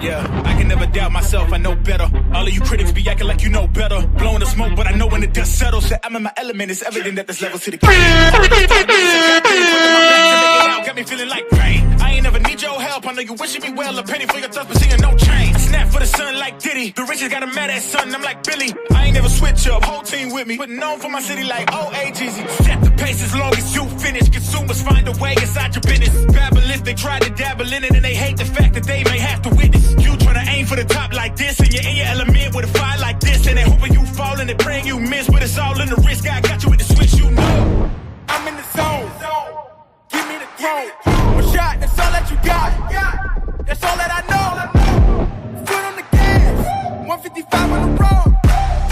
Yeah, I can never doubt myself, I know better. All of you critics be acting like you know better. Blowing the smoke, but I know when the dust settles that I'm in my element. It's evident that there's levels to the game. Got me feeling like rain. I ain't never need your help. I know you wishing me well. A penny for your thoughts, but seeing no change. I snap for the sun like Diddy. The riches got a mad ass son. I'm like Billy. I ain't never switch up. Whole team with me. But known for my city like OAGZ. Set the pace as long as you finish. Consumers find a way inside your business. Babble they try to dabble in it and they hate the fact that they may have to witness. You tryna aim for the top like this and you're in your element with a fire like this. And they hoping you fall and they praying you miss. But it's all in the risk. I got you with the switch, you know. I'm in the zone. Give me the throne. One shot, that's all that you got. That's all that I know. Foot on the gas. 155 on the road.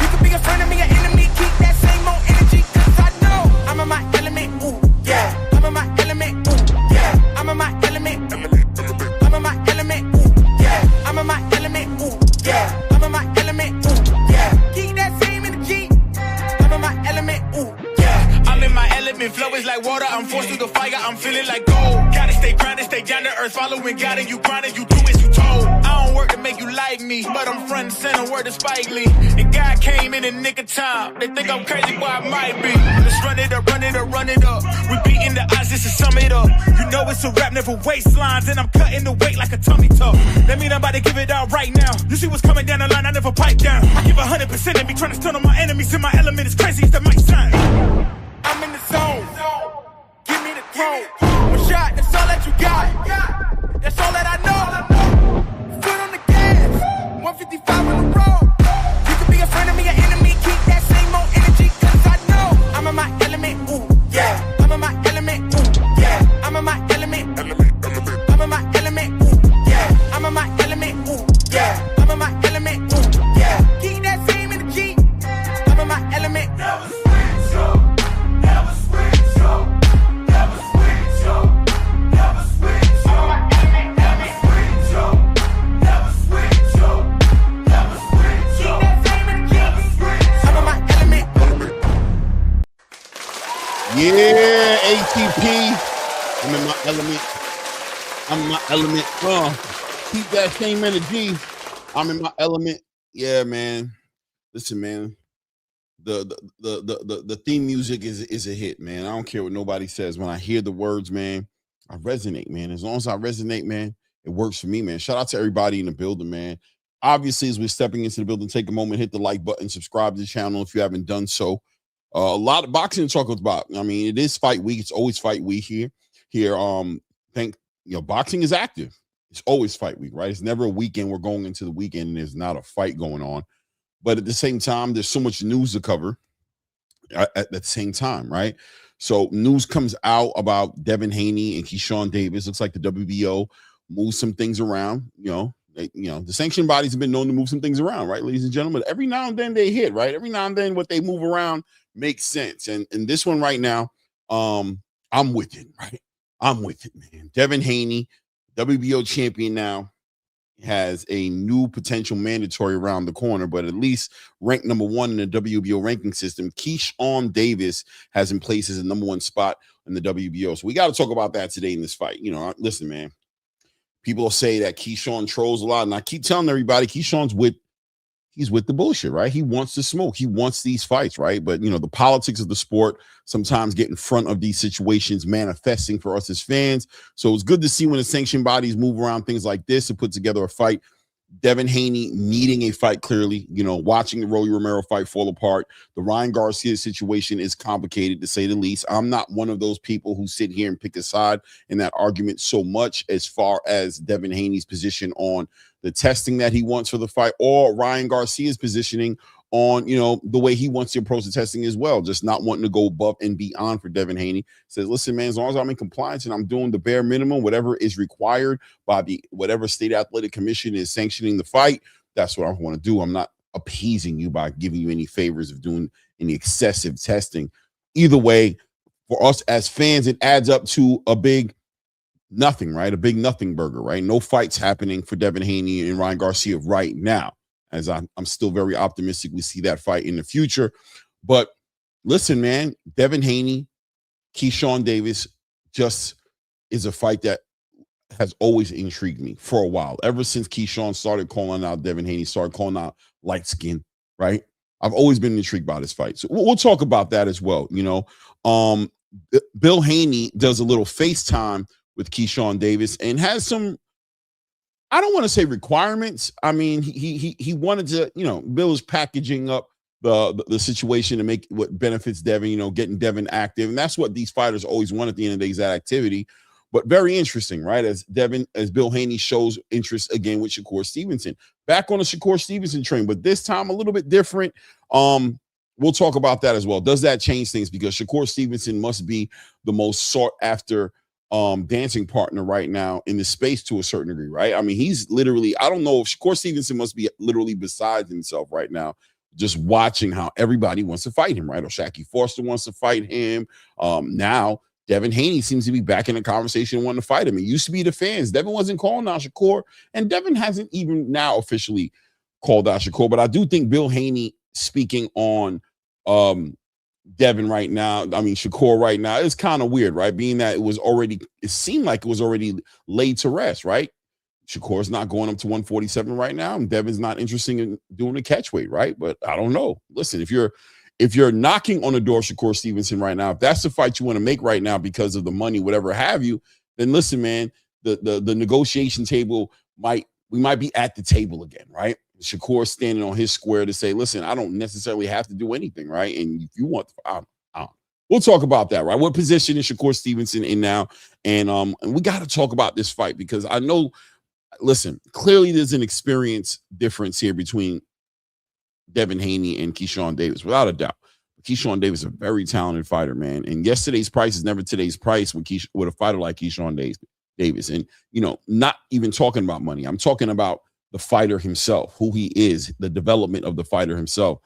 You could be a friend of me, an enemy. Keep that same old energy, cause I know I'm in my element, ooh, yeah. I'm in my element, ooh, yeah. I'm in my element, I'm in my element, ooh, yeah. I'm in my element, ooh, yeah. I'm in my element, ooh, yeah. Keep that same energy. I'm in my element, ooh, yeah. I'm in my element, flow is like water. I'm forced through the fire, I'm feeling like gold. Gotta stay grounded, stay down to earth, following God and you grinding, you do as you told. I don't work to make you like me, but I'm front and center, word to Spike Lee. And God came in the nick of time. They think I'm crazy, well I might be. Let's run it up, run it up, run it up. We beating the odds, this is sum it up. You know it's a rap, never waistlines, and I'm cutting the weight like a tummy tuck. That mean I'm about to give it out right now. You see what's coming down the line, I never pipe down. I give 100% and be trying to stun on my enemies. In my element, it's crazy as that might sound. I'm in the zone. Give me the throne. One shot, that's all that you got. That's all that I know. Foot on the gas. 155 on the road. You could be a friend of me, an enemy. Keep that same old energy, cause I know I'm in my element, ooh, yeah. I'm in my element, ooh, yeah. I'm in my element, I'm in my element, ooh, yeah. I'm in my element, ooh, yeah. I'm in my element, ooh, yeah. Keep that same energy. I'm in my element. Never switch up. Never switch up. Never switch up. Never switch up. Never switch up. Never switch up. Never switch up. Keep that same energy. I'm in my element. Yeah, ATP. I'm in my element. I'm in my element. Keep that same energy. I'm in my element. Yeah, man. Listen, man. The theme music is a hit, man. I don't care what nobody says. When I hear the words, man, I resonate, man. As long as I resonate, man, it works for me, man. Shout out to everybody in the building, man. Obviously, as we're stepping into the building, take a moment, hit the like button, subscribe to the channel if you haven't done so. A lot of boxing to talk about. I mean, it is fight week. It's always fight week here. Boxing is active. It's always fight week, right? It's never a weekend. We're going into the weekend and there's not a fight going on. But at the same time, there's so much news to cover at the same time, right? So news comes out about Devin Haney and Keyshawn Davis. Looks like the WBO moves some things around. The sanctioning bodies have been known to move some things around, right, ladies and gentlemen? Every now and then they hit, right? Every now and then what they move around makes sense. And this one right now, I'm with it, right? I'm with it, man. Devin Haney, WBO champion now, has a new potential mandatory around the corner, but at least ranked number 1 in the WBO ranking system. Keyshawn Davis has in place as a number 1 spot in the WBO. So we got to talk about that today in this fight. Listen, man, people say that Keyshawn trolls a lot, and I keep telling everybody he's with the bullshit, right? He wants to smoke. He wants these fights, right? But, the politics of the sport sometimes get in front of these situations manifesting for us as fans. So it's good to see when the sanctioned bodies move around things like this to put together a fight. Devin Haney needing a fight, clearly, watching the Rolly Romero fight fall apart. The Ryan Garcia situation is complicated, to say the least. I'm not one of those people who sit here and pick a side in that argument so much as far as Devin Haney's position on the testing that he wants for the fight, or Ryan Garcia's positioning on, the way he wants to approach the testing as well, just not wanting to go above and beyond for Devin Haney. Says, listen, man, as long as I'm in compliance and I'm doing the bare minimum, whatever is required by whatever state athletic commission is sanctioning the fight, that's what I want to do. I'm not appeasing you by giving you any favors of doing any excessive testing. Either way, for us as fans, it adds up to a big nothing, right? A big nothing burger, right? No fights happening for Devin Haney and Ryan Garcia right now, as I'm still very optimistic we see that fight in the future. But listen, man, Devin Haney, Keyshawn Davis just is a fight that has always intrigued me for a while. Ever since Keyshawn started calling out Devin Haney, started calling out light skin, right? I've always been intrigued by this fight. So we'll talk about that as well. You know, Bill Haney does a little FaceTime with Keyshawn Davis and has some, I don't want to say requirements. I mean, he wanted to, you know, Bill is packaging up the situation to make what benefits Devin, you know, getting Devin active. And that's what these fighters always want at the end of the day, is that activity. But very interesting, right? As Bill Haney shows interest again with Shakur Stevenson. Back on the Shakur Stevenson train, but this time a little bit different. We'll talk about that as well. Does that change things? Because Shakur Stevenson must be the most sought after dancing partner right now in the space to a certain degree, right? I mean, he's literally, I don't know if Shakur Stevenson must be literally beside himself right now, just watching how everybody wants to fight him, right? Or Shakur Foster wants to fight him. Now Devin Haney seems to be back in the conversation wanting to fight him. It used to be the fans. Devin wasn't calling out Shakur, and Devin hasn't even now officially called out Shakur. But I do think Bill Haney speaking on Devin right now, I mean Shakur right now, is kind of weird, right? Being that it seemed like it was already laid to rest, right? Shakur's not going up to 147 right now, and Devin's not interested in doing the catch weight, right? But I don't know. Listen, if you're knocking on the door of Shakur Stevenson right now, if that's the fight you want to make right now because of the money, whatever have you, then listen, man, the negotiation table we might be at the table again, right? Shakur standing on his square to say, listen, I don't necessarily have to do anything, right? And if you want, we'll talk about that, right? What position is Shakur Stevenson in now? And we got to talk about this fight because I know, listen, clearly there's an experience difference here between Devin Haney and Keyshawn Davis, without a doubt. Keyshawn Davis is a very talented fighter, man. And yesterday's price is never today's price with a fighter like Keyshawn Davis. And, you know, not even talking about money. I'm talking about the fighter himself, who he is, the development of the fighter himself.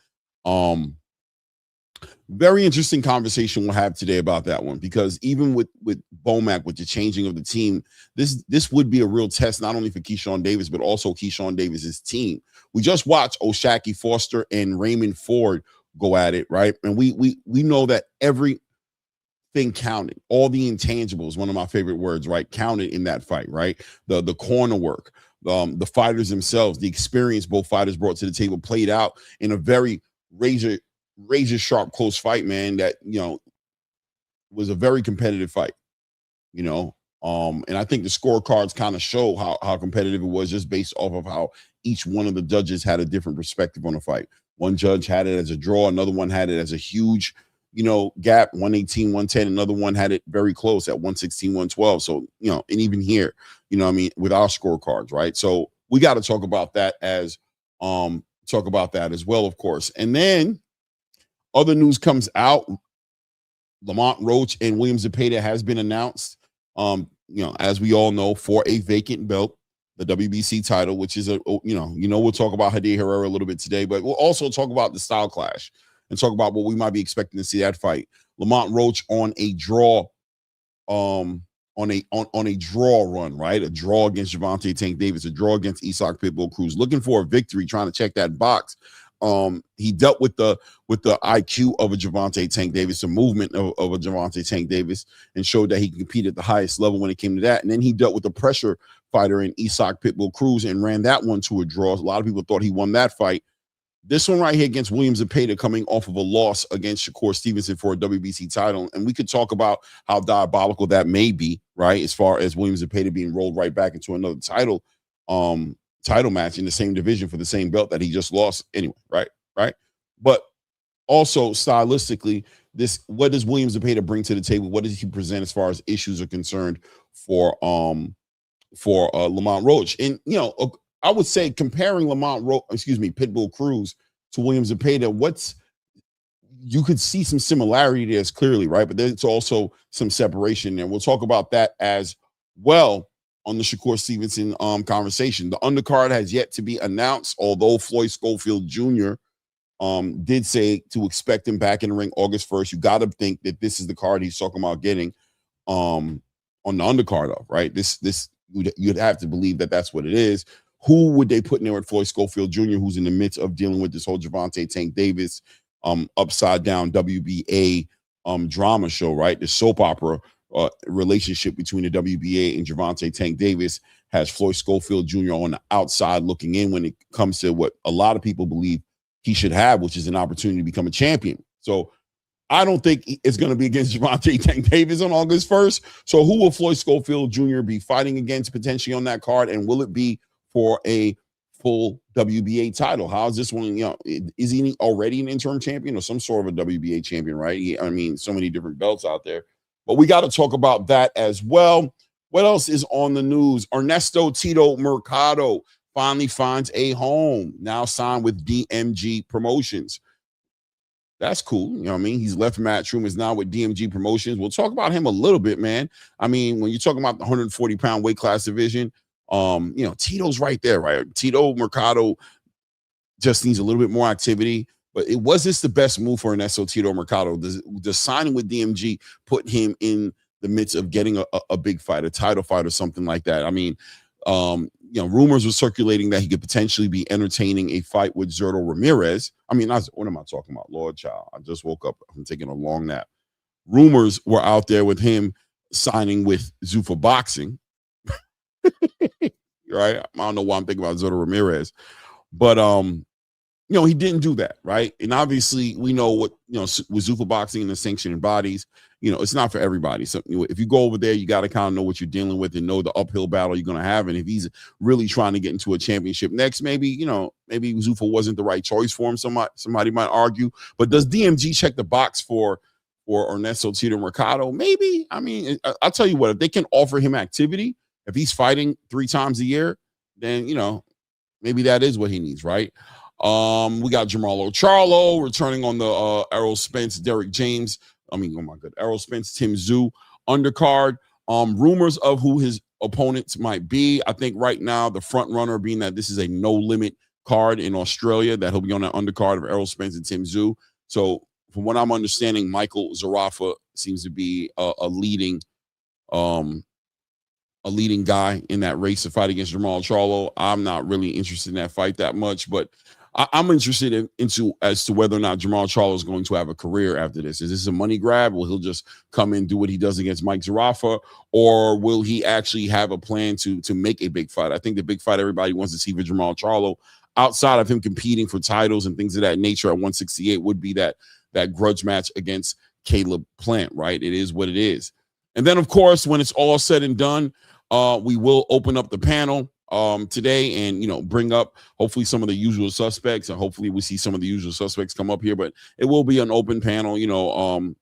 Very interesting conversation we'll have today about that one, because even with Bomac, with the changing of the team, this would be a real test, not only for Keyshawn Davis, but also Keyshawn Davis's team. We just watched Shakur Foster and Raymond Ford go at it, right? And we know that everything counted, all the intangibles, one of my favorite words, right, counted in that fight, right? The corner work, the fighters themselves, the experience both fighters brought to the table played out in a very razor sharp close fight, man, that, you know, was a very competitive fight, you know. And I think the scorecards kind of show how competitive it was, just based off of how each one of the judges had a different perspective on the fight. One judge had it as a draw, another one had it as a huge, you know, gap, 118, 110. Another one had it very close at 116, 112. So, you know, and even here, you know, I mean, with our scorecards, right? So we got to talk about that as well, of course. And then other news comes out. Lamont, Roach, and William Zepeda has been announced, you know, as we all know, for a vacant belt, the WBC title, which is we'll talk about Hadi Herrera a little bit today, but we'll also talk about the style clash and talk about what we might be expecting to see that fight. Lamont Roach on a draw, on a draw run, right? A draw against Gervonta Tank Davis, a draw against Isaac Pitbull Cruz, looking for a victory, trying to check that box. He dealt with the IQ of a Gervonta Tank Davis, the movement of a Gervonta Tank Davis, and showed that he can compete at the highest level when it came to that. And then he dealt with the pressure fighter in Isaac Pitbull Cruz and ran that one to a draw. A lot of people thought he won that fight. This one right here against William Zepeda, coming off of a loss against Shakur Stevenson for a WBC title. And we could talk about how diabolical that may be, right? As far as William Zepeda being rolled right back into another title match in the same division for the same belt that he just lost anyway, right? But also stylistically, what does William Zepeda bring to the table? What does he present as far as issues are concerned for Lamont Roach? And, you know, I would say comparing Pitbull Cruz to William Zepeda, you could see some similarity there clearly, right? But there's also some separation there. We'll talk about that as well. on the Shakur Stevenson conversation. The undercard has yet to be announced, although Floyd Schofield Jr. Did say to expect him back in the ring August 1st. You got to think that this is the card he's talking about getting on the undercard of, right? This you'd have to believe that that's what it is. Who would they put in there at Floyd Schofield Jr., who's in the midst of dealing with this whole Gervonta Tank Davis upside down WBA drama show, right? The soap opera relationship between the WBA and Gervonta Tank Davis has Floyd Schofield Jr. on the outside looking in when it comes to what a lot of people believe he should have, which is an opportunity to become a champion. So I don't think it's going to be against Gervonta Tank Davis on August 1st. So who will Floyd Schofield Jr. be fighting against potentially on that card? And will it be for a full WBA title? How's this one? You know, is he already an interim champion or some sort of a WBA champion, right? I mean, so many different belts out there. But we got to talk about that as well. What else is on the news? Ernesto Tito Mercado finally finds a home, now signed with DMG Promotions. That's cool. You know what I mean? He's left Matchroom, is now with DMG Promotions. We'll talk about him a little bit, man. I mean, when you're talking about the 140-pound weight class division, you know, Tito's right there, right? Tito Mercado just needs a little bit more activity. But it was this the best move for Ernesto Tito Mercado? The signing with DMG put him in the midst of getting a big fight, a title fight or something like that. I mean, you know, rumors were circulating that he could potentially be entertaining a fight with Zurdo Ramirez. I mean, what am I talking about? Lord child, I just woke up. I'm taking a long nap. Rumors were out there with him signing with Zuffa Boxing. Right? I don't know why I'm thinking about Zurdo Ramirez. But you know, he didn't do that, right? And obviously, we know what, you know, with Zuffa Boxing and the sanctioning bodies, you know, it's not for everybody. So if you go over there, you got to kind of know what you're dealing with and know the uphill battle you're going to have. And if he's really trying to get into a championship next, maybe, you know, maybe Zuffa wasn't the right choice for him. Somebody might argue. But does DMG check the box for Ernesto Tito Mercado? Maybe. I mean, I'll tell you what, if they can offer him activity, if he's fighting 3 times a year, then, you know, maybe that is what he needs, right? We got Jamal Charlo returning on the Errol Spence, Derek James. I mean, oh my God, Errol Spence, Tim Tszyu undercard. Rumors of who his opponents might be. I think right now the front runner being that this is a no limit card in Australia, that he'll be on the undercard of Errol Spence and Tim Tszyu. So from what I'm understanding, Michael Zarafa seems to be a leading guy in that race to fight against Jamal Charlo. I'm not really interested in that fight that much, but I'm interested as to whether or not Jamal Charlo is going to have a career after this. Is this a money grab? Will he just come in and do what he does against Mike Zarafa, or will he actually have a plan to make a big fight? I think the big fight everybody wants to see for Jamal Charlo, outside of him competing for titles and things of that nature at 168, would be that grudge match against Caleb Plant, right? It is what it is. And then, of course, when it's all said and done, we will open up the panel today and, you know, bring up hopefully some of the usual suspects, and hopefully we see some of the usual suspects come up here, but it will be an open panel. You know,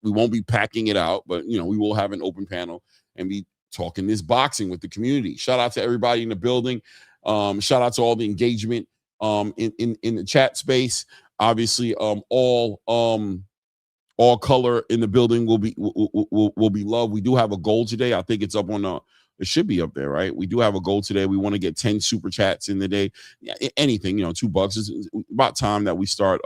we won't be packing it out, but, you know, we will have an open panel and be talking this boxing with the community. Shout out to everybody in the building. Shout out to all the engagement in the chat space. Obviously, all color in the building will be loved. We do have a goal today. I think it's up on it should be up there, right? We do have a goal today. We want to get 10 super chats in the day. Yeah, anything, you know, $2 is about time that we start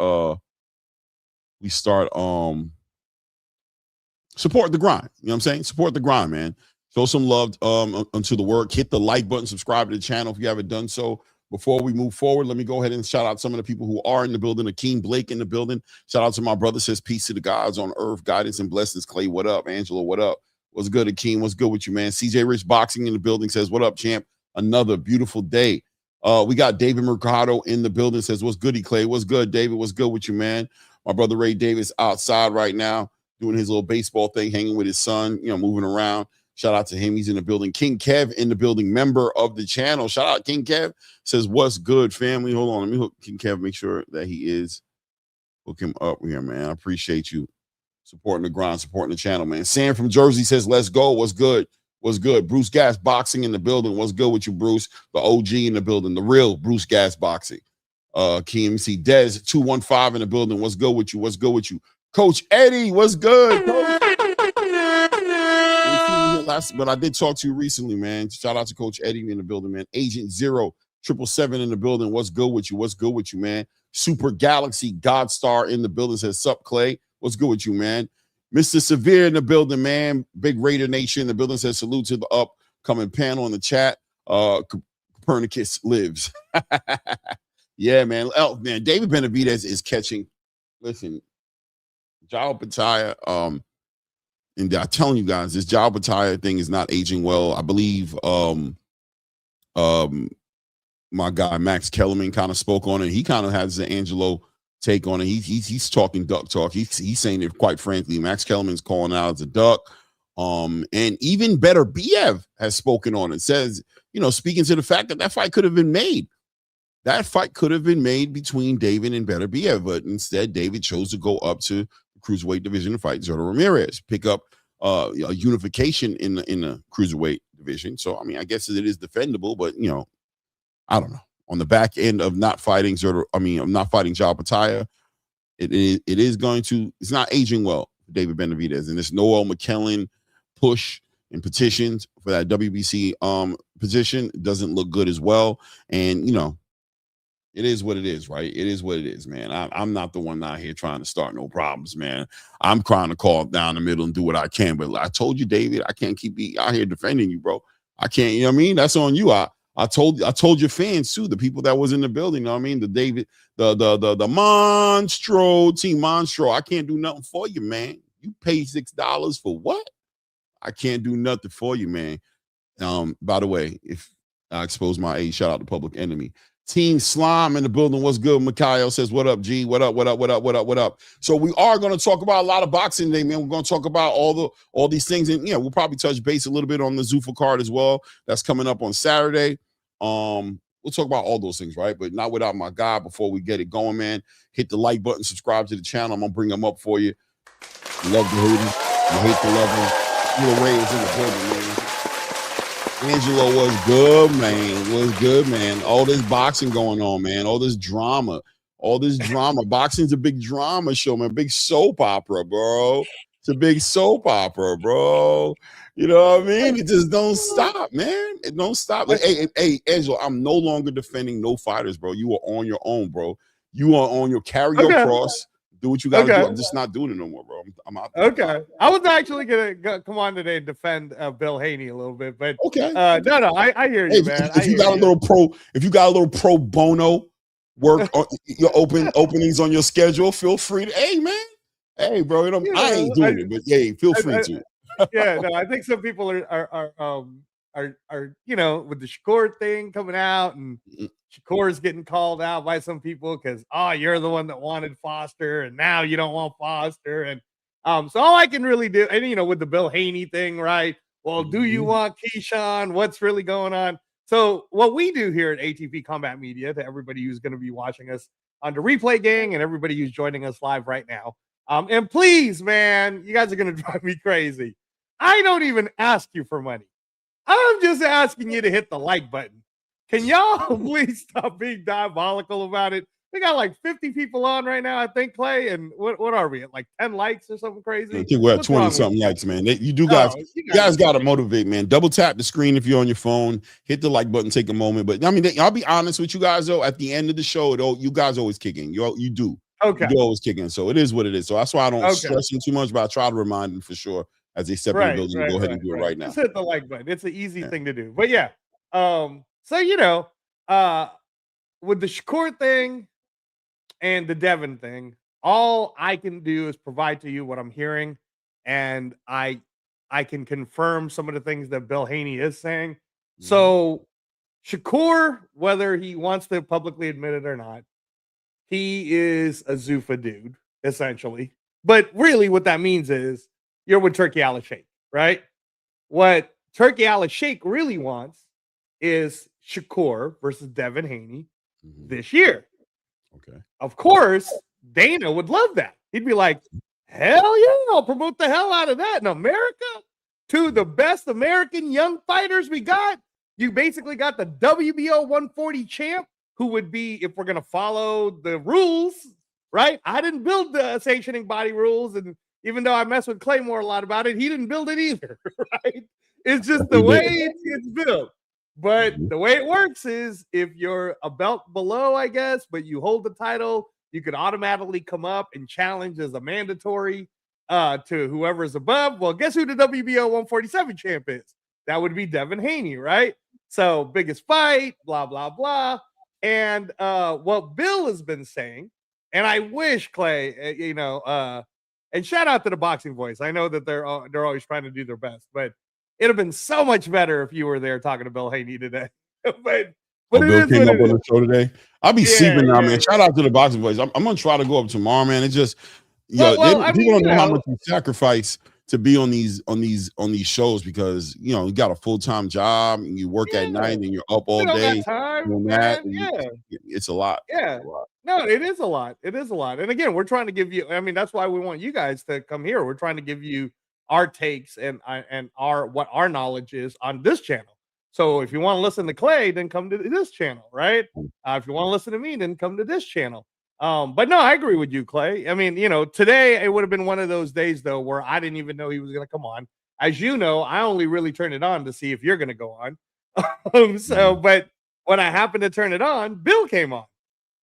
support the grind. You know what I'm saying? Support the grind, man. Show some love unto the work. Hit the like button, subscribe to the channel if you haven't done so. Before we move forward, let me go ahead and shout out some of the people who are in the building. Akeem Blake in the building. Shout out to my brother, says peace to the gods on earth, guidance and blessings. Clay, what up? Angela, what up? What's good, Akeem? What's good with you, man? CJ Rich Boxing in the building says, what up, champ? Another beautiful day. We got David Mercado in the building, says, what's goody, Clay? What's good, David? What's good with you, man? My brother Ray Davis outside right now doing his little baseball thing, hanging with his son, you know, moving around. Shout out to him. He's in the building. King Kev in the building, member of the channel. Shout out King Kev. Says, what's good, family? Hold on. Let me hook King Kev, make sure that he is. Hook him up here, man. I appreciate you supporting the grind, supporting the channel, man. Sam from Jersey says, let's go. What's good? What's good? Bruce Gas Boxing in the building. What's good with you, Bruce? The OG in the building. The real Bruce Gas Boxing. KMC Dez 215 in the building. What's good with you? What's good with you? Coach Eddie, what's good? Coach? last, but I did talk to you recently, man. Shout out to Coach Eddie in the building, man. Agent 0777 in the building. What's good with you? What's good with you, man? Super Galaxy Godstar in the building says, sup, Clay? What's good with you, man? Mr. Severe in the building, man. Big Raider Nation in the building says, salute to the upcoming panel in the chat. Copernicus lives. Yeah, man. Oh, man, David Benavidez is catching. Listen, Jao Pataya, and I'm telling you guys, this Jao Pataya thing is not aging well. I believe my guy Max Kellerman kind of spoke on it. He kind of has the Angelo take on it. He's talking duck talk. He's saying it quite frankly. Max Kellerman's calling out as a duck. And even better, BF has spoken on it. Says, speaking to the fact that fight could have been made. That fight could have been made between David and Better BF, but instead David chose to go up to the cruiserweight division and fight Zurdo Ramirez, pick up a unification in the cruiserweight division. So I mean, I guess it is defendable, but I don't know. On the back end of not fighting Jao Pataya, it's not aging well for David Benavidez. And this Noel McKellen push and petitions for that WBC position doesn't look good as well. And it is what it is, right? It is what it is, man. I'm not the one out here trying to start no problems, man. I'm trying to call down the middle and do what I can. But I told you, David, I can't keep out here defending you, bro. I can't, you know what I mean? That's on you. I told your fans too, the people that was in the building, you know what I mean? The David, the Monstro, Team Monstro. I can't do nothing for you, man. You pay $6 for what? I can't do nothing for you, man. By the way, if I expose my age, shout out to Public Enemy. Team Slime in the building. What's good? Mikhail says, what up, G? What up? So we are going to talk about a lot of boxing today, man. We're going to talk about all these things. And we'll probably touch base a little bit on the Zuffa card as well. That's coming up on Saturday. We'll talk about all those things, right? But not without my guy. Before we get it going, man, hit the like button, subscribe to the channel. I'm going to bring them up for you. You love the hoodie. You hate the love him. Your Ray is in the building, man. Angelo was good, man. All this boxing going on, man. All this drama. Boxing's a big drama show, man. Big soap opera, bro. It's a big soap opera, bro. You know what I mean? It just don't stop, man. It don't stop. Like, hey, Angelo, I'm no longer defending no fighters, bro. You are on your own, bro. You are on your carry your cross. Do what you got to do. I'm just not doing it no more, bro. I'm out there. Okay. I was actually going to come on today and defend Bill Haney a little bit, but okay. No, I hear you, man. If you got a little pro bono work on your openings on your schedule, feel free to, hey, man. Hey, bro, I ain't doing it, but hey, feel free to. Yeah, no, I think some people are with the Shakur thing coming out, and Shakur is getting called out by some people because you're the one that wanted Foster, and now you don't want Foster, and so all I can really do, and with the Bill Haney thing, right? Well, do you want Keyshawn? What's really going on? So what we do here at ATP Combat Media, to everybody who's going to be watching us on the replay gang and everybody who's joining us live right now, and please, man, you guys are going to drive me crazy. I don't even ask you for money. I'm just asking you to hit the like button. Can y'all please stop being diabolical about it? We got like 50 people on right now, I think, Clay. And what are we at? Like 10 likes or something crazy? I think we're at 20 something likes, man. You guys got to motivate, man. Double tap the screen if you're on your phone. Hit the like button, take a moment. But I mean, I'll be honest with you guys, though. At the end of the show, you guys always kicking. You do. Okay. You always kicking. So it is what it is. So that's why I don't stress them too much, but I try to remind them for sure as they step in the building. Go ahead and do it right now. Just hit the like button. It's an easy thing to do. But yeah. So with the Shakur thing and the Devin thing, all I can do is provide to you what I'm hearing, and I can confirm some of the things that Bill Haney is saying. So Shakur, whether he wants to publicly admit it or not, he is a Zuffa dude, essentially. But really what that means is you're with Turkey Allah Sheikh, right? What Turkey Allah Sheikh really wants is Shakur versus Devin Haney this year. Okay. Of course, Dana would love that. He'd be like, hell yeah, I'll promote the hell out of that in America. Two of the best American young fighters we got. You basically got the WBO 140 champ, who would be, if we're going to follow the rules, right? I didn't build the sanctioning body rules, and even though I mess with Claymore a lot about it, he didn't build it either, right? It's just the way it's built. But the way it works is if you're a belt below, I guess, but you hold the title, you could automatically come up and challenge as a mandatory to whoever's above. Well, guess who the WBO 147 champ is? That would be Devin Haney, right? So biggest fight, blah, blah, blah. And what Bill has been saying, and I wish Clay, and shout out to the Boxing Voice. I know that they're always trying to do their best, but it'd have been so much better if you were there talking to Bill Haney today. but Bill came up on the show today. I'll be sleeping now, man. Shout out to the Boxing Voice. I'm gonna try to go up tomorrow, man. It's just people don't know how much you sacrifice to be on these shows because you got a full-time job and you work at night and you're up all day doing that. It's a lot. Yeah. No, it is a lot. It is a lot. And again, we're trying to give you, that's why we want you guys to come here. We're trying to give you our takes and what our knowledge is on this channel. So if you want to listen to Clay, then come to this channel, right? If you want to listen to me, then come to this channel. But no, I agree with you, Clay. Today it would have been one of those days though where I didn't even know he was going to come on. As you know, I only really turned it on to see if you're going to go on. But when I happened to turn it on, Bill came on.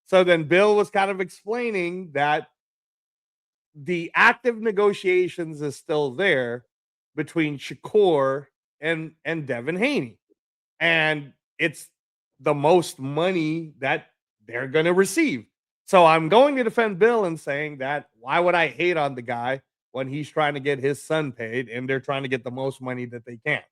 So then Bill was kind of explaining that the active negotiations is still there between Shakur and Devin Haney. And it's the most money that they're going to receive. So I'm going to defend Bill and saying that why would I hate on the guy when he's trying to get his son paid and they're trying to get the most money that they can?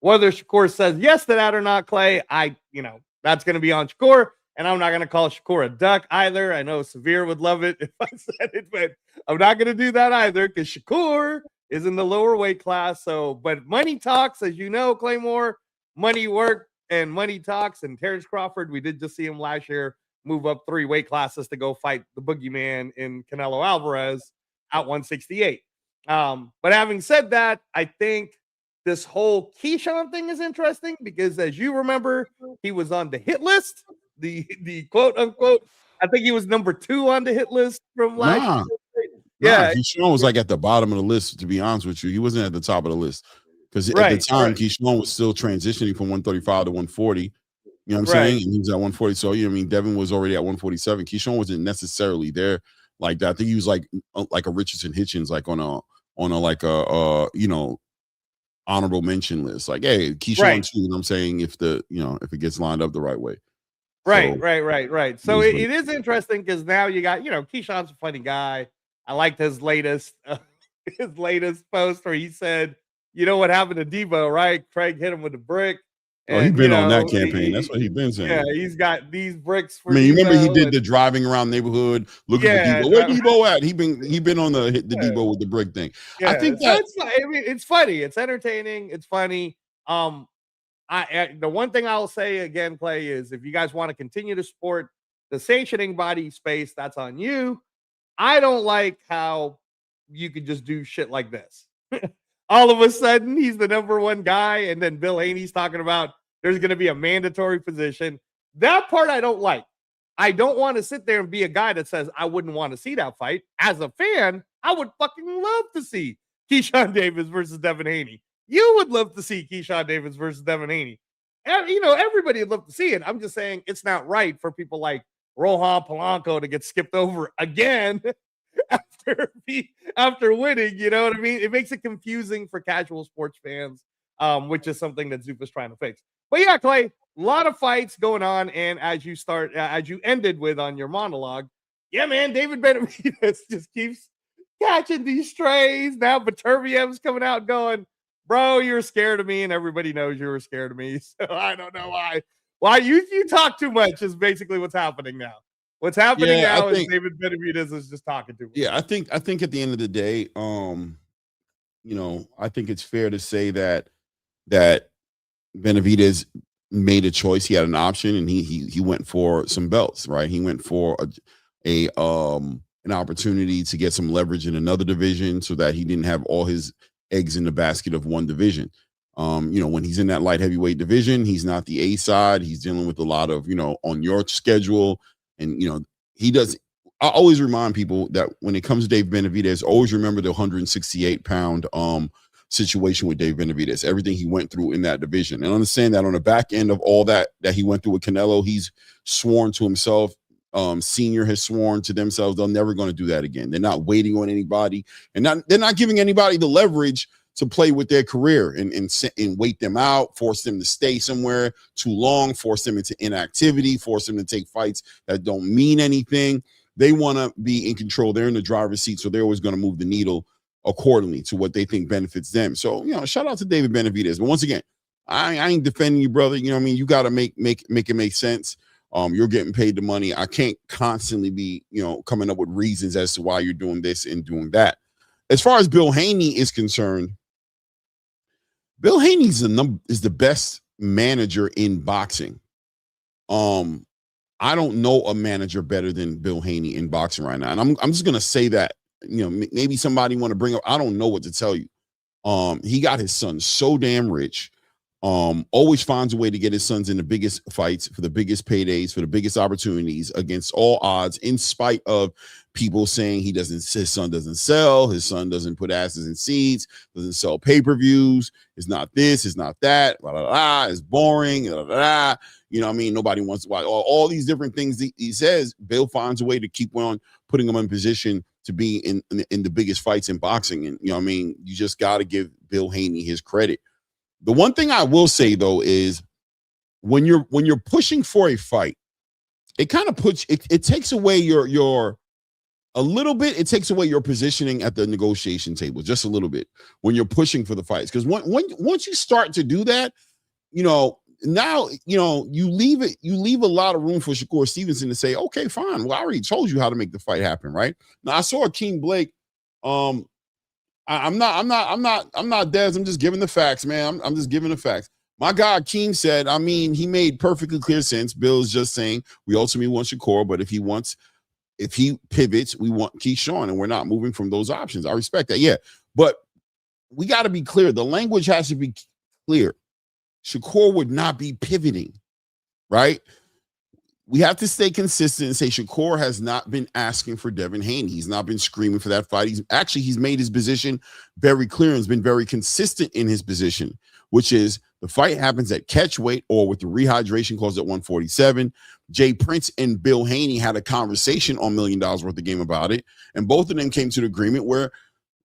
Whether Shakur says yes to that or not, Clay, that's going to be on Shakur. And I'm not going to call Shakur a duck either. I know Severe would love it if I said it, but I'm not going to do that either because Shakur is in the lower weight class. But money talks, as you know, Claymore, money work and money talks. And Terrence Crawford, we did just see him last year move up 3 weight classes to go fight the boogeyman in Canelo Alvarez at 168. But having said that, I think this whole Keyshawn thing is interesting because as you remember, he was on the hit list. The quote unquote, I think he was number 2 on the hit list from last year. Yeah, Keyshawn was like at the bottom of the list, to be honest with you. He wasn't at the top of the list because at the time Keyshawn was still transitioning from 135 to 140. You know what I'm saying? And he was at 140. So Devin was already at 147. Keyshawn wasn't necessarily there like that. I think he was like a Richardson Hitchens, like on a honorable mention list. Like, hey, Keyshawn too. You know what I'm saying? If it gets lined up the right way. Right. So it is interesting because now you got, Keyshawn's a funny guy. I liked his latest post where he said, you know what happened to Debo, right? Craig hit him with a brick. And, he's been on that campaign. That's what he's been saying. Yeah, he's got these bricks. For you remember he did the driving around neighborhood looking for Debo. Where Debo at? He been on the Debo with the brick thing. Yeah, I think that it's funny. It's entertaining. It's funny. The one thing I'll say again, Clay, is if you guys want to continue to support the sanctioning body space, that's on you. I don't like how you could just do shit like this. All of a sudden, he's the number 1 guy, and then Bill Haney's talking about there's going to be a mandatory position. That part I don't like. I don't want to sit there and be a guy that says I wouldn't want to see that fight. As a fan, I would fucking love to see Keyshawn Davis versus Devin Haney. You would love to see Keyshawn Davis versus Devin Haney. And, everybody would love to see it. I'm just saying it's not right for people like Rohan Polanco to get skipped over again after winning. You know what I mean? It makes it confusing for casual sports fans, which is something that Zupa's trying to fix. But yeah, Clay, a lot of fights going on. And as you ended with on your monologue, yeah, man, David Benavidez just keeps catching these strays. Now Baturbev's coming out going, bro, you're scared of me, and everybody knows you were scared of me. So I don't know why. Why you talk too much is basically what's happening now. What's happening now is David Benavidez is just talking too much. Yeah, I think at the end of the day, I think it's fair to say that Benavidez made a choice. He had an option, and he went for some belts, right? He went for an opportunity to get some leverage in another division so that he didn't have all his eggs in the basket of one division. When he's in that light heavyweight division, he's not the A side. He's dealing with a lot of, on your schedule. And, he does. I always remind people that when it comes to Dave Benavidez, always remember the 168-pound situation with Dave Benavidez, everything he went through in that division. And understand that on the back end of all that he went through with Canelo, he's sworn to himself. Senior has sworn to themselves they're never going to do that again. They're not waiting on anybody, and they're not giving anybody the leverage to play with their career and wait them out, force them to stay somewhere too long, force them into inactivity, force them to take fights that don't mean anything. They want to be in control. They're in the driver's seat, so they're always going to move the needle accordingly to what they think benefits them. So, shout out to David Benavidez. But once again, I ain't defending you, brother. You know what I mean? You got to make it make sense. You're getting paid the money. I can't constantly be, coming up with reasons as to why you're doing this and doing that. As far as Bill Haney is concerned, Bill Haney is the best manager in boxing. I don't know a manager better than Bill Haney in boxing right now. And I'm just going to say that, maybe somebody want to bring up, I don't know what to tell you. He got his son so damn rich. Always finds a way to get his sons in the biggest fights, for the biggest paydays, for the biggest opportunities against all odds, in spite of people saying his son doesn't sell, his son doesn't put asses in seats, doesn't sell pay-per-views, it's not this, it's not that, blah, blah, blah, it's boring, blah, blah, blah. Nobody wants to watch all these different things he says. Bill finds a way to keep on putting him in position to be in the biggest fights in boxing. And, you just got to give Bill Haney his credit. The one thing I will say, though, is when you're pushing for a fight, it kind of it takes away your a little bbit. It takes away your positioning at the negotiation table just a little bit when you're pushing for the fights. Because once you start to do that, now you leave a lot of room for Shakur Stevenson to say, okay, fine. Well, I already told you how to make the fight happen, right? Now I saw King Blake. I'm not Dez. I'm just giving the facts, man. I'm just giving the facts. My guy Keem said, he made perfectly clear sense. Bill's just saying we ultimately want Shakur, but if he pivots, we want Keyshawn, and we're not moving from those options. I respect that. Yeah. But we got to be clear. The language has to be clear. Shakur would not be pivoting, right? We have to stay consistent and say Shakur has not been asking for Devin Haney. He's not been screaming for that fight. He's made his position very clear and has been very consistent in his position, which is the fight happens at catch weight or with the rehydration clause at 147. Jay Prince and Bill Haney had a conversation on $1 million worth of game about it, and both of them came to the agreement where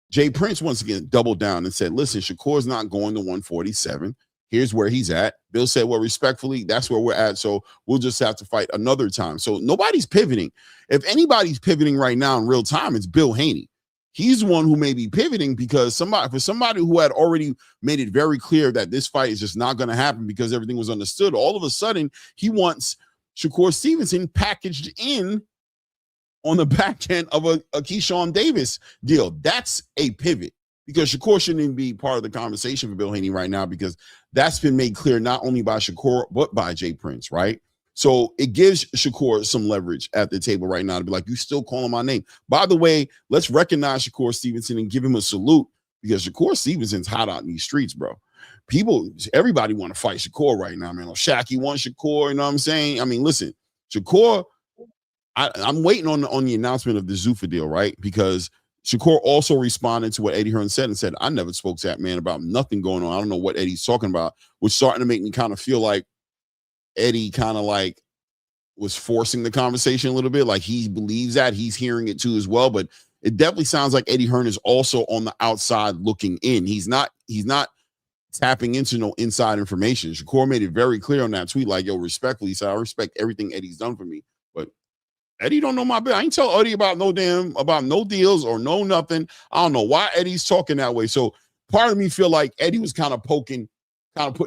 Jay Prince once again doubled down and said, listen, Shakur's not going to 147. Here's where he's at. Bill said, well, respectfully, that's where we're at. So we'll just have to fight another time. So nobody's pivoting. If anybody's pivoting right now in real time, it's Bill Haney. He's the one who may be pivoting because somebody who had already made it very clear that this fight is just not going to happen because everything was understood. All of a sudden, he wants Shakur Stevenson packaged in on the back end of a Keyshawn Davis deal. That's a pivot. Because Shakur shouldn't even be part of the conversation for Bill Haney right now, because that's been made clear not only by Shakur, but by Jay Prince, right? So it gives Shakur some leverage at the table right now to be like, you still calling my name. By the way, let's recognize Shakur Stevenson and give him a salute, because Shakur Stevenson's hot out in these streets, bro. Everybody want to fight Shakur right now, man. Shaqy wants Shakur, you know what I'm saying? Listen, Shakur, I'm waiting on the announcement of the Zuffa deal, right? Because Shakur also responded to what Eddie Hearn said and said, I never spoke to that man about nothing going on. I don't know what Eddie's talking about, which starting to make me kind of feel like Eddie kind of like was forcing the conversation a little bit. Like he believes that he's hearing it too as well. But it definitely sounds like Eddie Hearn is also on the outside looking in. He's not tapping into no inside information. Shakur made it very clear on that tweet, like, yo, respectfully, he said, I respect everything Eddie's done for me. But Eddie don't know my business. I ain't tell Eddie about no deals or no nothing. I don't know why Eddie's talking that way. So part of me feel like Eddie was kind of putting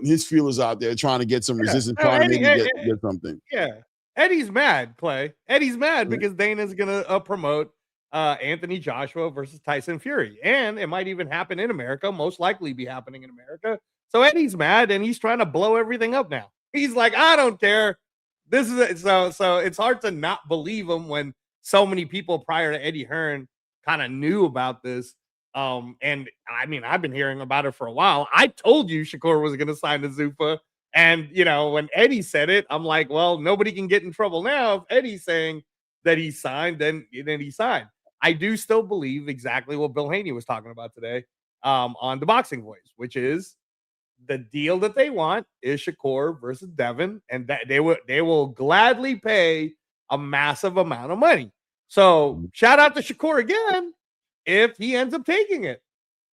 his feelers out there, trying to get some resistance, trying to maybe get something. Yeah. Eddie's mad, Clay. Eddie's mad because Dana's going to promote Anthony Joshua versus Tyson Fury. And it might even happen in America, most likely be happening in America. So Eddie's mad and he's trying to blow everything up now. He's like, I don't care. This is it. So it's hard to not believe him when so many people prior to Eddie Hearn kind of knew about this. And I've been hearing about it for a while. I told you Shakur was going to sign the Zuffa. And, when Eddie said it, I'm like, well, nobody can get in trouble now. If Eddie's saying that he signed, then he signed. I do still believe exactly what Bill Haney was talking about today. on the Boxing Voice, which is the deal that they want is Shakur versus Devin, and that they will gladly pay a massive amount of money. So shout out to Shakur again if he ends up taking it.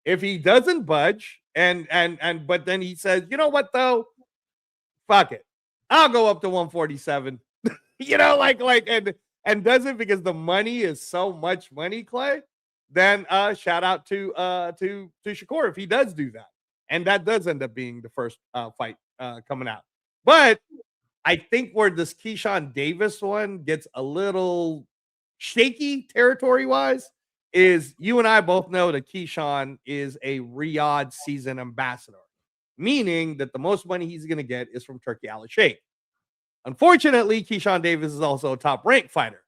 If he doesn't budge, but then he says, you know what though, fuck it, I'll go up to 147. And does it because the money is so much money, Clay. Then shout out to Shakur if he does do that. And that does end up being the first fight coming out. But I think where this Keyshawn Davis one gets a little shaky territory-wise is you and I both know that Keyshawn is a Riyadh season ambassador, meaning that the most money he's going to get is from Turkey Al Sheikh. Unfortunately, Keyshawn Davis is also a top-ranked fighter,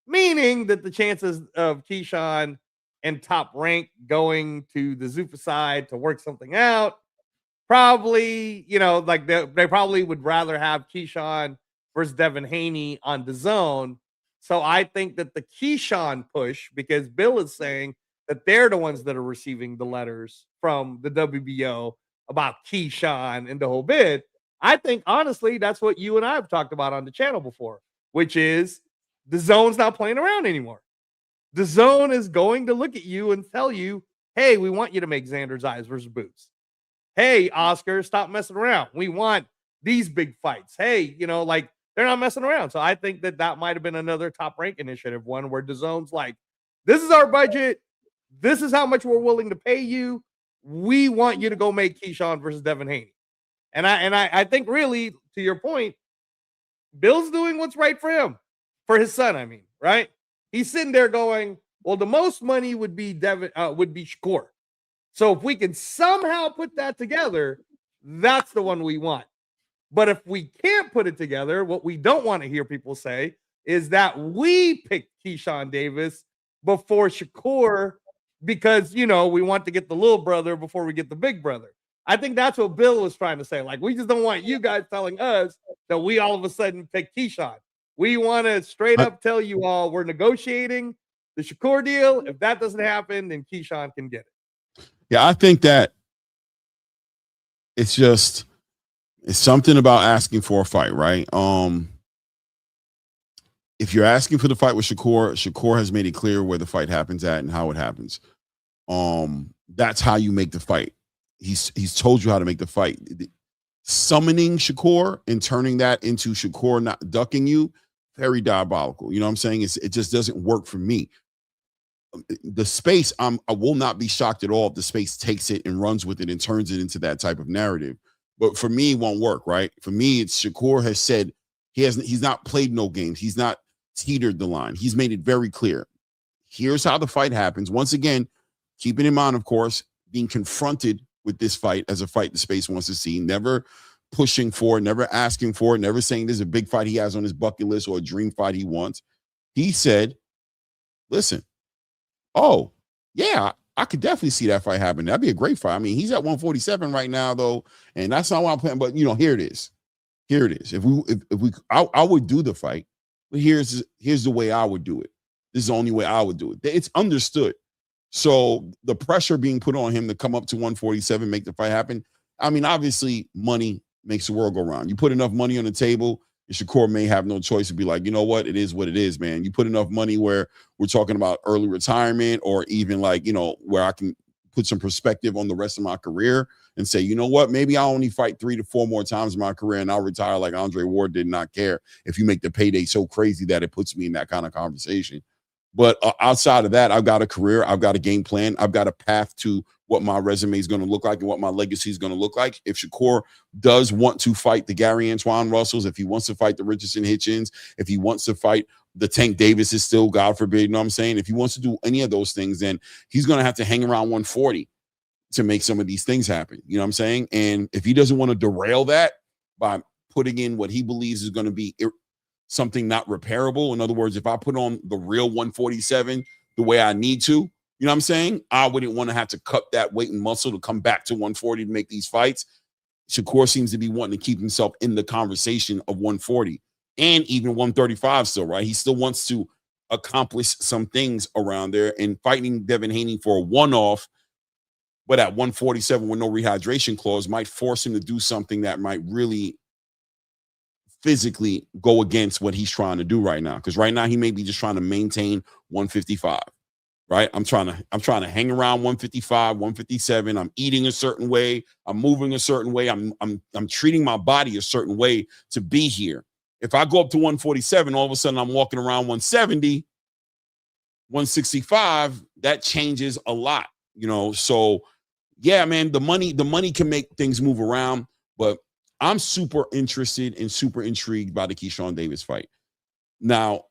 meaning that the chances of Keyshawn and top rank going to the Zuffa side to work something out, probably, they probably would rather have Keyshawn versus Devin Haney on the zone. So I think that the Keyshawn push, because Bill is saying that they're the ones that are receiving the letters from the WBO about Keyshawn and the whole bit. I think, honestly, that's what you and I have talked about on the channel before, which is the zone's not playing around anymore. The zone is going to look at you and tell you, hey, we want you to make Xander's Eyes versus Boots. Hey, Oscar, stop messing around. We want these big fights. Hey, they're not messing around. So I think that might have been another top rank initiative, one where the zone's like, this is our budget. This is how much we're willing to pay you. We want you to go make Keyshawn versus Devin Haney. And I think really, to your point, Bill's doing what's right for him, for his son, I mean, right? He's sitting there going, well, the most money would be Shakur. So if we can somehow put that together, that's the one we want. But if we can't put it together, what we don't want to hear people say is that we picked Keyshawn Davis before Shakur because, we want to get the little brother before we get the big brother. I think that's what Bill was trying to say. Like, we just don't want you guys telling us that we all of a sudden pick Keyshawn. We want to straight up tell you all we're negotiating the Shakur deal. If that doesn't happen, then Keyshawn can get it. Yeah, I think that it's something about asking for a fight, right? If you're asking for the fight with Shakur has made it clear where the fight happens at and how it happens. That's how you make the fight. He's told you how to make the fight. Summoning Shakur and turning that into Shakur not ducking you, very diabolical. You know what I'm saying? It just doesn't work for me. The space, I will not be shocked at all if the space takes it and runs with it and turns it into that type of narrative. But for me, it won't work, right? For me, it's Shakur has said he's not played no games. He's not teetered the line. He's made it very clear. Here's how the fight happens. Once again, keeping in mind, of course, being confronted with this fight as a fight the space wants to see, never pushing for it, never asking for it, never saying there's a big fight he has on his bucket list or a dream fight he wants. He said, listen, oh, yeah, I could definitely see that fight happen. That'd be a great fight. I mean, he's at 147 right now, though, and that's not what I'm playing. But here it is. Here it is. I would do the fight, but here's the way I would do it. This is the only way I would do it. It's understood. So the pressure being put on him to come up to 147, make the fight happen. I mean, obviously, money makes the world go round. You put enough money on the table, and Shakur may have no choice to be like, you know what it is, man. You put enough money where we're talking about early retirement, or even like, where I can put some perspective on the rest of my career and say, you know what, maybe I'll only fight 3 to 4 more times in my career and I'll retire like Andre Ward did not care if you make the payday so crazy that it puts me in that kind of conversation. But outside of that, I've got a career, I've got a game plan, I've got a path to what my resume is going to look like and what my legacy is going to look like. If Shakur does want to fight the Gary Antoine Russells, if he wants to fight the Richardson Hitchens, if he wants to fight the Tank Davis is still, God forbid, you know what I'm saying? If he wants to do any of those things, then he's going to have to hang around 140 to make some of these things happen. You know what I'm saying? And if he doesn't want to derail that by putting in what he believes is going to be something not repairable. In other words, if I put on the real 147 the way I need to, you know what I'm saying? I wouldn't want to have to cut that weight and muscle to come back to 140 to make these fights. Shakur seems to be wanting to keep himself in the conversation of 140 and even 135 still, right? He still wants to accomplish some things around there, and fighting Devin Haney for a one-off but at 147 with no rehydration clause might force him to do something that might really physically go against what he's trying to do right now. Because right now he may be just trying to maintain 155. Right? I'm trying to hang around 155, 157. I'm eating a certain way. I'm moving a certain way. I'm treating my body a certain way to be here. If I go up to 147, all of a sudden I'm walking around 170, 165, that changes a lot, you know. So yeah, man, the money can make things move around, but I'm super interested and super intrigued by the Keyshawn Davis fight. Now,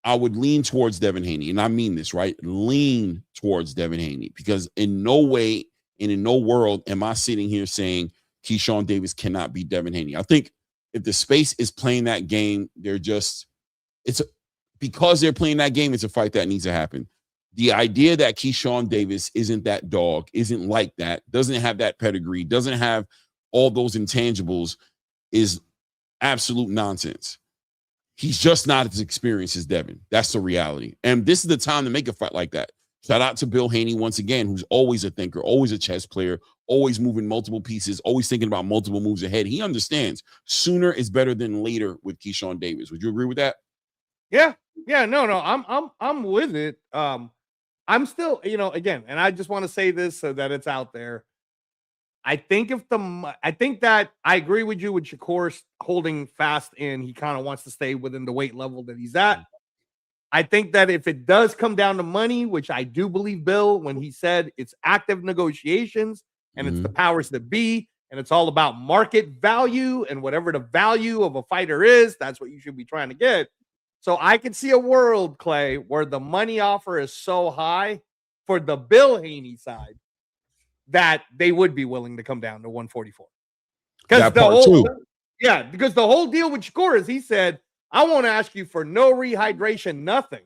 I would lean towards Devin Haney, and I mean this, right? Lean towards Devin Haney, because in no way and in no world am I sitting here saying Keyshawn Davis cannot beat Devin Haney. I think if the space is playing that game, because they're playing that game, it's a fight that needs to happen. The idea that Keyshawn Davis isn't that dog, isn't like that, doesn't have that pedigree, doesn't have all those intangibles is absolute nonsense. He's just not as experienced as Devin. That's the reality. And this is the time to make a fight like that. Shout out to Bill Haney once again, who's always a thinker, always a chess player, always moving multiple pieces, always thinking about multiple moves ahead. He understands sooner is better than later with Keyshawn Davis. Would you agree with that? Yeah. No. I'm with it. I'm still, again, and I just want to say this so that it's out there. I think that I agree with you with Shakur holding fast in. He kind of wants to stay within the weight level that he's at. I think that if it does come down to money, which I do believe Bill, when he said it's active negotiations and it's the powers that be, and it's all about market value, and whatever the value of a fighter is, that's what you should be trying to get. So I could see a world, Clay, where the money offer is so high for the Bill Haney side that they would be willing to come down to 144. Because the whole deal with Shakur is he said, I won't ask you for no rehydration, nothing.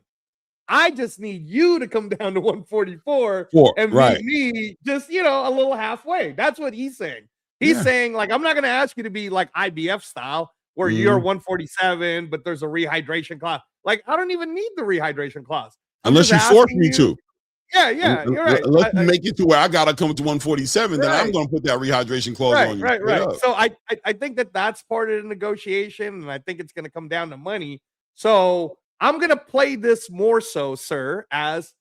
I just need you to come down to 144 and meet me just, a little halfway. That's what he's saying. He's saying, like, I'm not going to ask you to be like IBF style where you're 147, but there's a rehydration clause. Like, I don't even need the rehydration clause. Unless you force me to. Yeah, you're right. Let's make it to where I gotta come to 147. Then I'm gonna put that rehydration clause on you. Right. So I think that's part of the negotiation, and I think it's gonna come down to money. So I'm gonna play this more so, sir, as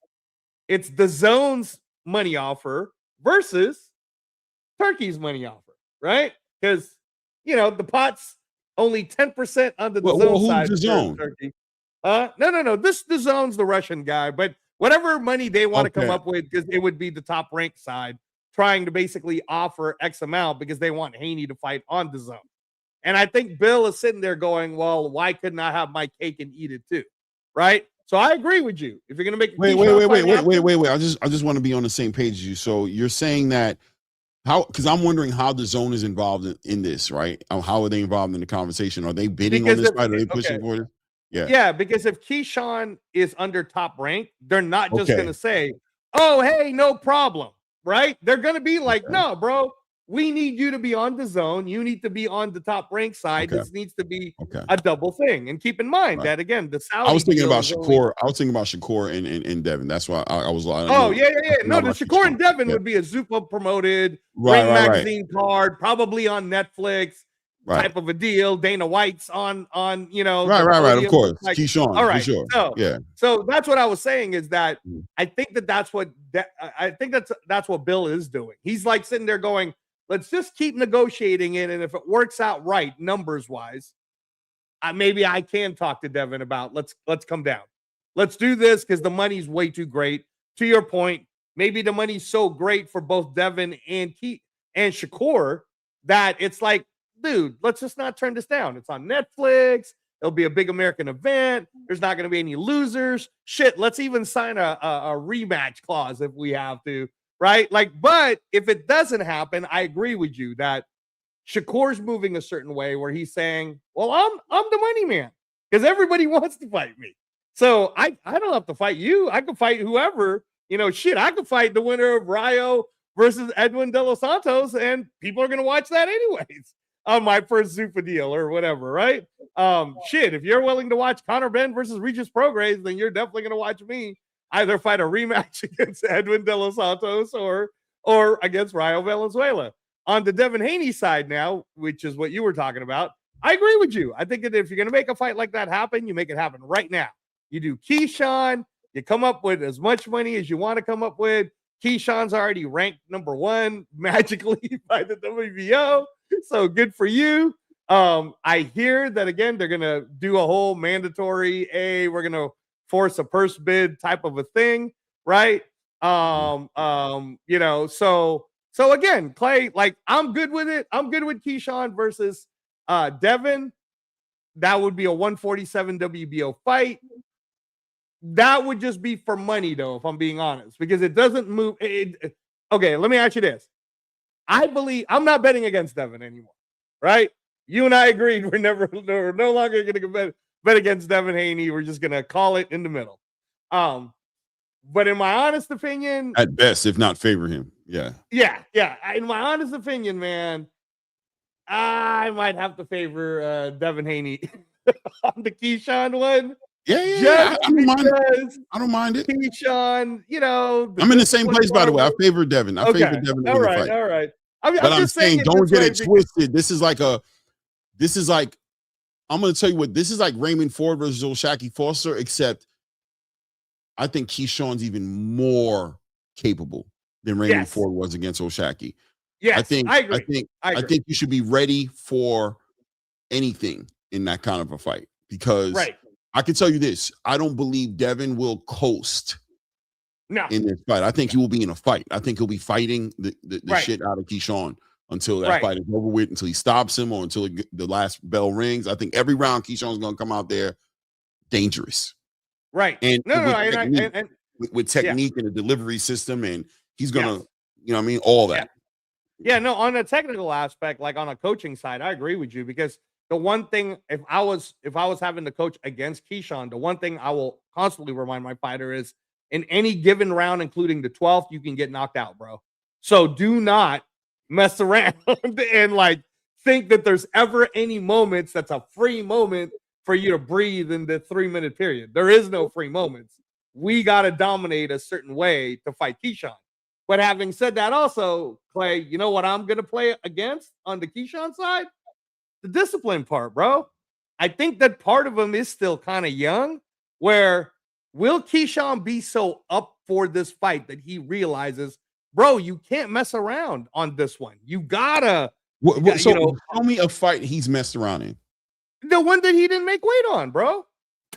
it's the zone's money offer versus Turkey's money offer, right? Because the pot's only 10% under the zone side. Who's the zone? Turkey. No. The zone's the Russian guy, but whatever money they want to come up with, because it would be the top ranked side trying to basically offer X amount because they want Haney to fight on the zone. And I think Bill is sitting there going, well, why couldn't I have my cake and eat it too? Right. So I agree with you. If you're going to make wait. I just want to be on the same page as you. So you're saying that because I'm wondering how the zone is involved in this, right? How are they involved in the conversation? Are they bidding on this fight? Are they pushing for it? Yeah, because if Keyshawn is under top rank, they're not just going to say, oh, hey, no problem, right? They're going to be like, no, bro, we need you to be on the zone. You need to be on the top rank side. This needs to be a double thing. And keep in mind that, again, the Saudi I was thinking about Shakur. I was thinking about Shakur and Devin. That's why I was like, no, the Shakur and Devin would be a Zupa promoted Ring magazine card, probably on Netflix. Type of a deal. Dana White's on right. Of course, like, Keyshawn. All right. Sure. So that's what I was saying is that I think that's what Bill is doing. He's like sitting there going, let's just keep negotiating it, and if it works out right numbers wise, maybe I can talk to Devin about let's come down. Let's do this because the money's way too great. To your point, maybe the money's so great for both Devin and Shakur that it's like, dude, let's just not turn this down. It's on Netflix. It'll be a big American event. There's not going to be any losers. Shit, let's even sign a rematch clause if we have to, right? Like, but if it doesn't happen, I agree with you that Shakur's moving a certain way where he's saying, well, I'm the money man because everybody wants to fight me. So I don't have to fight you. I can fight whoever, I could fight the winner of Rayo versus Edwin De Los Santos, and people are going to watch that anyways. On my first Zupa deal or whatever, right? If you're willing to watch Conor Benn versus Regis Prograis, then you're definitely going to watch me either fight a rematch against Edwin De Los Santos or or against Rayo Valenzuela. On the Devin Haney side now, which is what you were talking about, I agree with you. I think that if you're going to make a fight like that happen, you make it happen right now. You do Keyshawn, you come up with as much money as you want to come up with. Keyshawn's already ranked number 1 magically by the WBO, so good for you. I hear that, again, they're going to do a whole mandatory, we're going to force a purse bid type of a thing, right? You know, so again, Clay, like, I'm good with it. I'm good with Keyshawn versus Devin. That would be a 147 WBO fight. That would just be for money, though, if I'm being honest, because it doesn't move. Okay, let me ask you this. I believe I'm not betting against Devin anymore, right? You and I agreed we're no longer going to bet against Devin Haney. We're just going to call it in the middle. But in my honest opinion, at best, if not favor him, yeah. In my honest opinion, man, I might have to favor Devin Haney on the Keyshawn one. Yeah. I don't mind it. Keyshawn, you know, I'm in the same place, by the way. I favor Devin. I favor Devin. All right. I'm saying, don't get it twisted. This is like, I'm going to tell you what, this is like Raymond Ford versus Oshaki Foster, except I think Keyshawn's even more capable than Raymond Ford was against Oshaki. Yes, I think you should be ready for anything in that kind of a fight, because I can tell you this: I don't believe Devin will coast in this fight. I think he will be in a fight. I think he'll be fighting the shit out of Keyshawn until that fight is over with, until he stops him, or until the last bell rings. I think every round Keyshawn's going to come out there dangerous. Right. And with technique and a delivery system, and he's going to, you know what I mean? All that. Yeah, no, on a technical aspect, like on a coaching side, I agree with you, because the one thing, if I was having to coach against Keyshawn, the one thing I will constantly remind my fighter is, in any given round, including the 12th, you can get knocked out, bro. So do not mess around and like think that there's ever any moments that's a free moment for you to breathe in the 3-minute period. There is no free moments. We got to dominate a certain way to fight Keyshawn. But having said that, also, Clay, you know what I'm going to play against on the Keyshawn side? The discipline part, bro. I think that part of him is still kind of young, where will Keyshawn be so up for this fight that he realizes, bro, you can't mess around on this one. You gotta. Tell me a fight he's messed around in. The one that he didn't make weight on, bro.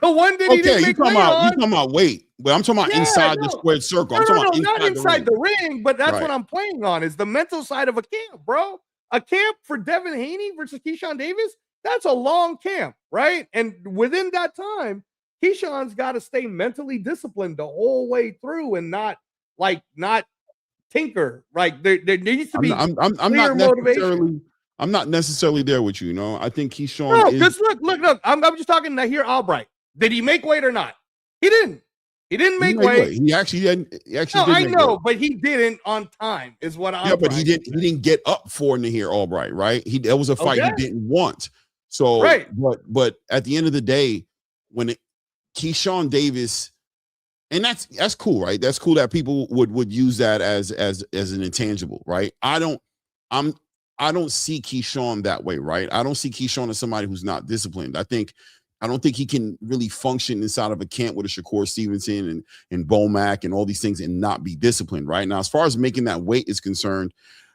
The one that he didn't make weight on. You're talking about weight, but I'm talking about inside the squared circle. I'm talking about not inside the ring, but that's what I'm playing on, is the mental side of a camp, bro. A camp for Devin Haney versus Keyshawn Davis, that's a long camp, right? And within that time, Keyshawn's got to stay mentally disciplined the whole way through and not tinker. Right? There needs to be clear motivation. I'm not necessarily there with you. You know, I think Keyshawn. No, because look. I'm just talking to hear Albright. Did he make weight or not? He didn't. He didn't make weight. He actually didn't. I know, but he didn't on time. Is what I'm. Yeah, but he didn't get up for Nahir Albright, right? That was a fight he didn't want. So, but at the end of the day, when Keyshawn Davis, and that's cool, right? That's cool that people would use that as an intangible, right? I don't see Keyshawn that way, right? I don't see Keyshawn as somebody who's not disciplined. I don't think he can really function inside of a camp with a Shakur Stevenson and Bomac and all these things and not be disciplined, right? Now, as far as making that weight is concerned,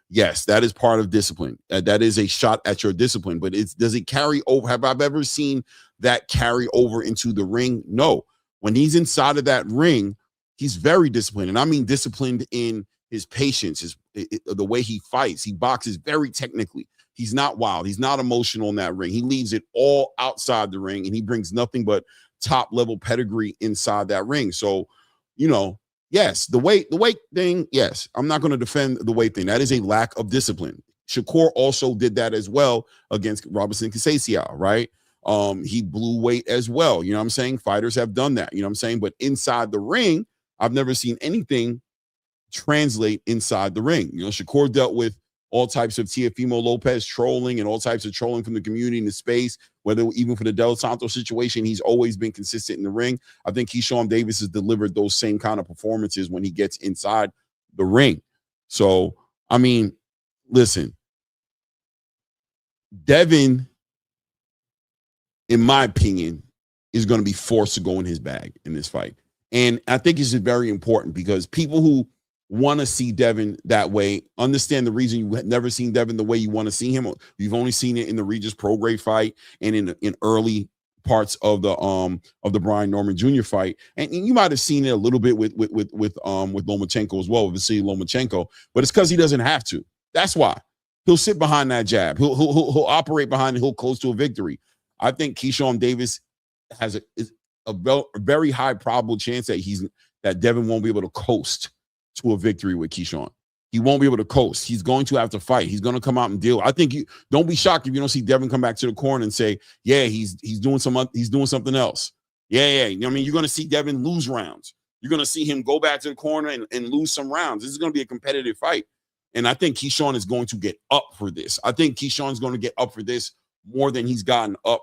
yes, that is part of discipline. That is a shot at your discipline, but does it carry over? Have I ever seen that carry over into the ring? No. When he's inside of that ring, he's very disciplined. And I mean disciplined in his patience, the way he fights. He boxes very technically. He's not wild. He's not emotional in that ring. He leaves it all outside the ring, and he brings nothing but top-level pedigree inside that ring. So, you know, yes, the weight thing, yes. I'm not going to defend the weight thing. That is a lack of discipline. Shakur also did that as well against Robinson Casasiao, right? He blew weight as well. You know what I'm saying? Fighters have done that. You know what I'm saying? But inside the ring, I've never seen anything translate inside the ring. You know, Shakur dealt with all types of Teofimo Lopez trolling and all types of trolling from the community in the space, whether even for the Del Santo situation, he's always been consistent in the ring. I think Keyshawn Davis has delivered those same kind of performances when he gets inside the ring. So, I mean, listen, Devin, in my opinion, is going to be forced to go in his bag in this fight. And I think it's very important because people who want to see Devin that way understand the reason you have never seen Devin the way you want to see him. You've only seen it in the Regis Prograis fight and in early parts of the Brian Norman Jr. fight, and you might have seen it a little bit with Lomachenko as well, with Vasily Lomachenko, but it's because he doesn't have to. That's why he'll sit behind that jab. He'll operate behind it. He'll close to a victory. I think Keyshawn Davis has a very high probable chance that Devin won't be able to coast to a victory with Keyshawn. He won't be able to coast. He's going to have to fight. He's going to come out and deal. I think don't be shocked if you don't see Devin come back to the corner and say, "Yeah, he's doing something else." Yeah. You know what I mean, you're going to see Devin lose rounds. You're going to see him go back to the corner and lose some rounds. This is going to be a competitive fight, and I think Keyshawn is going to get up for this. I think Keyshawn's going to get up for this more than he's gotten up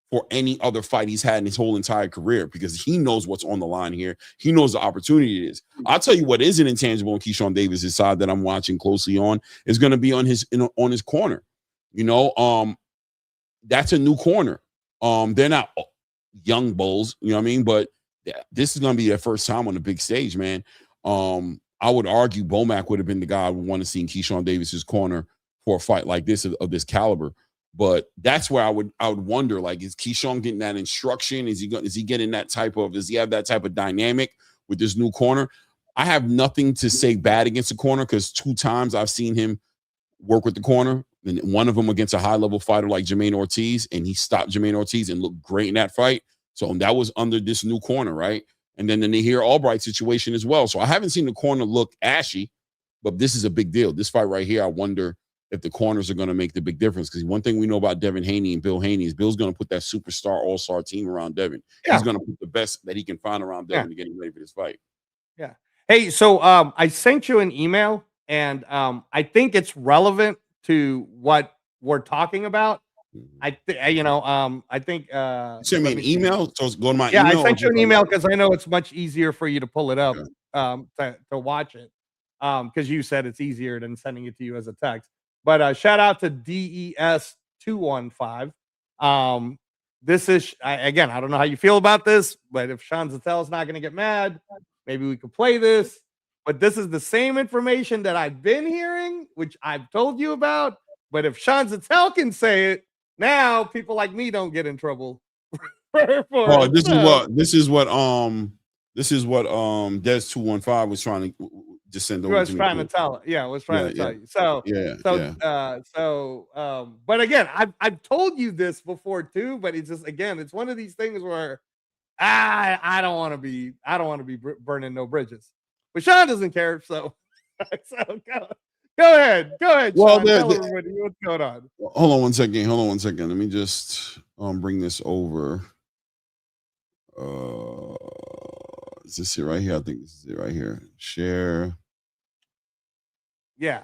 for any other fight he's had in his whole entire career, because he knows what's on the line here. He knows the opportunity it is. I'll tell you what is an intangible on Keyshawn Davis' side that I'm watching closely on is going to be on his corner. You know, that's a new corner. They're not young bulls, you know what I mean? But this is going to be their first time on the big stage, man. I would argue Bomac would have been the guy I would want to see in Keyshawn Davis' corner for a fight like this of this caliber. But that's where I would wonder, like, is Keyshawn getting that instruction? Is he getting that type of, does he have that type of dynamic with this new corner? I have nothing to say bad against the corner because 2 times I've seen him work with the corner, and one of them against a high-level fighter like Jermaine Ortiz, and he stopped Jermaine Ortiz and looked great in that fight. So that was under this new corner, right? And then the Nahir Albright situation as well. So I haven't seen the corner look ashy, but this is a big deal. This fight right here, I wonder if the corners are going to make the big difference. Because one thing we know about Devin Haney and Bill Haney is Bill's going to put that superstar all-star team around Devin. Yeah. He's going to put the best that he can find around Devin to get him ready for this fight. Yeah. Hey, so I sent you an email, and I think it's relevant to what we're talking about. I think send me an email. So it's go to my email. Yeah, I sent you an email because I know it's much easier for you to pull it up to watch it. Because you said it's easier than sending it to you as a text. But shout out to DES215. This is, again, I don't know how you feel about this, but if Sean Zettel is not going to get mad, maybe we could play this. But this is the same information that I've been hearing, which I've told you about. But if Sean Zettel can say it, now people like me don't get in trouble. This is what Des215 was trying to just send over. I was trying to tell it. Yeah, I was trying to tell you. But again, I've told you this before too, but it's just, again, it's one of these things where I don't want to be burning no bridges. But Sean doesn't care, so go ahead. Well, Sean, tell everybody what's going on. Hold on one second. Let me just bring this over. Is this it right here? I think this is it right here. Share. Yeah.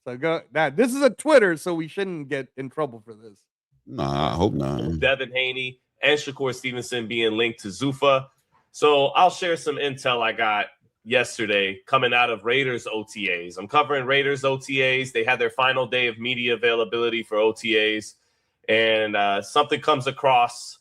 So go. This is a Twitter, so we shouldn't get in trouble for this. Nah, I hope not. Devin Haney and Shakur Stevenson being linked to Zuffa. So I'll share some intel I got yesterday coming out of Raiders OTAs. I'm covering Raiders OTAs. They had their final day of media availability for OTAs, and something comes across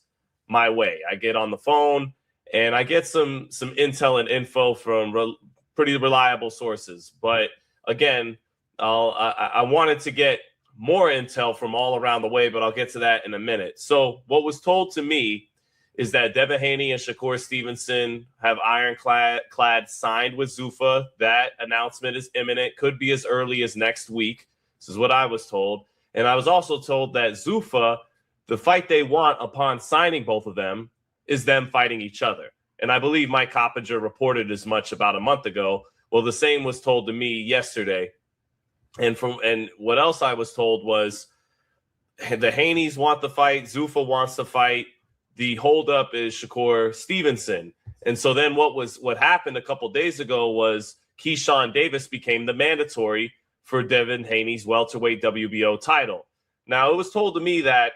my way. I get on the phone and I get some intel and info from pretty reliable sources. But again, I wanted to get more intel from all around the way, but I'll get to that in a minute. So what was told to me is that Devin Haney and Shakur Stevenson have ironclad signed with Zuffa. That announcement is imminent, could be as early as next week. This is what I was told. And I was also told that Zuffa, the fight they want upon signing both of them is them fighting each other. And I believe Mike Coppinger reported as much about a month ago. Well, the same was told to me yesterday. And what else I was told was the Haneys want the fight. Zuffa wants to fight. The holdup is Shakur Stevenson. And so then what happened a couple days ago was Keyshawn Davis became the mandatory for Devin Haney's welterweight WBO title. Now, it was told to me that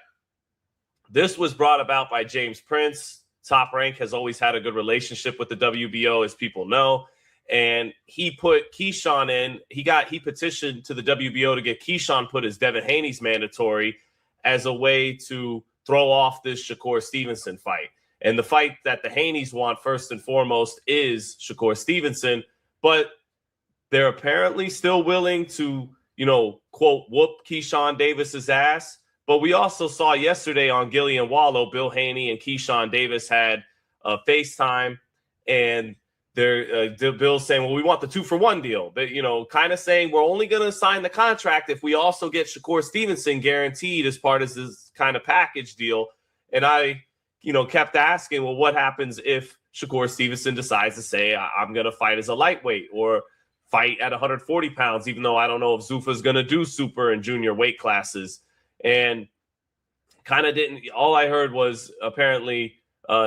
this was brought about by James Prince. Top Rank has always had a good relationship with the WBO, as people know. and he put Keyshawn in. He petitioned to the WBO to get Keyshawn put as Devin Haney's mandatory as a way to throw off this Shakur Stevenson fight. And the fight that the Haneys want first and foremost is Shakur Stevenson, but they're apparently still willing to, quote, whoop Keyshawn Davis's ass. But we also saw yesterday on Gillian Wallow, Bill Haney and Keyshawn Davis had a FaceTime, and Bill's saying, well, we want the 2-for-1 deal. But, kind of saying we're only going to sign the contract if we also get Shakur Stevenson guaranteed as part of this kind of package deal. And I, kept asking, well, what happens if Shakur Stevenson decides to say, I'm going to fight as a lightweight or fight at 140 pounds, even though I don't know if Zuffa's going to do super and junior weight classes. And kind of didn't. All I heard was apparently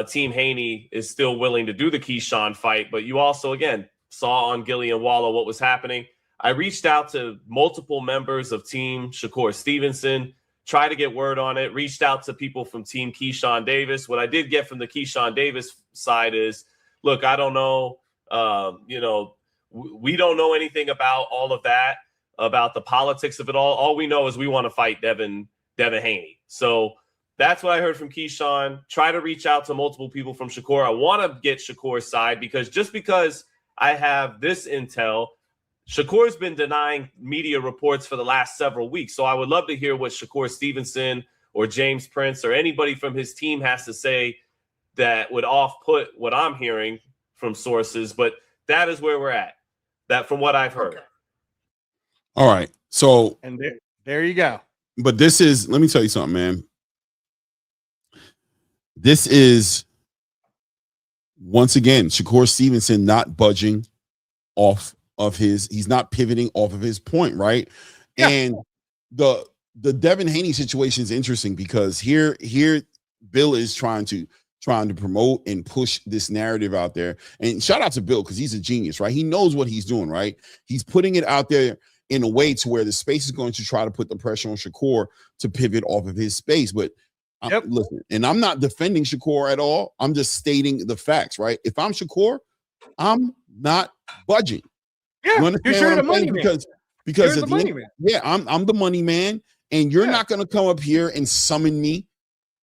Team Haney is still willing to do the Keyshawn fight. But you also, again, saw on Gillian Wallow what was happening. I reached out to multiple members of Team Shakur Stevenson, tried to get word on it, reached out to people from Team Keyshawn Davis. What I did get from the Keyshawn Davis side is, look, I don't know, we don't know anything about all of that, about the politics of it all. All we know is we want to fight Devin Haney. So that's what I heard from Keyshawn. Try to reach out to multiple people from Shakur. I want to get Shakur's side because I have this intel, Shakur's been denying media reports for the last several weeks. So I would love to hear what Shakur Stevenson or James Prince or anybody from his team has to say that would off-put what I'm hearing from sources. But that is where we're at. That from what I've heard. Okay. All right. So, and there you go. But this is, let me tell you something, man. This is, once again, Shakur Stevenson not budging off of he's not pivoting off of his point, right? Yeah. And the Devin Haney situation is interesting because here Bill is trying to promote and push this narrative out there. And shout out to Bill because he's a genius, right? He knows what he's doing, right? He's putting it out there in a way to where the space is going to try to put the pressure on Shakur to pivot off of his space. But listen, and I'm not defending Shakur at all. I'm just stating the facts, right? If I'm Shakur, I'm not budging. Yeah, you're the money man. Because you're the money man. Yeah, I'm the money man, and you're not going to come up here and summon me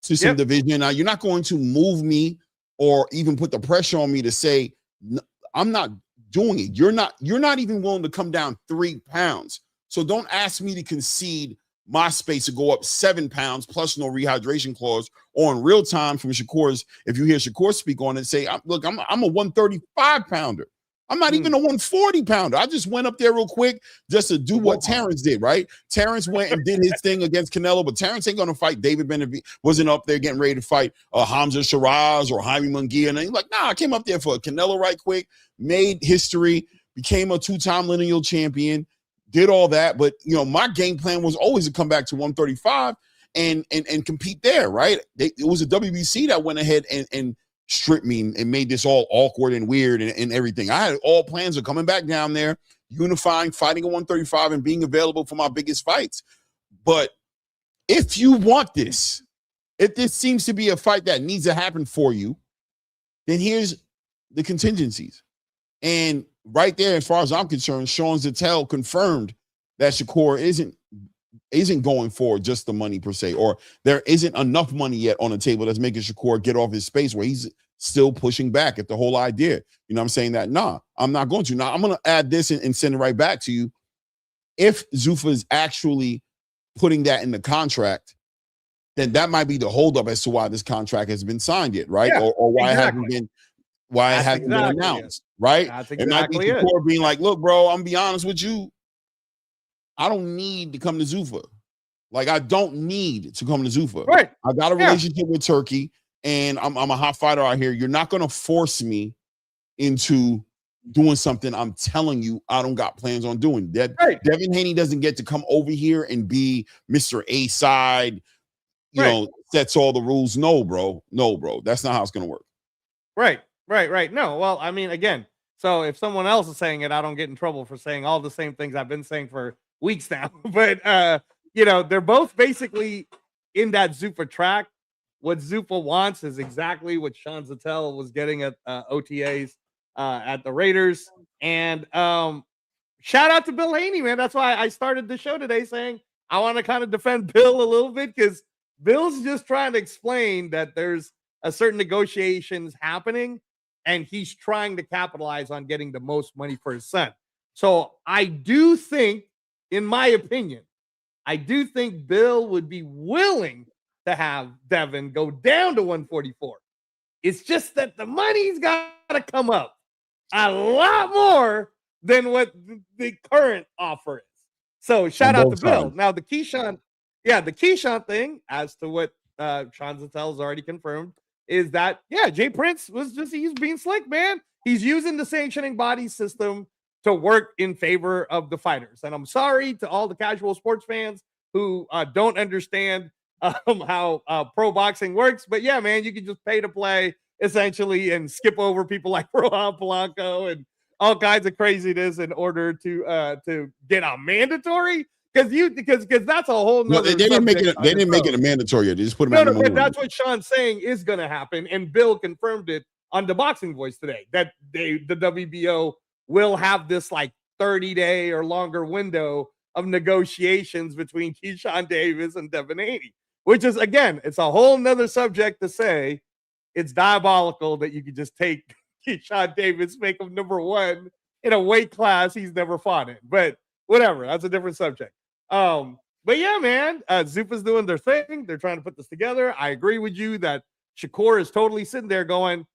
to some division. Now, you're not going to move me or even put the pressure on me to say I'm not doing it. You're not even willing to come down 3 pounds. So don't ask me to concede my space to go up 7 pounds plus no rehydration clause, or in real time from Shakur's. If you hear Shakur speak on it, say, look, I'm a 135 pounder. I'm not even a 140 pounder. I just went up there real quick just to do what Terrence did, right? Terrence went and did his thing against Canelo, but Terrence ain't going to fight David Benavidez. Wasn't up there getting ready to fight Hamza Shiraz or Jaime Munguia. And he's like, nah, I came up there for a Canelo right quick, made history, became a 2-time lineal champion, did all that. But, my game plan was always to come back to 135 and compete there, right? It was a WBC that went ahead and stripped me and made this all awkward and weird and everything. I had all plans of coming back down there, unifying, fighting at 135 and being available for my biggest fights. But if you want this, if this seems to be a fight that needs to happen for you, then here's the contingencies. And right there, as far as I'm concerned, Sean Zettel confirmed that Shakur isn't going for just the money per se, or there isn't enough money yet on the table that's making Shakur get off his space where he's still pushing back at the whole idea. You know what I'm saying? That, nah, I'm not going to. Now, I'm going to add this and send it right back to you. If Zuffa is actually putting that in the contract, then that might be the holdup as to why this contract has been signed yet, right? Yeah, or why it hasn't been been announced, right? That's exactly it. Might be Shakur being like, look, bro, I'm gonna be honest with you. I don't need to come to Zuffa. Like, I don't need to come to Zuffa. Right. I got a relationship with Turkey, and I'm a hot fighter out here. You're not going to force me into doing something I'm telling you I don't got plans on doing. Devin Haney doesn't get to come over here and be Mr. A-side, sets all the rules. No, bro. That's not how it's going to work. Right. No, well, I mean, again, so if someone else is saying it, I don't get in trouble for saying all the same things I've been saying for weeks now. But they're both basically in that Zuffa track. What Zuffa wants is exactly what Sean Zettel was getting at OTAs at the Raiders. And shout out to Bill Haney, man. That's why I started the show today saying I want to kind of defend Bill a little bit, because Bill's just trying to explain that there's a certain negotiations happening and he's trying to capitalize on getting the most money for his son. So I do think, in my opinion, I do think Bill would be willing to have Devin go down to 144. It's just that the money's got to come up a lot more than what the current offer is. So shout out to Bill. Now the Keyshawn thing, as to what Sean Zattel's already confirmed, is that Jay Prince he's being slick, man. He's using the sanctioning body system to work in favor of the fighters. And I'm sorry to all the casual sports fans who don't understand how pro boxing works, but yeah, man, you can just pay to play essentially and skip over people like Rohan Polanco and all kinds of craziness in order to get a mandatory, because that's a whole nother. They didn't make it a mandatory yet. They just put them but that's what Sean's saying is going to happen, and Bill confirmed it on the Boxing Voice today, that the WBO will have this like 30-day or longer window of negotiations between Keyshawn Davis and Devin Haney, which is, again, it's a whole nother subject to say it's diabolical that you could just take Keyshawn Davis, make him number one in a weight class he's never fought in. But whatever, that's a different subject. But yeah, man, Zuffa's doing their thing. They're trying to put this together. I agree with you that Shakur is totally sitting there going,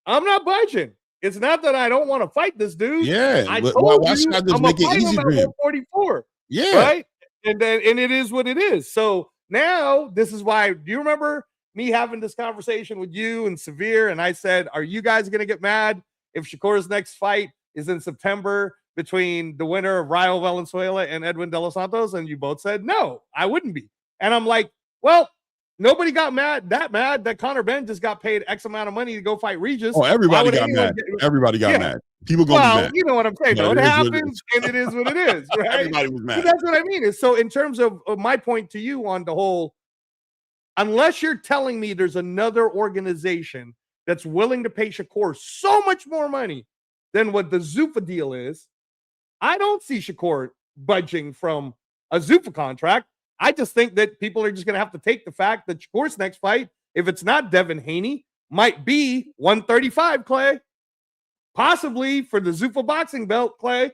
I'm not budging. It's not that I don't want to fight this dude. Yeah, I told you I'm gonna fight him at 144. Yeah, right. And it is what it is. So now this is why. Do you remember me having this conversation with you and Severe? And I said, are you guys gonna get mad if Shakur's next fight is in September between the winner of Rayo Valenzuela and Edwin De Los Santos? And you both said no, I wouldn't be. And I'm like, well, nobody got mad that Conor Benn just got paid X amount of money to go fight Regis. Oh, everybody got mad. Everybody got mad. People going to be mad. You know what I'm saying? No, it happens, and it is what it is, right? Everybody was mad. But that's what I mean. Is so in terms of my point to you on the whole, unless you're telling me there's another organization that's willing to pay Shakur so much more money than what the Zuffa deal is, I don't see Shakur budging from a Zuffa contract. I just think that people are just going to have to take the fact that Shakur's next fight, if it's not Devin Haney, might be 135, Clay. Possibly for the Zuffa boxing belt, Clay,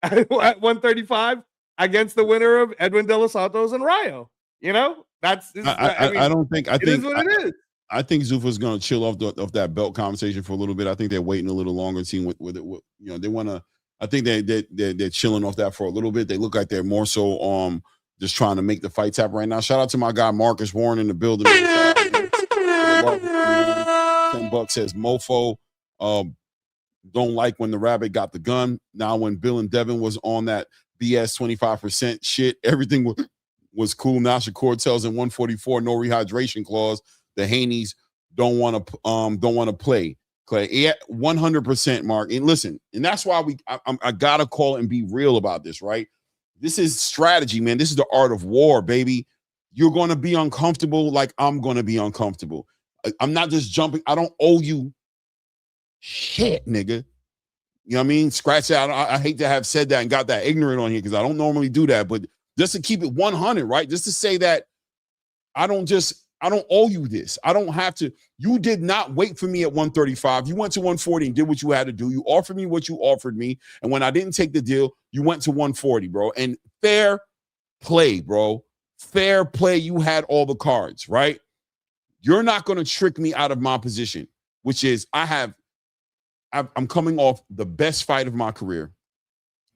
at 135 against the winner of Edwin De Los Santos and Rayo. You know, I think it is what it is. I think Zuffa's going to chill off that belt conversation for a little bit. I think they're waiting a little longer and seeing what they want to. I think they're chilling off that for a little bit. They look like they're more so just trying to make the fights happen right now. Shout out to my guy Marcus Warren in the building. $10 says mofo. Don't like when the rabbit got the gun. Now when Bill and Devin was on that BS 25% shit, everything was cool. Now Shakur tells in 144 no rehydration clause. The Haneys don't want to play. Clay, yeah, 100%, Mark. And listen, and that's why I gotta call and be real about this, right? This is strategy, man. This is the art of war, baby. You're going to be uncomfortable like I'm going to be uncomfortable. I'm not just jumping. I don't owe you shit, nigga. You know what I mean? Scratch that. I hate to have said that and got that ignorant on here because I don't normally do that. But just to keep it 100, right? Just to say that I don't owe you this. I don't have to. You did not wait for me at 135. You went to 140 and did what you had to do. You offered me what you offered me. And when I didn't take the deal, you went to 140, bro. And fair play, bro. Fair play. You had all the cards, right? You're not going to trick me out of my position, which is I'm coming off the best fight of my career.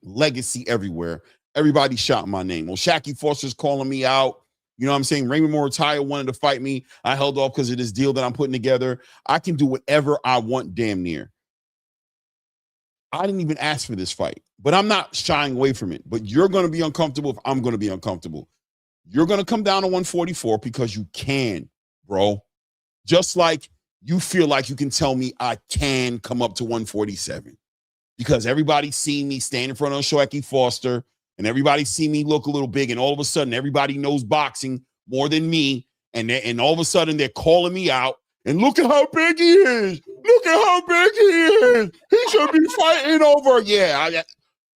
Legacy everywhere. Everybody shouting my name. Well, Shaky Foster's calling me out. You know what I'm saying? Raymond Moritaya wanted to fight me. I held off because of this deal that I'm putting together. I can do whatever I want damn near. I didn't even ask for this fight, but I'm not shying away from it. But you're going to be uncomfortable if I'm going to be uncomfortable. You're going to come down to 144 because you can, bro. Just like you feel like you can tell me I can come up to 147 because everybody's seen me stand in front of Shaky Foster. And everybody see me look a little big, and all of a sudden, everybody knows boxing more than me. And all of a sudden, they're calling me out, And look at how big he is. Look at how big he is. He should be fighting over. Yeah,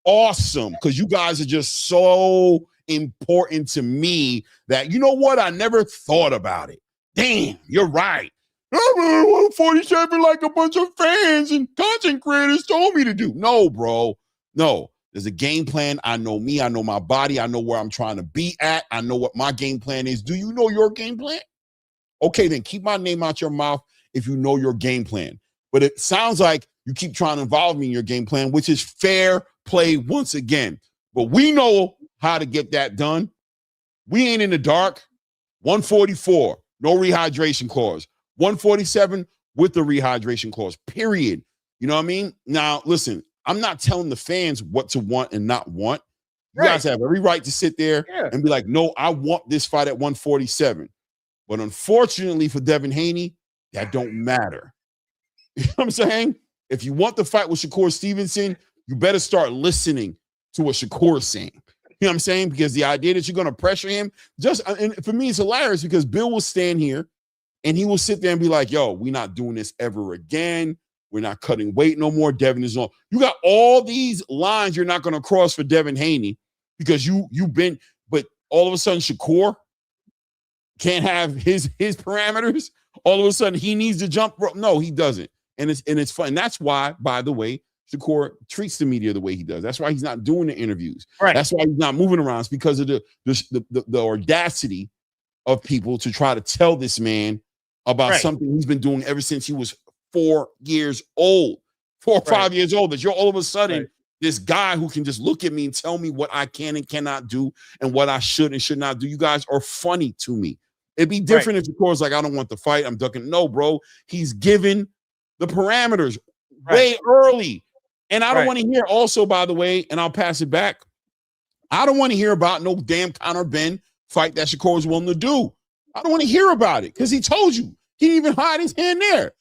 awesome. Because you guys are just so important to me that, you know what? I never thought about it. Damn, you're right. I'm 147 like a bunch of fans and content creators told me to do. No, bro. No. There's a game plan. I know me. I know my body. I know where I'm trying to be at. I know what my game plan is. Do you know your game plan? Okay, then keep my name out your mouth if you know your game plan. But it sounds like you keep trying to involve me in your game plan, which is fair play once again. But we know how to get that done. We ain't in the dark. 144, no rehydration clause. 147 with the rehydration clause, period. You know what I mean? Now, listen, I'm not telling the fans what to want and not want. You guys have every right to sit there and be like, no, I want this fight at 147. But unfortunately for Devin Haney, that don't matter. You know what I'm saying? If you want the fight with Shakur Stevenson, you better start listening to what Shakur is saying. You know what I'm saying? Because the idea that you're going to pressure him, and for me, it's hilarious because Bill will stand here and he will sit there and be like, yo, we're not doing this ever again. We're not cutting weight no more. Devin is on. You got all these lines you're not going to cross for Devin Haney because you've been, but all of a sudden Shakur can't have his parameters. All of a sudden he needs to jump rope. No, he doesn't. And it's fun. And that's why, by the way, Shakur treats the media the way he does. That's why he's not doing the interviews. Right. That's why he's not moving around. It's because of the audacity of people to try to tell this man about something he's been doing ever since he was 4 years old, 4 or 5 years old. That you're all of a sudden this guy who can just look at me and tell me what I can and cannot do and what I should and should not do. You guys are funny to me. It'd be different if Shakur's like, I don't want the fight. I'm ducking. No, bro. He's given the parameters way early. And I don't want to hear also, by the way, and I'll pass it back. I don't want to hear about no damn Conor Ben fight that Shakur is willing to do. I don't want to hear about it because he told you. He didn't even hide his hand there.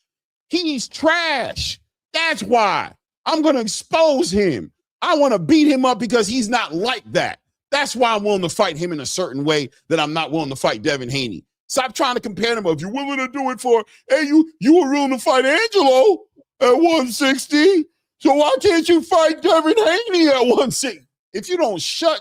He's trash. That's why I'm going to expose him. I want to beat him up because he's not like that. That's why I'm willing to fight him in a certain way that I'm not willing to fight Devin Haney. Stop trying to compare them. If you're willing to do it for, hey, you were willing to fight Angelo at 160, so why can't you fight Devin Haney at 160? If you don't shut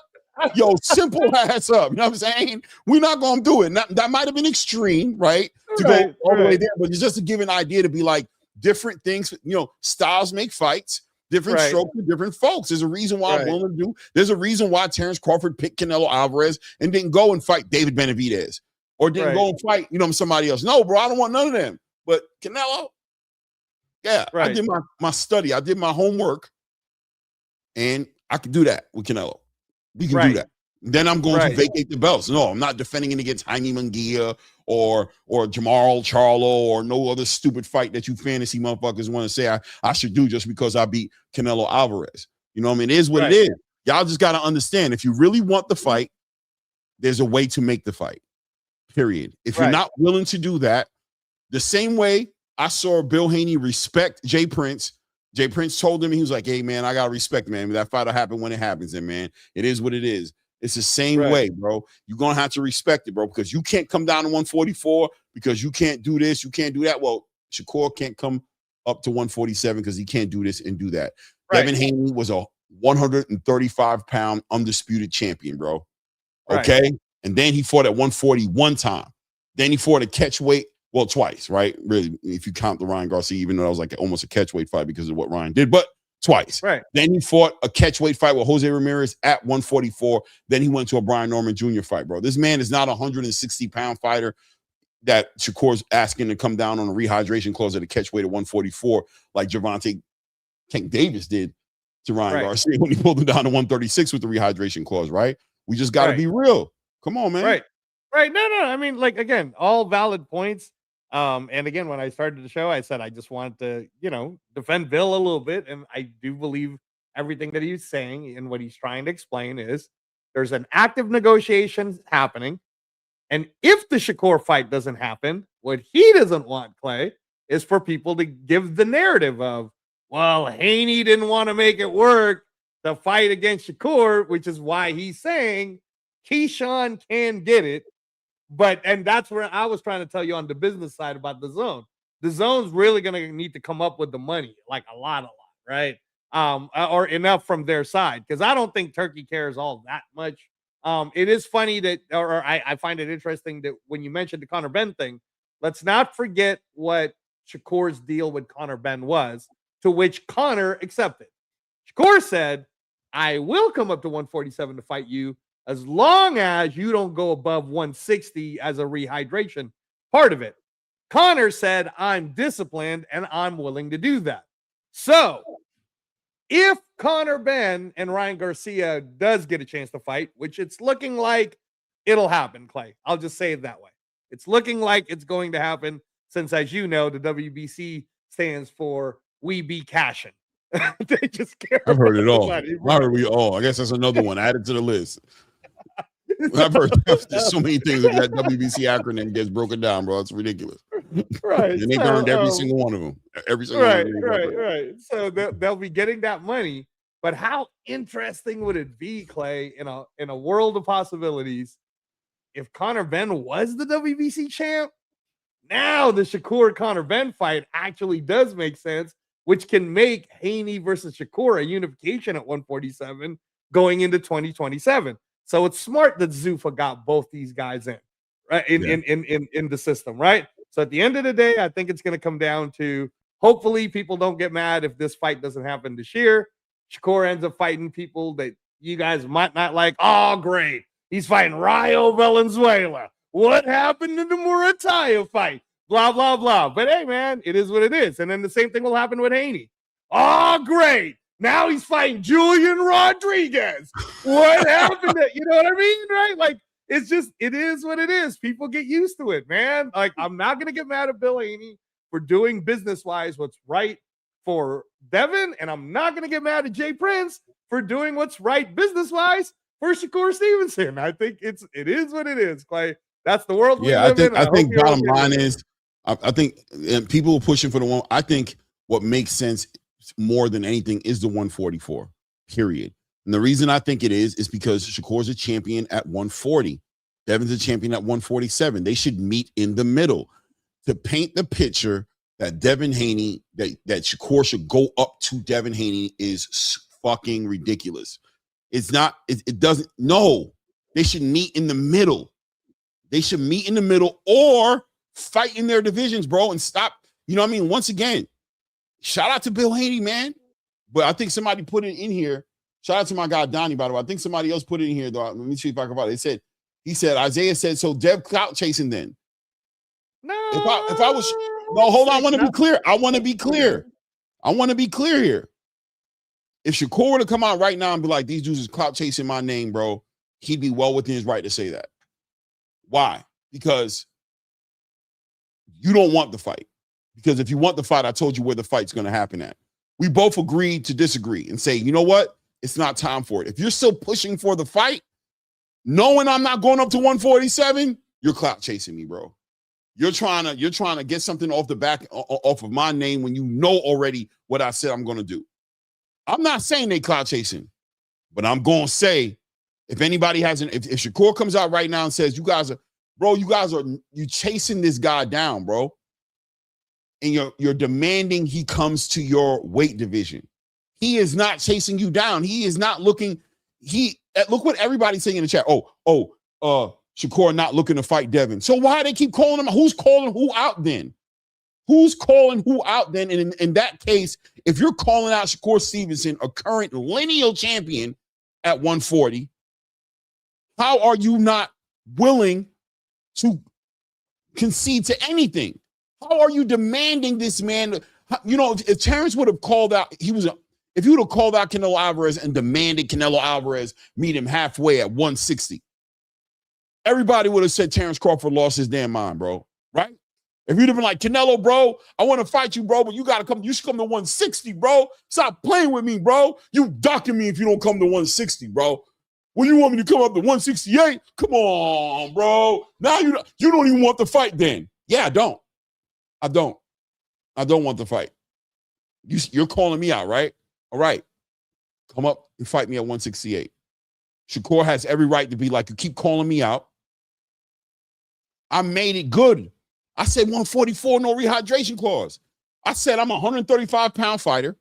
your simple ass up, you know what I'm saying? We're not going to do it. That might have been extreme, right? To go all the way there, but it's just to give an idea to be like different things, you know, styles make fights. Different strokes for different folks. There's a reason why I'm willing to do. There's a reason why Terrence Crawford picked Canelo Alvarez and didn't go and fight David Benavidez or didn't go and fight, you know, somebody else. No, bro, I don't want none of them. But Canelo, I did my study. I did my homework, and I could do that with Canelo. We can do that. Then I'm going to vacate the belts. No, I'm not defending it against Jaime Munguia or Jamal Charlo or no other stupid fight that you fantasy motherfuckers want to say I should do just because I beat Canelo Alvarez. You know what I mean? It is what it is. Y'all just got to understand, if you really want the fight, there's a way to make the fight, period. If you're not willing to do that, the same way I saw Bill Haney respect Jay Prince. Jay Prince told him, he was like, hey, man, I got to respect, man. That fight will happen when it happens, and man, it is what it is. It's the same way, bro. You're going to have to respect it, bro, because you can't come down to 144 because you can't do this, you can't do that. Well, Shakur can't come up to 147 because he can't do this and do that. Devin Haney was a 135-pound undisputed champion, bro. Okay? And then he fought at 140 one time. Then he fought a catch weight, well, twice, right? Really, if you count the Ryan Garcia, even though that was like almost a catch weight fight because of what Ryan did, but twice. Then he fought a catchweight fight with Jose Ramirez at 144. Then he went to a Brian Norman Jr. fight, bro. This man is not a 160-pound fighter that Shakur's asking to come down on a rehydration clause at a catchweight at 144 like Gervonta Tank Davis did to Ryan Garcia when he pulled him down to 136 with the rehydration clause, right? We just got to be real. Come on, man. No. I mean, like, again, all valid points. And again, when I started the show, I said I just wanted to, you know, defend Bill a little bit. And I do believe everything that he's saying and what he's trying to explain is there's an active negotiation happening. And if the Shakur fight doesn't happen, what he doesn't want, Clay, is for people to give the narrative of, well, Haney didn't want to make it work to fight against Shakur, which is why he's saying Keyshawn can get it. And that's where I was trying to tell you on the business side about the zone. the zone's really going to need to come up with the money, like a lot, right? Or enough from their side, because I don't think Turkey cares all that much. It is funny that, or I find it interesting that when you mentioned the Conor Benn thing, let's not forget what Shakur's deal with Conor Benn was, to which Conor accepted. Shakur said, I will come up to 147 to fight you as long as you don't go above 160 as a rehydration part of it. Conor said, I'm disciplined and I'm willing to do that. So if Conor Benn and Ryan Garcia does get a chance to fight, which it's looking like it'll happen, Clay, I'll just say it that way. It's looking like it's going to happen since, as you know, the WBC stands for We Be Cashin'. They just care. I've heard it all. Money, I heard we all. I guess that's another one added to the list. I've heard there's so many things that WBC acronym gets broken down, bro. It's ridiculous. Right. And they've earned every single one of them. Every single right. So they'll be getting that money. But how interesting would it be, Clay, in a world of possibilities, if Conor Benn was the WBC champ? Now the Shakur Conor Benn fight actually does make sense, which can make Haney versus Shakur a unification at 147 going into 2027. So it's smart that Zuffa got both these guys in, right? In the system, right? So at the end of the day, I think it's going to come down to, hopefully people don't get mad if this fight doesn't happen this year. Shakur ends up fighting people that you guys might not like. Oh, great. He's fighting Rayo Valenzuela. What happened in the Murataya fight? Blah, blah, blah. But hey, man, it is what it is. And then the same thing will happen with Haney. Oh, great. Now he's fighting Julian Rodriguez. What happened? You know what I mean? Right? Like, it's just, it is what it is. People get used to it, man. Like, I'm not going to get mad at Bill Haney for doing business-wise what's right for Devin, and I'm not going to get mad at Jay Prince for doing what's right business-wise for Shakur Stevenson. I think it is what it is, Clay. That's the world we live in. I think bottom line is, I think people are pushing for the one. I think what makes sense more than anything is the 144, period. And the reason I think it is because Shakur's a champion at 140. Devin's a champion at 147. They should meet in the middle to paint the picture that Devin Haney, that Shakur should go up to Devin Haney is fucking ridiculous. It's not, it doesn't, no. They should meet in the middle. They should meet in the middle or fight in their divisions, bro, and stop. You know what I mean? Once again, shout out to Bill Haney, man. But I think somebody put it in here. Shout out to my guy, Donnie, by the way. I think somebody else put it in here, though. Let me see if I can find it. He said, Isaiah said, so Dev clout chasing then. No. If I was, no, hold on. I want to be clear. I want to be clear here. If Shakur were to come out right now and be like, these dudes is clout chasing my name, bro, he'd be well within his right to say that. Why? Because you don't want the fight. Because if you want the fight, I told you where the fight's going to happen at. We both agreed to disagree and say, you know what? It's not time for it. If you're still pushing for the fight, knowing I'm not going up to 147, you're clout chasing me, bro. You're trying to get something off the back off of my name when you know already what I said I'm going to do. I'm not saying they clout chasing, but I'm going to say if anybody hasn't, if Shakur comes out right now and says, you chasing this guy down, bro. And you're demanding he comes to your weight division. He is not chasing you down. He is not looking. Look what everybody's saying in the chat. Shakur not looking to fight Devin. So why they keep calling him? Who's calling who out then? Who's calling who out then? And in that case, if you're calling out Shakur Stevenson, a current lineal champion at 140, how are you not willing to concede to anything? How are you demanding this man? You know, if Terrence would have called out, if you would have called out Canelo Alvarez and demanded Canelo Alvarez meet him halfway at 160, everybody would have said Terrence Crawford lost his damn mind, bro. Right? If you'd have been like, Canelo, bro, I want to fight you, bro, but you should come to 160, bro. Stop playing with me, bro. You ducking me if you don't come to 160, bro. When you want me to come up to 168, come on, bro. Now you don't even want the fight then. Yeah, I don't want the fight. You're calling me out, right? All right. Come up and fight me at 168. Shakur has every right to be like, you keep calling me out. I made it good. I said 144, no rehydration clause. I said I'm a 135-pound fighter.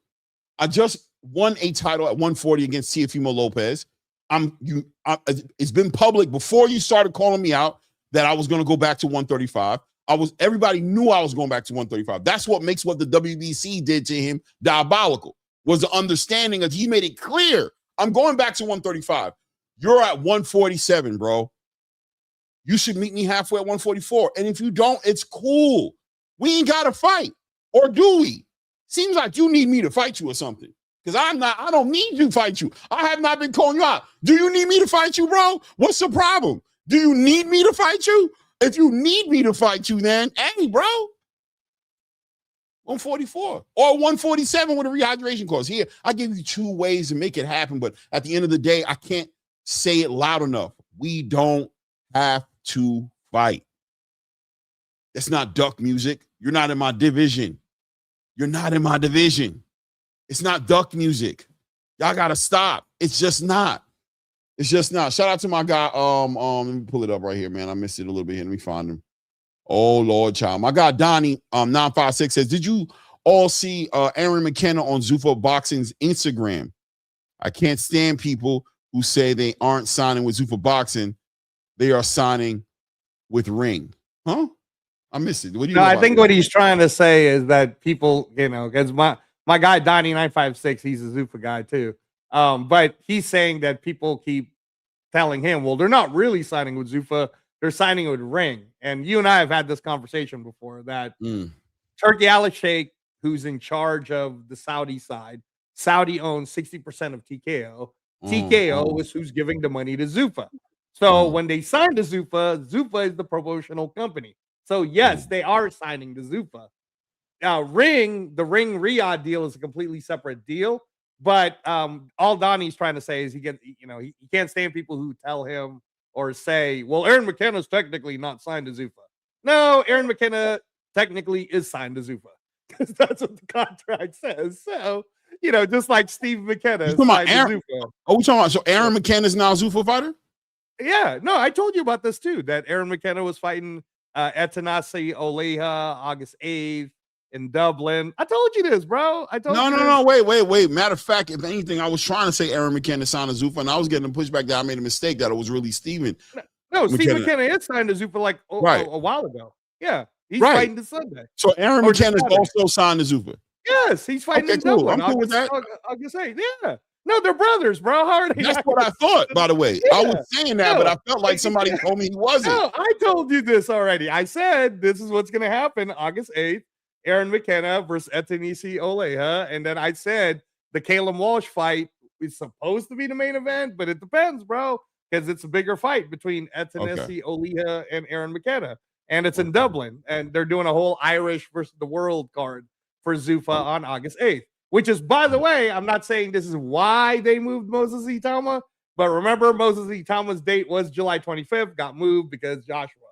I just won a title at 140 against Teofimo Lopez. It's been public before you started calling me out that I was going to go back to 135. Everybody knew I was going back to 135. That's what makes what the WBC did to him diabolical, was the understanding of he made it clear. I'm going back to 135. You're at 147, bro. You should meet me halfway at 144. And if you don't, it's cool. We ain't got to fight. Or do we? Seems like you need me to fight you or something. Because I don't need to fight you. I have not been calling you out. Do you need me to fight you, bro? What's the problem? Do you need me to fight you? If you need me to fight you, then, hey, bro, 144 or 147 with a rehydration clause. Here, I give you 2 ways to make it happen, but at the end of the day, I can't say it loud enough. We don't have to fight. It's not duck music. You're not in my division. You're not in my division. It's not duck music. Y'all got to stop. It's just not. It's just not. Shout out to my guy. Let me pull it up right here, man. I missed it a little bit here. Let me find him. Oh, Lord, child. My guy, Donnie, 956 says, did you all see Aaron McKenna on Zuffa Boxing's Instagram? I can't stand people who say they aren't signing with Zuffa Boxing. They are signing with Ring. Huh? I missed it. What do you know I think that? what he's trying to say is that people, because my guy, Donnie 956, he's a Zuffa guy too. But he's saying that people keep telling him, well, they're not really signing with Zuffa, they're signing with Ring. And you and I have had this conversation before that Turki Al-Sheikh, who's in charge of the Saudi side, Saudi owns 60% of TKO. TKO is who's giving the money to Zuffa. So when they signed to Zuffa, Zuffa is the promotional company. So yes, they are signing to Zuffa. Now, the Ring Riyadh deal is a completely separate deal. But all Donnie's trying to say is he can't stand people who tell him or say, well, Aaron McKenna's technically not signed to Zuffa. No, Aaron McKenna technically is signed to Zuffa because that's what the contract says. So, just like Steve McKenna is signed to Zuffa. Oh, we're talking about, so Aaron McKenna's now a Zuffa fighter? Yeah, no, I told you about this too, that Aaron McKenna was fighting Etanasi Oleha August 8th. In Dublin. I told you this, bro. No, wait. Matter of fact, if anything, I was trying to say Aaron McKenna signed to Zuffa, and I was getting a pushback that I made a mistake, that it was really Steven. No, Steve McKenna is signed to Zuffa like a while ago. Yeah, he's fighting this Sunday. So Aaron McKenna is also signed to Zuffa. Yes, he's fighting in Dublin. I'm cool with that. August 8th. Yeah. No, they're brothers, bro. How are they? That's what I thought, by the way. Yeah. I was saying that, but I felt like somebody told me he wasn't. No, I told you this already. I said this is what's going to happen August 8th. Aaron McKenna versus Etanisi Oleha. And then I said the Caleb Walsh fight is supposed to be the main event, but it depends, bro, because it's a bigger fight between Etanisi Oleha and Aaron McKenna. And it's in Dublin. And they're doing a whole Irish versus the world card for Zuffa on August 8th, which is, by the way, I'm not saying this is why they moved Moses Itama, but remember Moses Itama's date was July 25th, got moved because Joshua.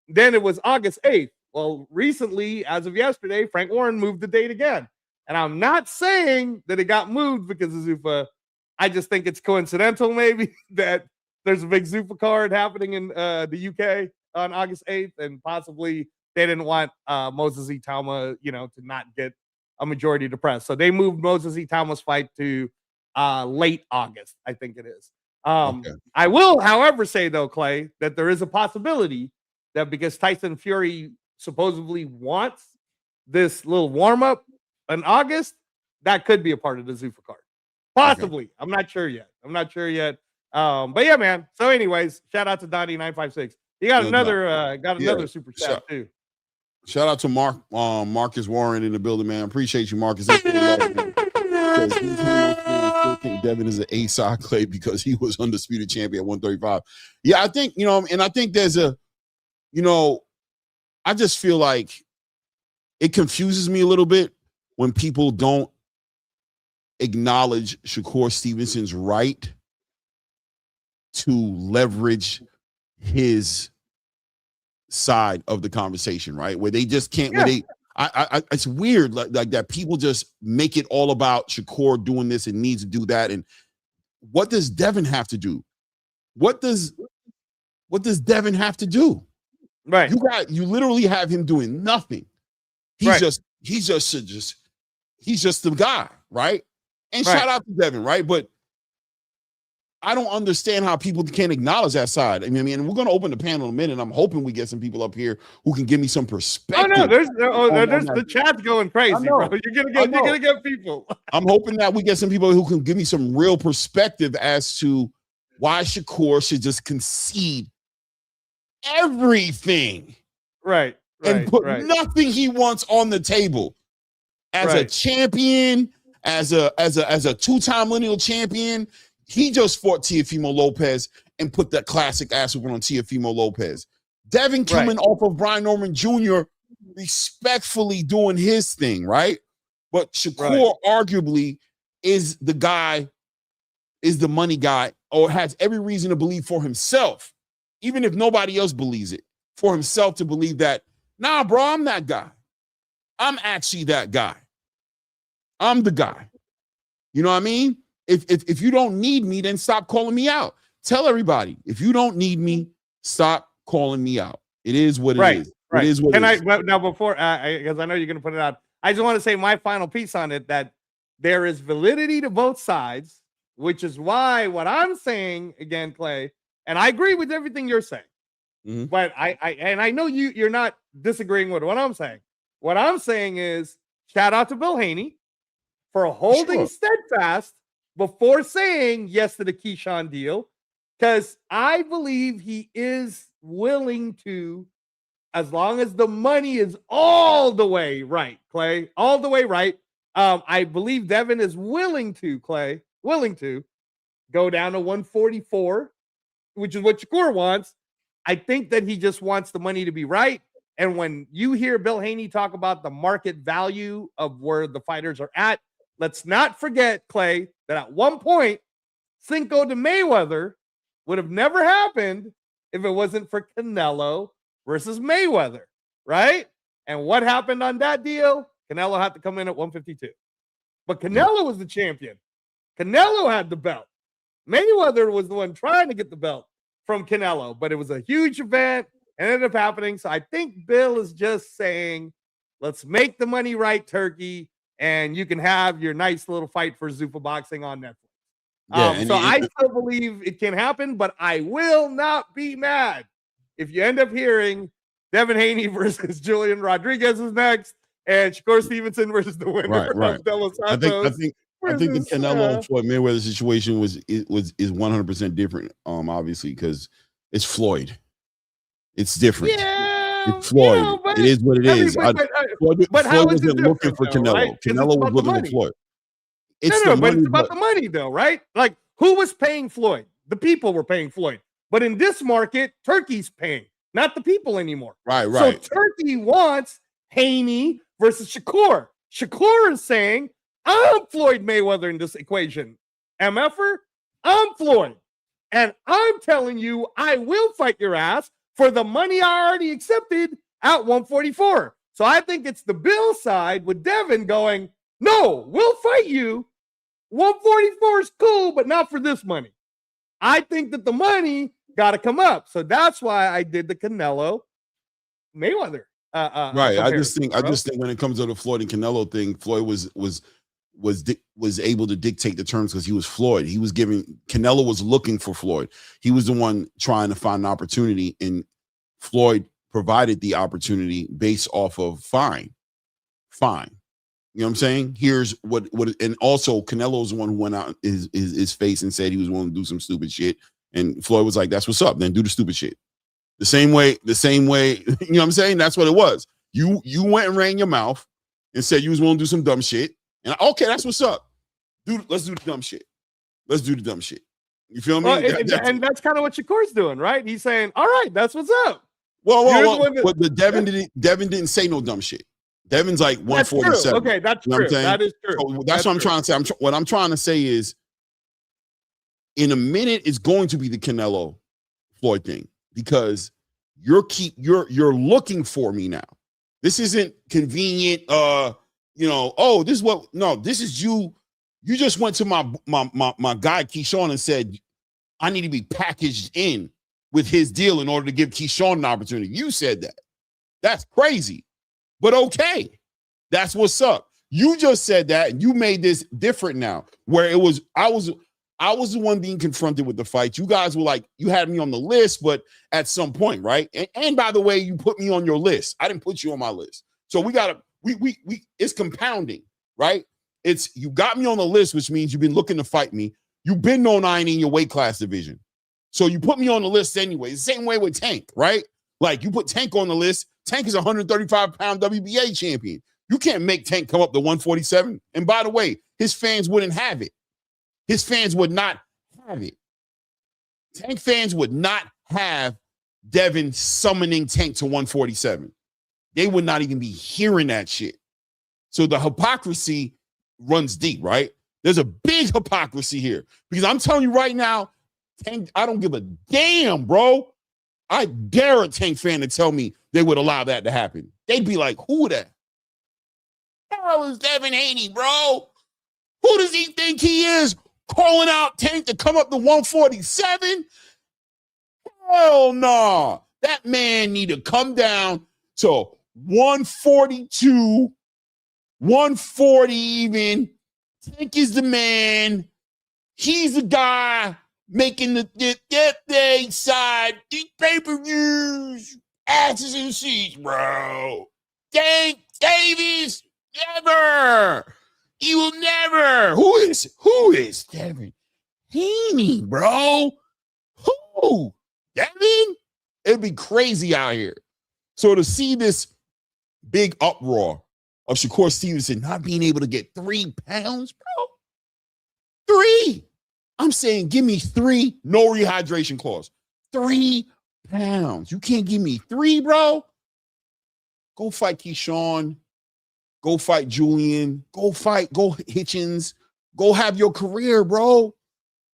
Then it was August 8th. Well, recently, as of yesterday, Frank Warren moved the date again. And I'm not saying that it got moved because of Zuffa. I just think it's coincidental, maybe, that there's a big Zuffa card happening in the UK on August 8th. And possibly they didn't want Moses Itama, to not get a majority of the press. So they moved Moses Itama's fight to late August, I think it is. I will, however, say, though, Clay, that there is a possibility that because Tyson Fury supposedly wants this little warm-up in August, that could be a part of the Zuffa card. Possibly. Okay. I'm not sure yet. But yeah, man. So anyways, shout out to Donnie 956. He got another super chat too. Shout out to Marcus Warren in the building, man. Appreciate you, Marcus. Devin is an A-side, Clay, because he was undisputed champion at 135. Yeah, I think, and I think there's I just feel like it confuses me a little bit when people don't acknowledge Shakur Stevenson's right to leverage his side of the conversation, right? Where they just can't, it's weird like that. People just make it all about Shakur doing this and needs to do that. And what does Devin have to do? What does Devin have to do? Right. You literally have him doing nothing. He's just the guy, right? And shout out to Devin, right? But I don't understand how people can't acknowledge that side. I mean, we're going to open the panel in a minute. I'm hoping we get some people up here who can give me some perspective. Oh no, there's the chat's going crazy, bro. You're gonna get people. I'm hoping that we get some people who can give me some real perspective as to why Shakur should just concede everything, right, and put nothing he wants on the table as a champion, as a two-time lineal champion. He just fought Teofimo Lopez and put that classic ass whooping on Teofimo Lopez. Devin coming off of Brian Norman Jr. respectfully doing his thing, right? But Shakur arguably is the guy, is the money guy, or has every reason to believe for himself, even if nobody else believes it, for himself to believe that, nah, bro, I'm that guy. I'm actually that guy. I'm the guy. You know what I mean? If you don't need me, then stop calling me out. Tell everybody, if you don't need me, stop calling me out. It is what it is. It is what it is. Now, before, because I know you're going to put it out, I just want to say my final piece on it, that there is validity to both sides, which is why what I'm saying, again, Clay, and I agree with everything you're saying, but I know you're not disagreeing with what I'm saying. What I'm saying is, shout out to Bill Haney for holding steadfast before saying yes to the Keyshawn deal, because I believe he is willing to, as long as the money is all the way right, Clay, all the way right. I believe Devin is willing to, Clay, willing to go down to 144, which is what Shakur wants. I think that he just wants the money to be right. And when you hear Bill Haney talk about the market value of where the fighters are at, let's not forget, Clay, that at one point, Cinco de Mayweather would have never happened if it wasn't for Canelo versus Mayweather, right? And what happened on that deal? Canelo had to come in at 152. But Canelo was the champion. Canelo had the belt. Mayweather was the one trying to get the belt from Canelo, but it was a huge event and it ended up happening. So I think Bill is just saying, let's make the money right, Turkey, and you can have your nice little fight for Zuffa Boxing on Netflix. I still believe it can happen, but I will not be mad if you end up hearing Devin Haney versus Julian Rodriguez is next, and Shakur Stevenson versus the winner of De Los Santos. I think the Canelo and Floyd Mayweather situation is 100% different. Obviously, because it's Floyd. It's different. Yeah, it's Floyd. It is what it is. Floyd wasn't looking for Canelo. Right? Canelo was looking for Floyd. But it's about the money, though, right? Like, who was paying Floyd? The people were paying Floyd. But in this market, Turkey's paying, not the people anymore. Right. So Turkey wants Haney versus Shakur. Shakur is saying, I'm Floyd Mayweather in this equation. MFer, I'm Floyd. And I'm telling you, I will fight your ass for the money I already accepted at 144. So I think it's the Bill side with Devin going, no, we'll fight you. 144 is cool, but not for this money. I think that the money got to come up. So that's why I did the Canelo Mayweather. Right. I just think when it comes to the Floyd and Canelo thing, Floyd was able to dictate the terms because he was Floyd. Canelo was looking for Floyd. He was the one trying to find an opportunity, and Floyd provided the opportunity based off of fine. You know what I'm saying? Here's what, and also Canelo's the one who went out his face and said he was willing to do some stupid shit. And Floyd was like, that's what's up. Then do the stupid shit. The same way, you know what I'm saying? That's what it was. You went and ran your mouth and said you was willing to do some dumb shit. And okay, that's what's up. Dude, let's do the dumb shit. Let's do the dumb shit. You feel me? Well, that's kind of what Shakur's doing, right? He's saying, all right, that's what's up. But the Devin didn't say no dumb shit. Devin's like 147. Okay, that's true. That is true. So that's what I'm trying to say. What I'm trying to say is, in a minute, it's going to be the Canelo Floyd thing because you're looking for me now. This isn't convenient. This is you. You just went to my guy Keyshawn and said, I need to be packaged in with his deal in order to give Keyshawn an opportunity. You said that. That's crazy. But okay. That's what's up. You just said that, and you made this different now, where it was I was the one being confronted with the fight. You guys were like, you had me on the list, but at some point, right? And by the way, you put me on your list. I didn't put you on my list. So we it's compounding, right? It's you got me on the list, which means you've been looking to fight me. You've been known I ain't in your weight class division. So you put me on the list anyway. It's the same way with Tank, right? Like you put Tank on the list. Tank is a 135-pound WBA champion. You can't make Tank come up to 147. And by the way, his fans wouldn't have it. His fans would not have it. Tank fans would not have Devin summoning Tank to 147. They would not even be hearing that shit. So the hypocrisy runs deep, right? There's a big hypocrisy here because I'm telling you right now, Tank, I don't give a damn, bro. I dare a Tank fan to tell me they would allow that to happen. They'd be like, who that? Hell is Devin Haney, bro? Who does he think he is? Calling out Tank to come up to 147? Hell no. That man need to come down to 142, 140 even. Tank is the man. He's the guy making the day side, the pay-per-views, asses and seats, bro. Tank Davis, never. He will never. Who is Devin Haney, bro? Who? Devin? It'd be crazy out here. So to see this big uproar of Shakur Stevenson not being able to get 3 pounds, bro. 3. I'm saying give me 3, no rehydration clause. 3 pounds. You can't give me 3, bro. Go fight Keyshawn. Go fight Julian. Go Hitchens. Go have your career, bro.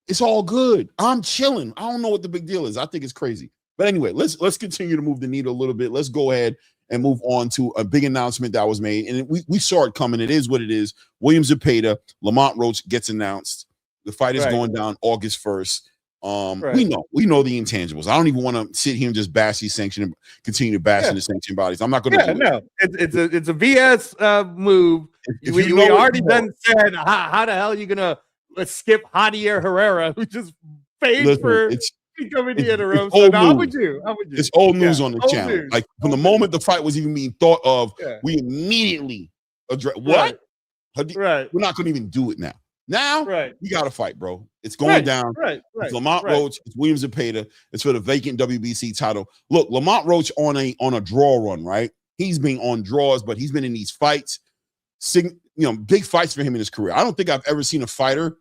It's all good. I'm chilling. I don't know what the big deal is. I think it's crazy. But anyway, let's continue to move the needle a little bit. Let's go ahead and move on to a big announcement that was made. And we saw it coming. It is what it is. William Zepeda, Lamont Roach gets announced. The fight is going down August 1st. We know the intangibles. I don't even want to sit here and just bash these sanctioning, continue to bash the sanctioning bodies. I'm not going to do it. It's a BS move. We already done said how the hell are you gonna skip Javier Herrera, who just paid for coming to the interim. So how would you? It's old news on the channel. Like from the moment the fight was even being thought of, we immediately address what? Right. We're not going to even do it now. Now, we got to fight, bro. It's going down. It's Lamont Roach. It's William Zepeda. It's for the vacant WBC title. Look, Lamont Roach on a draw run, right? He's been on draws, but he's been in these fights, big fights for him in his career. I don't think I've ever seen a fighter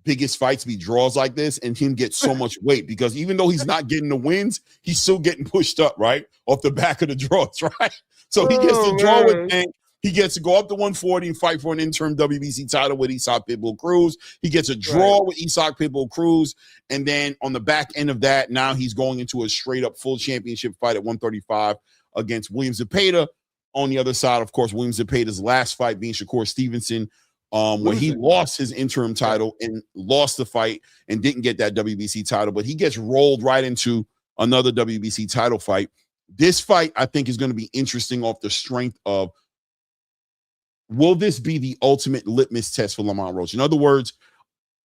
biggest fights be draws like this and him get so much weight because even though he's not getting the wins, he's still getting pushed up, right? Off the back of the draws, right? So he gets to draw with Tank. He gets to go up to 140 and fight for an interim WBC title with Isak Pitbull Cruz. He gets a draw with Isak Pitbull Cruz. And then on the back end of that, now he's going into a straight up full championship fight at 135 against William Zepeda. On the other side, of course, William Zepeda's last fight being Shakur Stevenson, where he lost his interim title and lost the fight and didn't get that WBC title. But he gets rolled right into another WBC title fight. This fight, I think, is going to be interesting off the strength of, will this be the ultimate litmus test for Lamont Roach? In other words,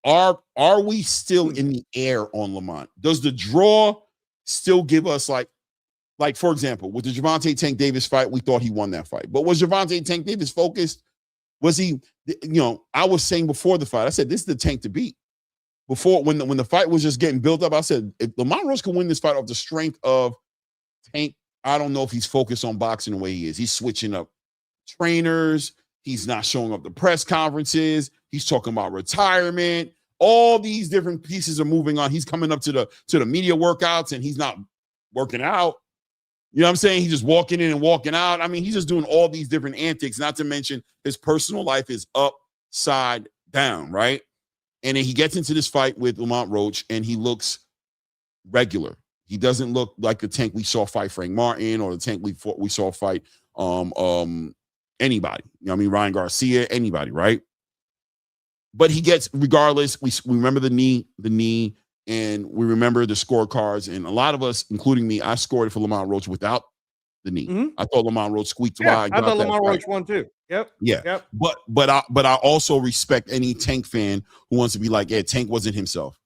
are we still in the air on Lamont? Does the draw still give us like for example, with the Gervonta Tank Davis fight, we thought he won that fight. But was Gervonta Tank Davis focused? Was he, I was saying before the fight, I said, this is the Tank to beat. Before, when the fight was just getting built up, I said, if Lamont Roach can win this fight off the strength of Tank, I don't know if he's focused on boxing the way he is. He's switching up trainers. He's not showing up to press conferences. He's talking about retirement. All these different pieces are moving on. He's coming up to the media workouts and he's not working out. You know what I'm saying? He's just walking in and walking out. I mean, he's just doing all these different antics, not to mention his personal life is upside down, right? And then he gets into this fight with Lamont Roach and he looks regular. He doesn't look like the Tank we saw fight Frank Martin or the Tank we saw fight anybody. You know what I mean? Ryan Garcia, anybody, right? But he gets, regardless, we remember the knee and we remember the scorecards, and a lot of us, including me, I scored for Lamont Roach without the knee. I thought Lamont Roach squeaked by. I thought Lamont Roach won too. Yep. Yeah. Yep. But I also respect any Tank fan who wants to be like, yeah, Tank wasn't himself.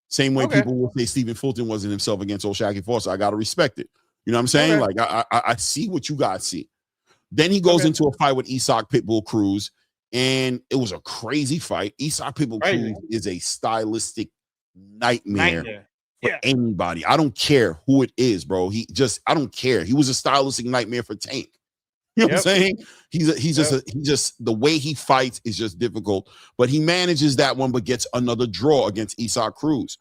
Same way people will say Stephen Fulton wasn't himself against old Shaggy Foster. I gotta respect it. You know what I'm saying? Like I see what you guys see. Then he goes into a fight with Isak Pitbull Cruz, and it was a crazy fight. Isak Pitbull Cruz is a stylistic nightmare. For anybody. I don't care who it is, bro. I don't care. He was a stylistic nightmare for Tank. You know what I'm saying? He's just the way he fights is just difficult, but he manages that one, but gets another draw against Isak Cruz.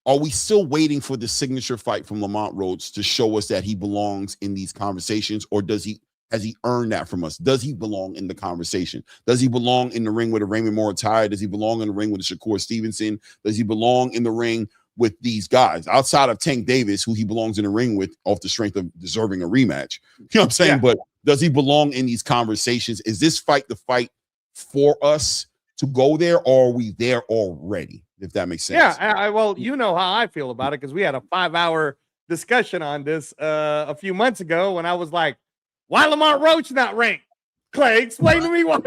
Are we still waiting for the signature fight from Lamont Roach to show us that he belongs in these conversations, or has he earned that from us? Does he belong in the conversation? Does he belong in the ring with a Raymond Moritaya? Does he belong in the ring with a Shakur Stevenson? Does he belong in the ring with these guys outside of Tank Davis, who he belongs in the ring with off the strength of deserving a rematch? You know what I'm saying? Yeah. But does he belong in these conversations? Is this fight the fight for us to go there, or are we there already? If that makes sense. Yeah. Well, you know how I feel about it, because we had a 5-hour discussion on this a few months ago when I was like, why Lamont Roach not ranked? Clay, explain to me why.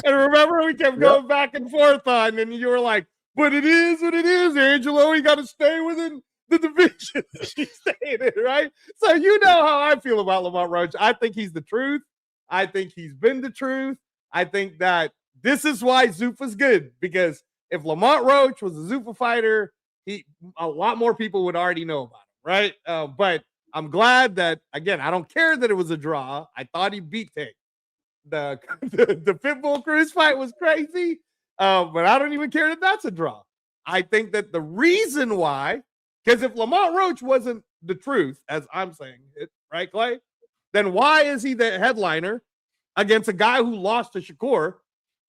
And remember, we kept going back and forth on, and you were like, but it is what it is, Angelo. You got to stay within the division. He stayed in, right? So you know how I feel about Lamont Roach. I think he's the truth. I think he's been the truth. I think that this is why Zuffa's good, because if Lamont Roach was a Zuffa fighter, a lot more people would already know about him, right? But I'm glad that, again, I don't care that it was a draw. I thought he beat Tank. The Pitbull Cruz fight was crazy. But I don't even care that that's a draw. I think that the reason why, because if Lamont Roach wasn't the truth, as I'm saying it, right, Clay, then why is he the headliner against a guy who lost to Shakur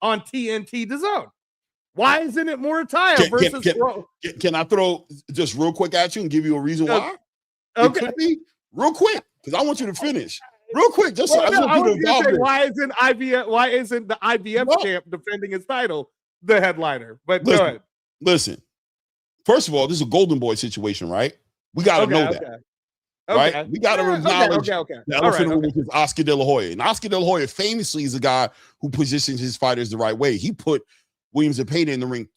on TNT DAZN? Why isn't it Moritaya versus Can I throw just real quick at you and give you a reason why? Okay. It could be real quick, because I want you to finish. Real quick, just why isn't the IBF champ defending his title the headliner? But go ahead. Listen, first of all, this is a Golden Boy situation, right? We got to know that. Right? We got to acknowledge the elephant in the room, which is Oscar De La Hoya. And Oscar De La Hoya famously is a guy who positions his fighters the right way. He put William Zepeda in the ring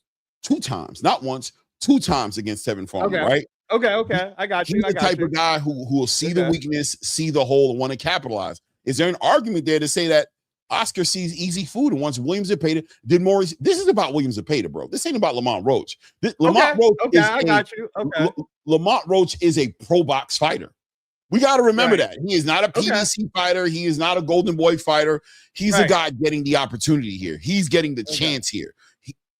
2 times, not once, 2 times against Tevin Farmer, right? Okay. I got you. He's the type of guy who will see the weakness, see the hole, and want to capitalize. Is there an argument there to say that Oscar sees easy food and wants William Zepeda did more? This is about William Zepeda, bro. This ain't about Lamont Roach. Lamont Roach is a pro box fighter. We got to remember that. He is not a PBC fighter. He is not a Golden Boy fighter. He's a guy getting the opportunity here. He's getting the chance here.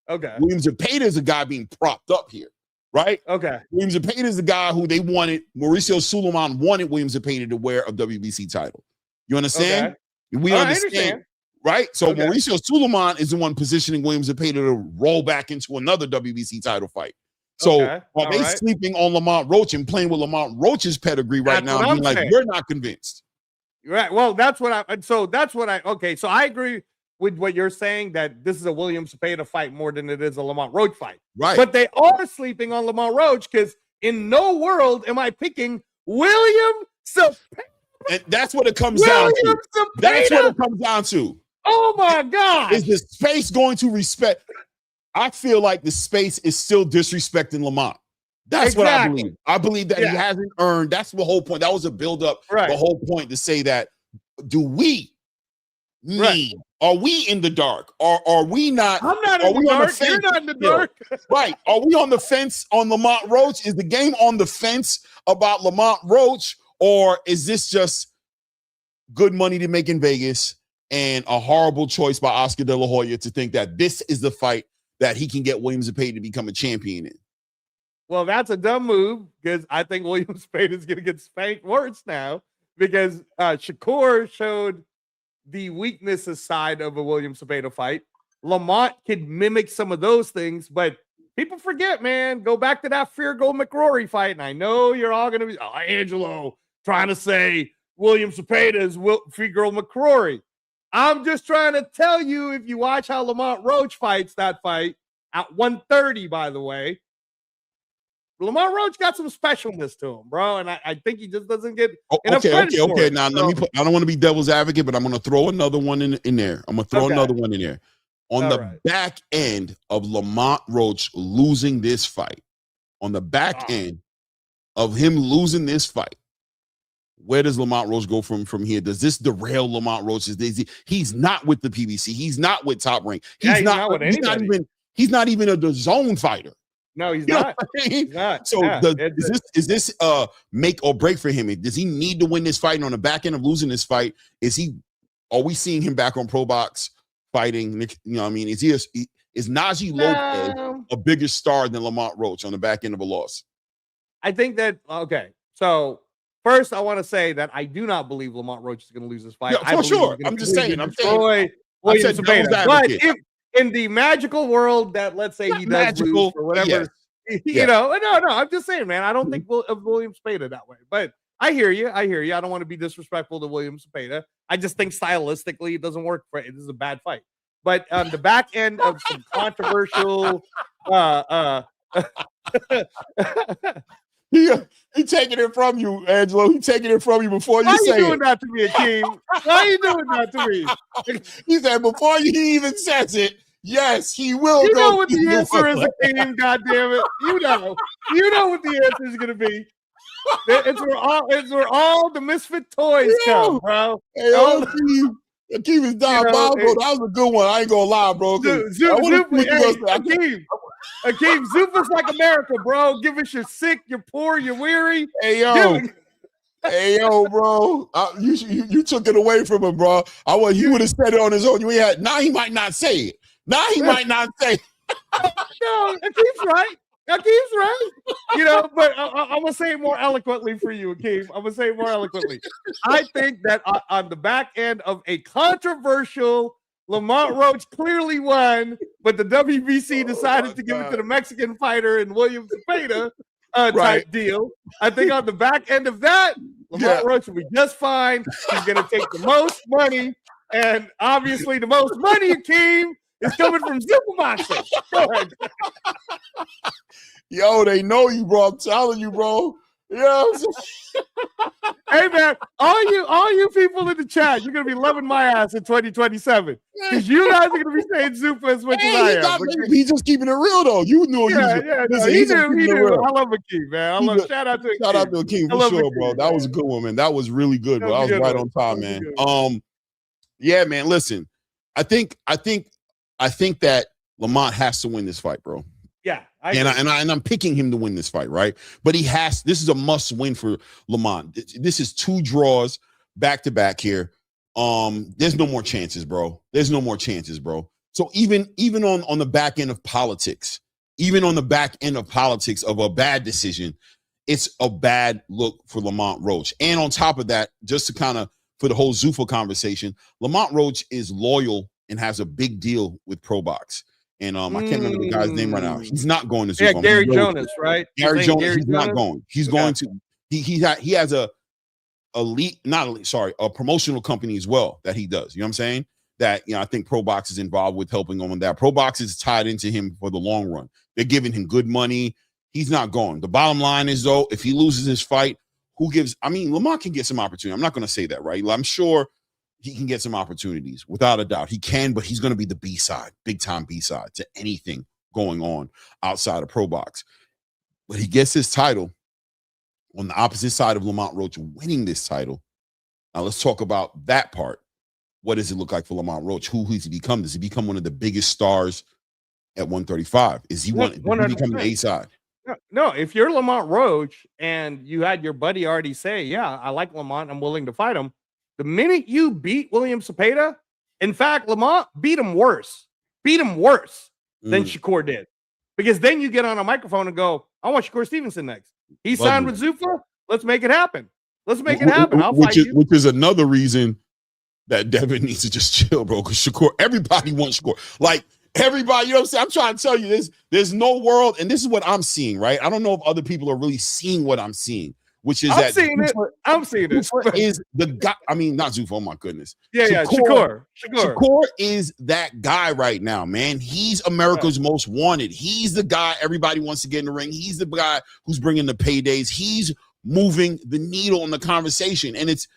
William Zepeda is a guy being propped up here. Right? William Zepeda is the guy who they wanted. Mauricio Suleiman wanted William Zepeda to wear a WBC title. You understand? We understand. Right? So Mauricio Suleiman is the one positioning William Zepeda to roll back into another WBC title fight. So are they sleeping on Lamont Roach and playing with Lamont Roach's pedigree right now? Being like, we're not convinced. Right. Well, that's what so I agree with what you're saying, that this is a William Zepeda fight more than it is a Lamont Roach fight. Right. But they are sleeping on Lamont Roach, because in no world am I picking William Zepeda. And that's what it comes down to. That's what it comes down to. Oh my God. Is the space going to respect? I feel like the space is still disrespecting Lamont. That's what I believe. I believe that he hasn't earned. That's the whole point. That was a build-up. The whole point to say that, do we need? Are we in the dark? Or are we not? I'm not in the dark. You're not in the dark. Right. Are we on the fence on Lamont Roach? Is the game on the fence about Lamont Roach? Or is this just good money to make in Vegas and a horrible choice by Oscar De La Hoya to think that this is the fight that he can get William Zepeda to become a champion in? Well, that's a dumb move, because I think William Zepeda is going to get spanked worse now, because Shakur showed the weaknesses side of a William Zepeda fight. Lamont could mimic some of those things, but people forget, man. Go back to that Feargo McCrory fight, and I know you're all going to be, Angelo, trying to say William Zepeda is Feargo McCrory. I'm just trying to tell you, if you watch how Lamont Roach fights that fight at 130, by the way, Lamont Roach got some specialness to him, bro, and I think he just doesn't get enough credit for okay. it. Now let me put. I don't want to be devil's advocate, but I'm going to throw another one in there. I'm going to throw another one in there. On the back end of Lamont Roach losing this fight, on the back end of him losing this fight, where does Lamont Roach go from here? Does this derail Lamont Roach? He's not with the PBC. He's not with Top Rank. He's not with anybody. He's not even a DAZN fighter. No, he's not. He's not. So is this make or break for him? Does he need to win this fight? And on the back end of losing this fight, are we seeing him back on Pro Box fighting? You know what I mean? Is Najee Lopez a bigger star than Lamont Roach on the back end of a loss? I think that, okay. So first, I want to say that I do not believe Lamont Roach is going to lose this fight. Yeah, for sure. I'm just saying. I'm saying. But if in the magical world that, let's say, he does lose or whatever, you know, no, I'm just saying, man. I don't think of William Zepeda that way. But I hear you. I don't want to be disrespectful to William Zepeda. I just think stylistically it doesn't work for it. This is a bad fight. But on the back end of some controversial, he taking it from you, Angelo. He taking it from you before you say it. Why are you doing that to me, Akeem? Why are you doing that to me? He said before he even says it, yes, he will. You know what the answer is, Akeem. God damn it! You know what the answer is going to be. It's where all the misfit toys come, bro. Hey, Akeem is diabolical. That was a good one. I ain't gonna lie, bro. Akeem, Zupa's like America, bro. Give us you're sick, you're poor, you're weary. Hey, yo, bro. You took it away from him, bro. He would have said it on his own. Now he might not say it. No, Akeem's right. You know, but I'm gonna say it more eloquently for you, Akeem. I'm gonna say it more eloquently. I think that on the back end of a controversial, Lamont Roach clearly won, but the WBC decided to give it to the Mexican fighter and William Zepeda type deal. I think on the back end of that, Lamont Roach will be just fine. He's gonna take the most money, and obviously the most money, Akeem, is coming from Superboxing. Go ahead. Yo, they know you, bro. I'm telling you, bro. Yeah. Hey, man, all you people in the chat, you're gonna be loving my ass in 2027 because you guys are gonna be saying Zupa as much as I am. He's just keeping it real, though. You knew. He knew. I love Akeem, man. Shout out to Akeem for sure, bro. That was a good one, man. That was really good, bro. I was right on time, man. Yeah, man. Listen, I think that Lamont has to win this fight, bro. Yeah, I'm picking him to win this fight, right? But this is a must win for Lamont. This is 2 draws back to back here. There's no more chances, bro. So even on the back end of politics, of a bad decision, it's a bad look for Lamont Roach. And on top of that, just to kind of for the whole Zuffa conversation, Lamont Roach is loyal and has a big deal with Pro Box. And I can't remember the guy's name right now. He's not going to Zuffa. Yeah, Gary Jonas, right? Gary Jonas, he's not going. He's going to. He has a promotional company as well that he does. You know what I'm saying? That I think Pro Box is involved with helping him on that. Pro Box is tied into him for the long run. They're giving him good money. He's not going. The bottom line is though, if he loses his fight, Lamont can get some opportunity. I'm not going to say that, right? I'm sure he can get some opportunities without a doubt. He can, but he's going to be the B-side, big time B-side to anything going on outside of Pro Box. But he gets his title on the opposite side of Lamont Roach winning this title. Now let's talk about that part. What does it look like for Lamont Roach? Who has he become? Does he become one of the biggest stars at 135? Is he become the A-side? No, if you're Lamont Roach and you had your buddy already say, yeah, I like Lamont, I'm willing to fight him. The minute you beat William Zepeda, in fact, Lamont beat him worse than Shakur did. Because then you get on a microphone and go, I want Shakur Stevenson next. He signed with Zuffa. Let's make it happen. I'll fight you. Which is another reason that Devin needs to just chill, bro. Because Shakur, everybody wants Shakur. Like, everybody, you know what I'm saying? I'm trying to tell you this. There's no world, and this is what I'm seeing, right? I don't know if other people are really seeing what I'm seeing which is I'm that seeing it. I'm seeing it. Zuffa is the guy. I mean, not Zuffa. Oh my goodness. Shakur. Shakur is that guy right now, man. He's America's most wanted. He's the guy everybody wants to get in the ring. He's the guy who's bringing the paydays. He's moving the needle in the conversation. And it's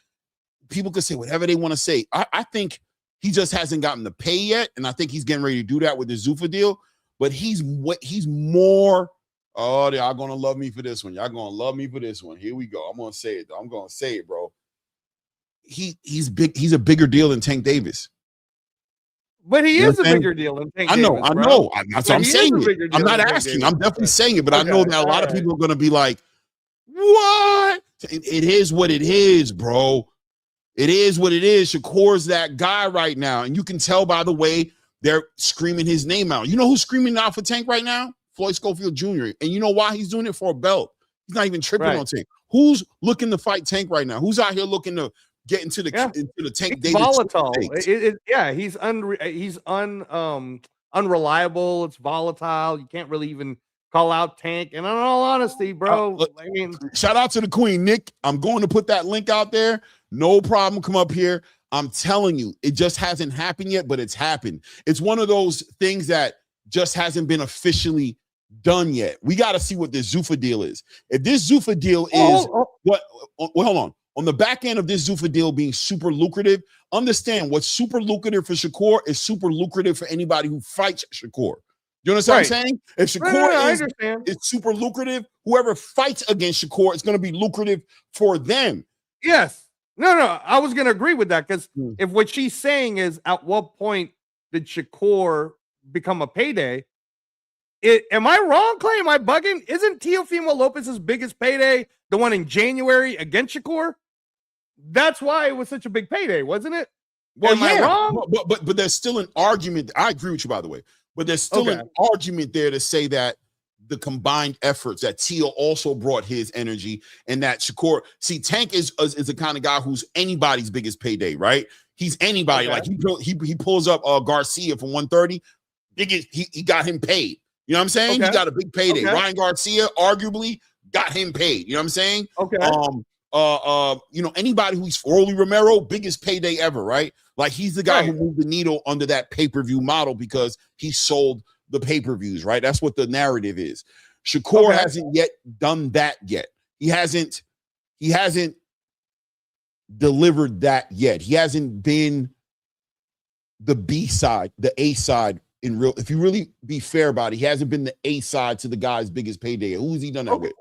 people could say whatever they want to say. I think he just hasn't gotten the pay yet, and I think he's getting ready to do that with the Zuffa deal. But he's more. Oh, y'all gonna love me for this one. Y'all gonna love me for this one. Here we go. I'm gonna say it. I'm gonna say it, bro. He's big. He's a bigger deal than Tank Davis. But he is a bigger deal than Tank Davis. I know. That's what I'm saying. I'm not asking. I'm definitely saying it, but I know that a lot of people are gonna be like, "What?" It is what it is, bro. It is what it is. Shakur's that guy right now, and you can tell by the way they're screaming his name out. You know who's screaming out for Tank right now? Floyd Schofield Jr. And you know why he's doing it? For a belt. He's not even tripping on Tank. Who's looking to fight Tank right now? Who's out here looking to get into the Tank? He's volatile. He's unreliable. It's volatile. You can't really even call out Tank. And in all honesty, bro, I mean, shout out to the Queen, Nick. I'm going to put that link out there. No problem. Come up here. I'm telling you, it just hasn't happened yet, but it's happened. It's one of those things that just hasn't been officially done yet. We got to see what this Zuffa deal is. If this Zuffa deal is what, well, hold on. On the back end of this Zuffa deal being super lucrative, understand what's super lucrative for Shakur is super lucrative for anybody who fights Shakur. You understand what I'm saying? If Shakur is super lucrative, whoever fights against Shakur is going to be lucrative for them. Yes. No, I was going to agree with that because if what she's saying is at what point did Shakur become a payday? Am I wrong, Clay? Am I bugging? Isn't Teofimo Lopez's biggest payday the one in January against Shakur? That's why it was such a big payday, wasn't it? Well, am I wrong? But there's still an argument. I agree with you, by the way. But there's still an argument there to say that the combined efforts that Teo also brought his energy and that Shakur. See, Tank is the kind of guy who's anybody's biggest payday, right? He's anybody. Like he pulls up Garcia for 130. He got him paid. You know what I'm saying? He got a big payday. Ryan Garcia arguably got him paid. You know what I'm saying? You know, anybody who's Rolly Romero, biggest payday ever, right? Like he's the guy who moved the needle under that pay-per-view model because he sold the pay-per-views, right? That's what the narrative is. Shakur hasn't yet done that yet. He hasn't delivered that yet. He hasn't been the B side, the A side in real. If you really be fair about it, he hasn't been the A side to the guy's biggest payday. Who has he done that with?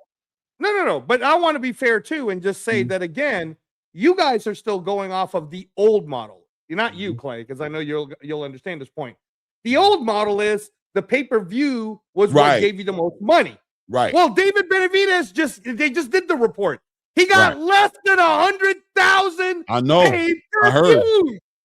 No. But I want to be fair too and just say that again, you guys are still going off of the old model. You're not you, Clay, because I know you'll understand this point. The old model is the pay-per-view was what gave you the most money. Right. Well, David Benavidez just did the report. He got less than 100,000. I know.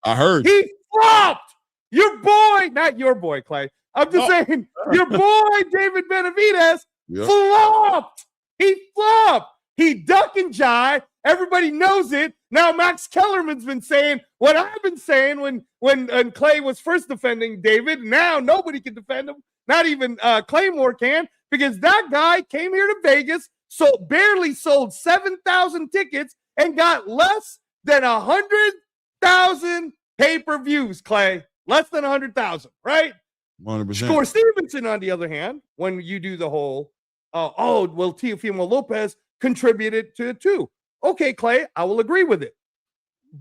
I heard. He flopped. Your boy, not your boy, Clay. I'm just saying, your boy David Benavidez flopped. He flopped. He duck and jive. Everybody knows it. Now Max Kellerman's been saying what I've been saying when Clay was first defending David. Now nobody can defend him. Not even Claymore can, because that guy came here to Vegas, barely sold 7,000 tickets and got less than 100,000 pay-per-views, Clay. Less than 100,000, right? 100%. Shakur Stevenson, on the other hand, when you do the whole, Teofimo Lopez contributed to it too. Okay, Clay, I will agree with it.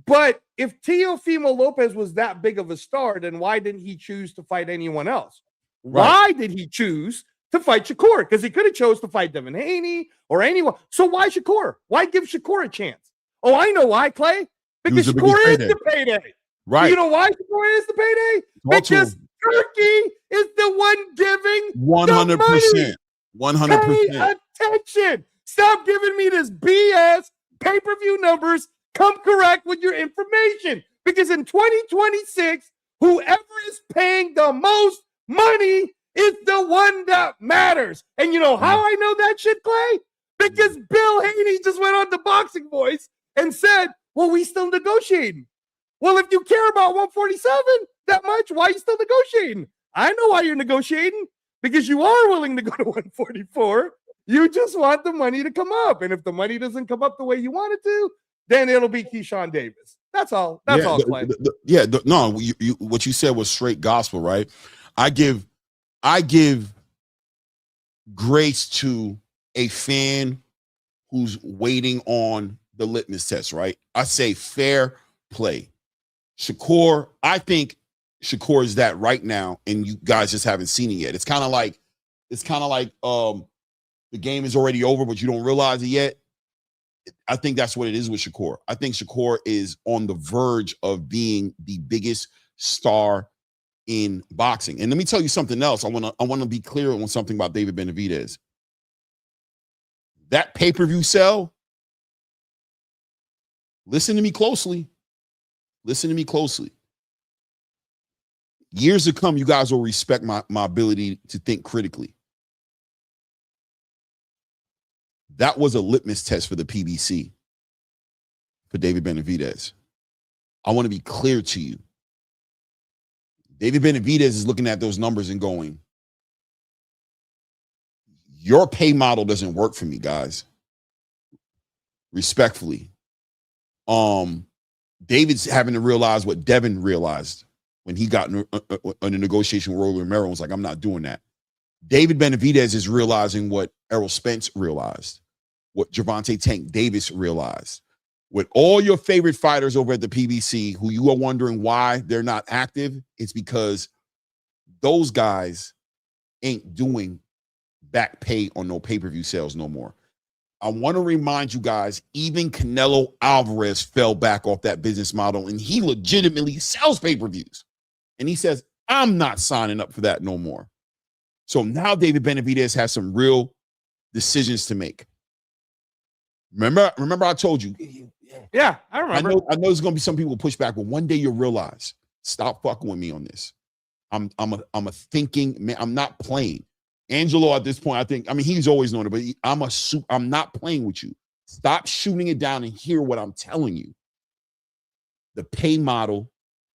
But if Teofimo Lopez was that big of a star, then why didn't he choose to fight anyone else? Why did he choose to fight Shakur? Because he could have chose to fight Devin Haney or anyone. So why Shakur? Why give Shakur a chance? Oh, I know why, Clay. Because Shakur is the payday. Right. You know why Shakur is the payday? Because Turkey is the one giving 100%. 100%. Pay attention. Stop giving me this BS pay-per-view numbers. Come correct with your information. Because in 2026, whoever is paying the most money is the one that matters. And you know how I know that shit, Clay? Because Bill Haney just went on the Boxing Voice and said, well, we still negotiating. Well, if you care about 147 that much, why are you still negotiating? I know why you're negotiating. Because you are willing to go to 144. You just want the money to come up. And if the money doesn't come up the way you want it to, then it'll be Keyshawn Davis. That's all. That's all, Clay. No, what you said was straight gospel, right? I give grace to a fan who's waiting on the litmus test, right? I say fair play. Shakur, I think Shakur is that right now, and you guys just haven't seen it yet. It's kind of like the game is already over, but you don't realize it yet. I think that's what it is with Shakur. I think Shakur is on the verge of being the biggest star in boxing. And let me tell you something else. I want to be clear on something about David Benavidez. That pay-per-view sell, listen to me closely. Listen to me closely. Years to come, you guys will respect my ability to think critically. That was a litmus test for the PBC, for David Benavidez. I want to be clear to you. David Benavidez is looking at those numbers and going, your pay model doesn't work for me, guys. Respectfully. David's having to realize what Devin realized when he got in a negotiation with Roy Romero and was like, I'm not doing that. David Benavidez is realizing what Errol Spence realized, what Gervonta Tank Davis realized. With all your favorite fighters over at the PBC who you are wondering why they're not active, it's because those guys ain't doing back pay on no pay-per-view sales no more. I want to remind you guys, even Canelo Alvarez fell back off that business model, and he legitimately sells pay-per-views. And he says, I'm not signing up for that no more. So now David Benavidez has some real decisions to make. Remember I told you. Yeah, I remember. I know there's going to be some people push back, but one day you'll realize, stop fucking with me on this. I'm a thinking man. I'm not playing. Angelo at this point, he's always known it, but I'm not playing with you. Stop shooting it down and hear what I'm telling you. The pay model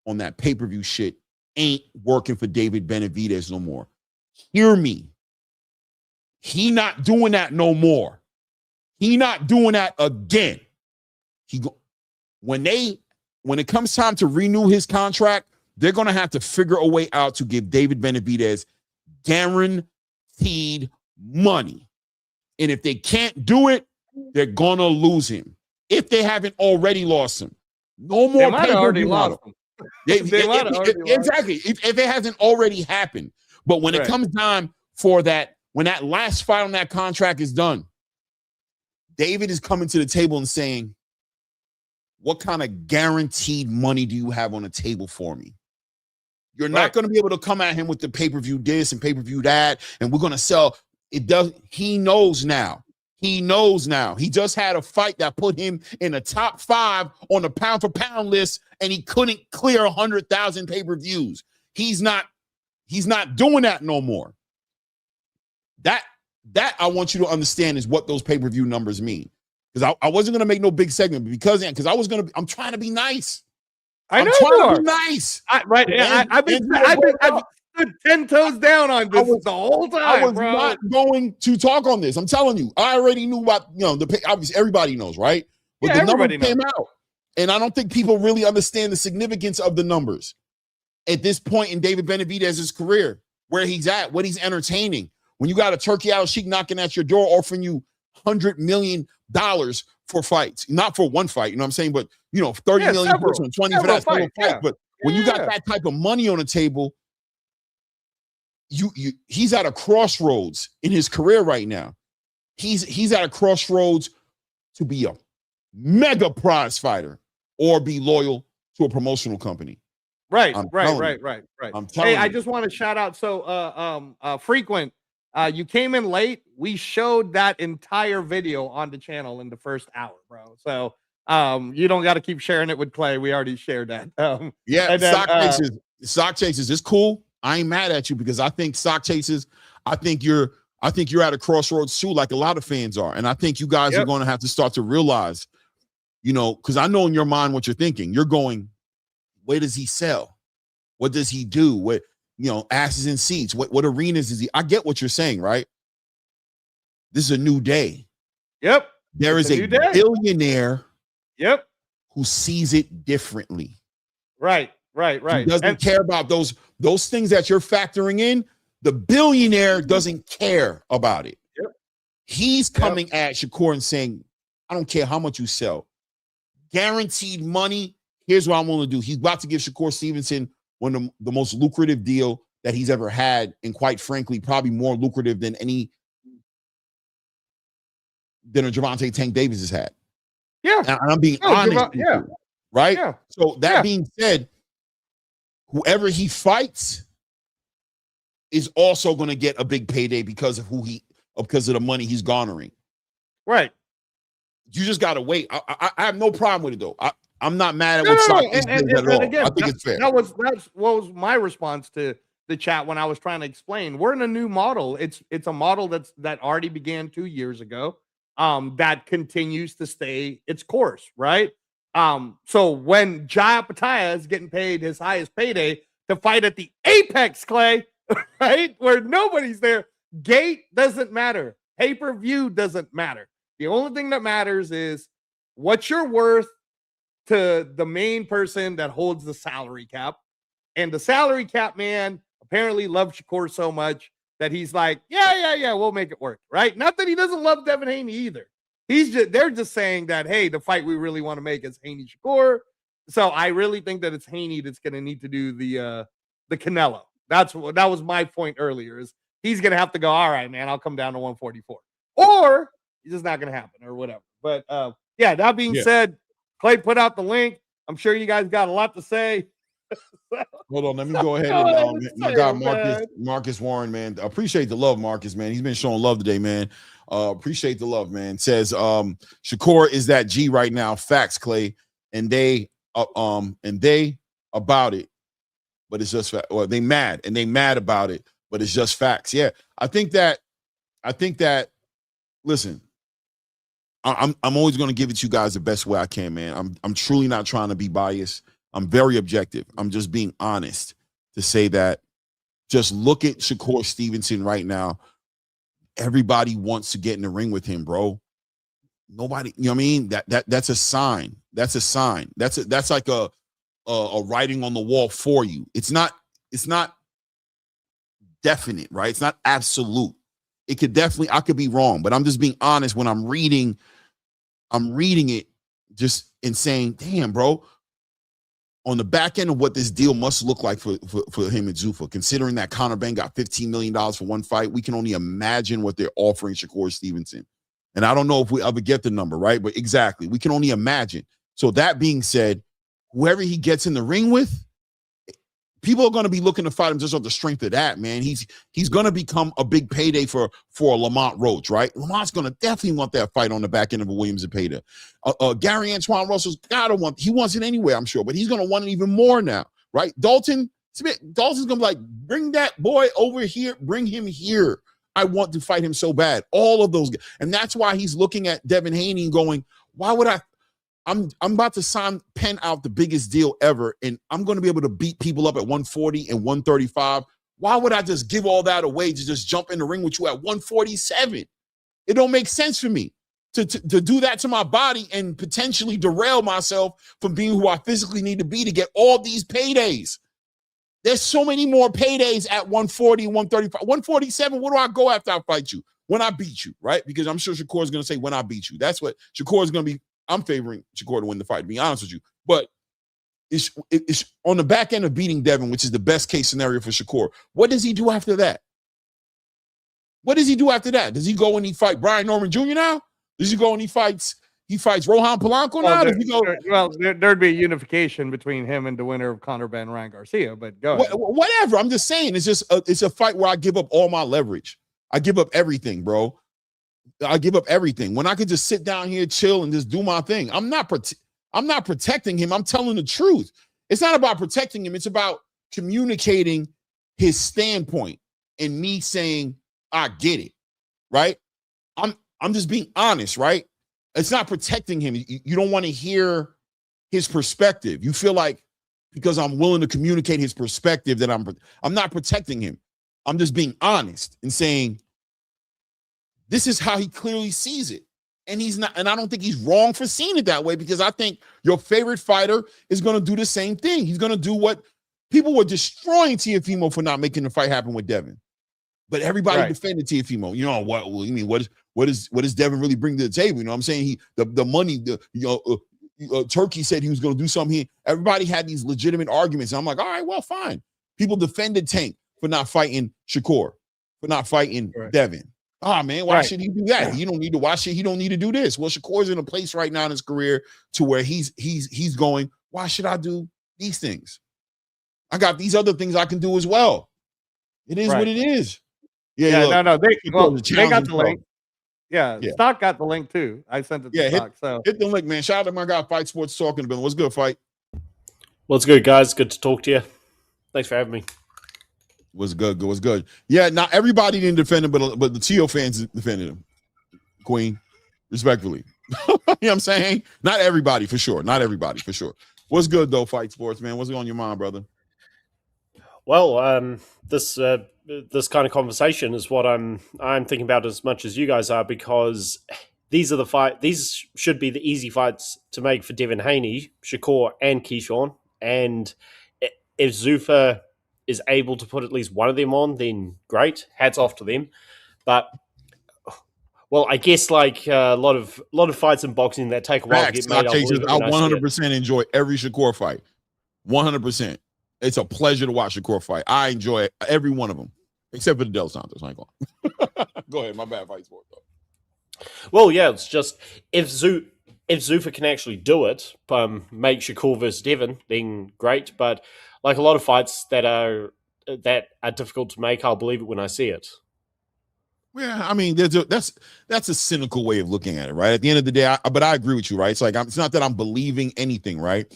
on that pay-per-view shit ain't working for David Benavidez no more. Hear me. He not doing that no more. He not doing that again. When it comes time to renew his contract, they're going to have to figure a way out to give David Benavidez guaranteed money. And if they can't do it, they're going to lose him. If they haven't already lost him. No more. They might have already lost him. Exactly. If it hasn't already happened. But when it comes time for that, when that last fight on that contract is done, David is coming to the table and saying, what kind of guaranteed money do you have on the table for me? You're not going to be able to come at him with the pay-per-view this and pay-per-view that, and we're going to sell. He knows now. He just had a fight that put him in the top 5 on the pound-for-pound list, and he couldn't clear 100,000 pay-per-views. He's not doing that no more. That I want you to understand is what those pay-per-view numbers mean. Because I wasn't going to make no big segment because I'm trying to be nice. I'm trying to be nice. I've stood 10 toes down on this the whole time. I was not going to talk on this. I'm telling you. I already knew about, obviously everybody knows, right? But the numbers came out. And I don't think people really understand the significance of the numbers at this point in David Benavidez's career, where he's at, what he's entertaining. When you got a turkey out sheik knocking at your door offering you $100 million for fights, not for one fight, you know what I'm saying? But 30 million for 20 for that fight. But when you got that type of money on the table, he's at a crossroads in his career right now. He's at a crossroads to be a mega prize fighter or be loyal to a promotional company. Right. I'm telling you. I just want to shout out. So Frequent, you came in late. We showed that entire video on the channel in the first hour, bro. So you don't got to keep sharing it with Clay. We already shared that. Stock chases. It's cool. I ain't mad at you because I think stock chases. I think you're at a crossroads too, like a lot of fans are, and I think you guys are going to have to start to realize, because I know in your mind what you're thinking. You're going, where does he sell? What does he do? What asses in seats? What arenas is he? I get what you're saying, right? This is a new day. Yep. There is a billionaire who sees it differently. Right. He doesn't care about those things that you're factoring in. The billionaire doesn't care about it. Yep. He's coming at Shakur and saying, I don't care how much you sell. Guaranteed money. Here's what I'm going to do. He's about to give Shakur Stevenson one of the most lucrative deal that he's ever had. And quite frankly, probably more lucrative than a Gervonta Tank Davis has had. Yeah. And I'm being honest. Right? Yeah. So that being said, whoever he fights is also going to get a big payday because of the money he's garnering. Right. You just got to wait. I have no problem with it though. I'm not mad at what Stock is doing at all. Again, I think it's fair. That's what was my response to the chat when I was trying to explain. We're in a new model. It's a model that already began 2 years ago. That continues to stay its course, right? So when Jai Pataya is getting paid his highest payday to fight at the Apex, Clay, right, where nobody's there, gate doesn't matter, pay-per-view doesn't matter. The only thing that matters is what you're worth to the main person that holds the salary cap. And the salary cap man apparently loves Shakur so much that he's like, yeah, we'll make it work, right? Not that he doesn't love Devin Haney either. They're just saying that, hey, the fight we really want to make is Haney Shakur. So I really think that it's Haney that's going to need to do the Canelo. That was my point earlier, is he's going to have to go, all right, man, I'll come down to 144. Or it's just not going to happen or whatever. But that being said, Clay put out the link. I'm sure you guys got a lot to say. Hold on, let me go ahead and my guy Marcus Warren, man. Appreciate the love, Marcus, man. He's been showing love today, man. Appreciate the love, man. Says Shakur is that G right now. Facts, Clay, and they about it, but it's just they mad about it, but it's just facts. Yeah, I think that. Listen, I'm always going to give it to you guys the best way I can, man. I'm truly not trying to be biased. I'm very objective. I'm just being honest to say that just look at Shakur Stevenson right now. Everybody wants to get in the ring with him, bro. Nobody, you know what I mean? That's a sign. That's a sign. That's like a writing on the wall for you. It's not definite, right? It's not absolute. It could definitely, I could be wrong, but I'm just being honest when I'm reading it just and saying, damn, bro, on the back end of what this deal must look like for him and Zuffa, considering that Conor Benn got $15 million for one fight, we can only imagine what they're offering Shakur Stevenson. And I don't know if we ever get the number, right? But exactly, we can only imagine. So that being said, whoever he gets in the ring with, people are going to be looking to fight him just off the strength of that, man. He's going to become a big payday for Lamont Roach, right? Lamont's going to definitely want that fight on the back end of a Williams Zepeda. Gary Antoine Russell's got to he wants it anyway, I'm sure, but he's going to want it even more now, right? Dalton's going to be like, bring that boy over here, bring him here. I want to fight him so bad. All of those, and that's why he's looking at Devin Haney and going, why would I'm about to pen out the biggest deal ever, and I'm going to be able to beat people up at 140 and 135. Why would I just give all that away to just jump in the ring with you at 147? It don't make sense for me to do that to my body and potentially derail myself from being who I physically need to be to get all these paydays. There's so many more paydays at 140, 135, 147. Where do I go after I fight you? When I beat you, right? Because I'm sure Shakur is going to say when I beat you. That's what Shakur is going to be. I'm favoring Shakur to win the fight, to be honest with you. But it's on the back end of beating Devin, which is the best case scenario for Shakur. What does he do after that? What does he do after that? Does he go and he fight Brian Norman Jr. now? Does he go and he fights Rohan Polanco now? Does he go? Well, there'd be a unification between him and the winner of Conor Benn Ryan Garcia, but go ahead. Whatever. I'm just saying, it's a fight where I give up all my leverage. I give up everything, bro. I give up everything when I could just sit down here, chill, and just do my thing. I'm not protecting him. I'm telling the truth. It's not about protecting him. It's about communicating his standpoint and me saying, I get it, right? I'm just being honest, right? It's not protecting him. You don't want to hear his perspective. You feel like because I'm willing to communicate his perspective that I'm not protecting him. I'm just being honest and saying, this is how he clearly sees it. And he's not, and I don't think he's wrong for seeing it that way, because I think your favorite fighter is going to do the same thing. He's going to do what people were destroying Teofimo for not making the fight happen with Devin. But everybody defended Teofimo. You know what? Well, you mean what does Devin really bring to the table? You know what I'm saying? The money, Turkey said he was going to do something. Everybody had these legitimate arguments. And I'm like, all right, well, fine. People defended Tank for not fighting Shakur, for not fighting Devin. Ah, man, why should he do that? You don't need to watch it. He don't need to do this. Well, Shakur's in a place right now in his career to where he's going, why should I do these things? I got these other things I can do as well. It is what it is. Yeah, no. They got the link. Yeah, Stock got the link too. I sent it to Stock. So hit the link, man. Shout out to my guy, Fight Sports Talking about. What's good, Fight? What's good, guys? Good to talk to you. Thanks for having me. Was good. Yeah, not everybody didn't defend him, but the Tio fans defended him. Queen, respectfully. You know what I'm saying? Not everybody for sure. What's good though, Fight Sports, man? What's on your mind, brother? Well, this kind of conversation is what I'm thinking about as much as you guys are, because these should be the easy fights to make for Devin Haney, Shakur, and Keyshawn. And if Zuffa is able to put at least one of them on, then great. Hats off to them. But well, I guess like a lot of fights in boxing that take a while to get made. I 100% enjoy every Shakur fight. 100%. It's a pleasure to watch Shakur fight. I enjoy every one of them, except for the Del Santos. I ain't going. Go ahead, my bad. Fight Sport though. Well, yeah, it's just if Zuffa can actually do it, make Shakur versus Devin, then great. But like a lot of fights that are difficult to make, I'll believe it when I see it. Yeah, I mean, that's a cynical way of looking at it, right? At the end of the day, but I agree with you, right? It's like it's not that I'm believing anything, right?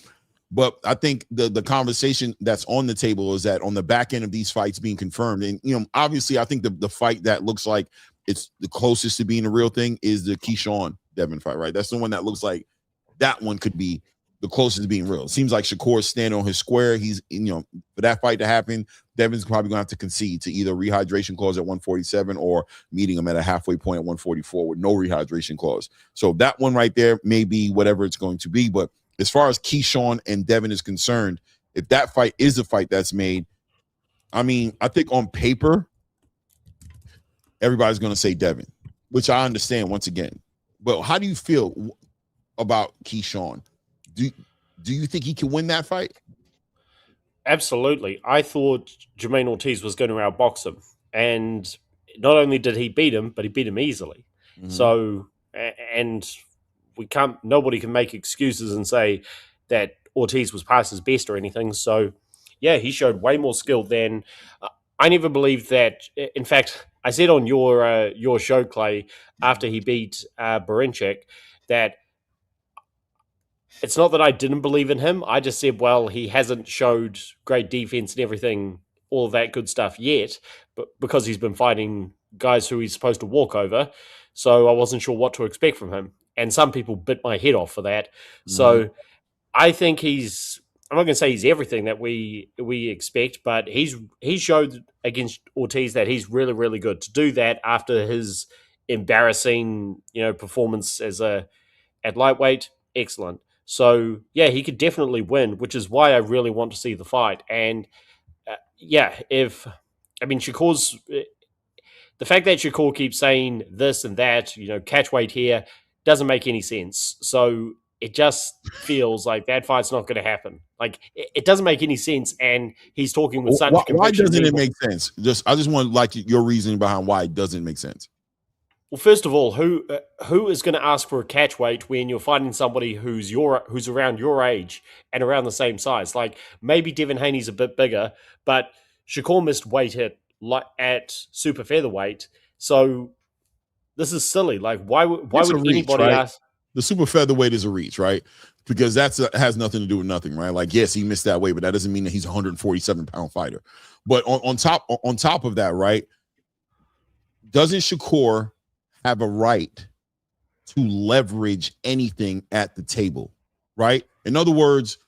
But I think the conversation that's on the table is that on the back end of these fights being confirmed, and obviously, I think the fight that looks like it's the closest to being a real thing is the Keyshawn Devin fight, right? That's the one that looks like that one could be the closest to being real. It seems like Shakur's standing on his square. He's, for that fight to happen, Devin's probably going to have to concede to either rehydration clause at 147 or meeting him at a halfway point at 144 with no rehydration clause. So that one right there may be whatever it's going to be. But as far as Keyshawn and Devin is concerned, if that fight is a fight that's made, I mean, I think on paper, everybody's going to say Devin, which I understand once again. But how do you feel about Keyshawn? Do you think he can win that fight? Absolutely. I thought Jermaine Ortiz was going to outbox him. And not only did he beat him, but he beat him easily. Mm-hmm. So, and nobody can make excuses and say that Ortiz was past his best or anything. So, yeah, he showed way more skill than I never believed that. In fact, I said on your show, Clay, after he beat Berinchek, that it's not that I didn't believe in him. I just said, well, he hasn't showed great defense and everything, all of that good stuff yet, but because he's been fighting guys who he's supposed to walk over. So I wasn't sure what to expect from him. And some people bit my head off for that. Mm-hmm. So I think I'm not going to say he's everything that we expect, but he showed against Ortiz that he's really, really good. To do that after his embarrassing, performance at lightweight, excellent. So, yeah, he could definitely win, which is why I really want to see the fight. And, Shakur's the fact that Shakur keeps saying this and that, catch weight here, doesn't make any sense. So it just feels like that fight's not going to happen. Like, it doesn't make any sense, and he's talking with such conviction. Why doesn't it make sense? I just want your reasoning behind why it doesn't make sense. Well, first of all, who is going to ask for a catch weight when you're fighting somebody who's around your age and around the same size? Like, maybe Devin Haney's a bit bigger, but Shakur missed weight at super featherweight. So this is silly. Like, why would anybody ask? The super featherweight is a reach, right? Because has nothing to do with nothing, right? Like, yes, he missed that weight, but that doesn't mean that he's a 147-pound fighter. But on top of that, right? Doesn't Shakur have a right to leverage anything at the table, right? In other words,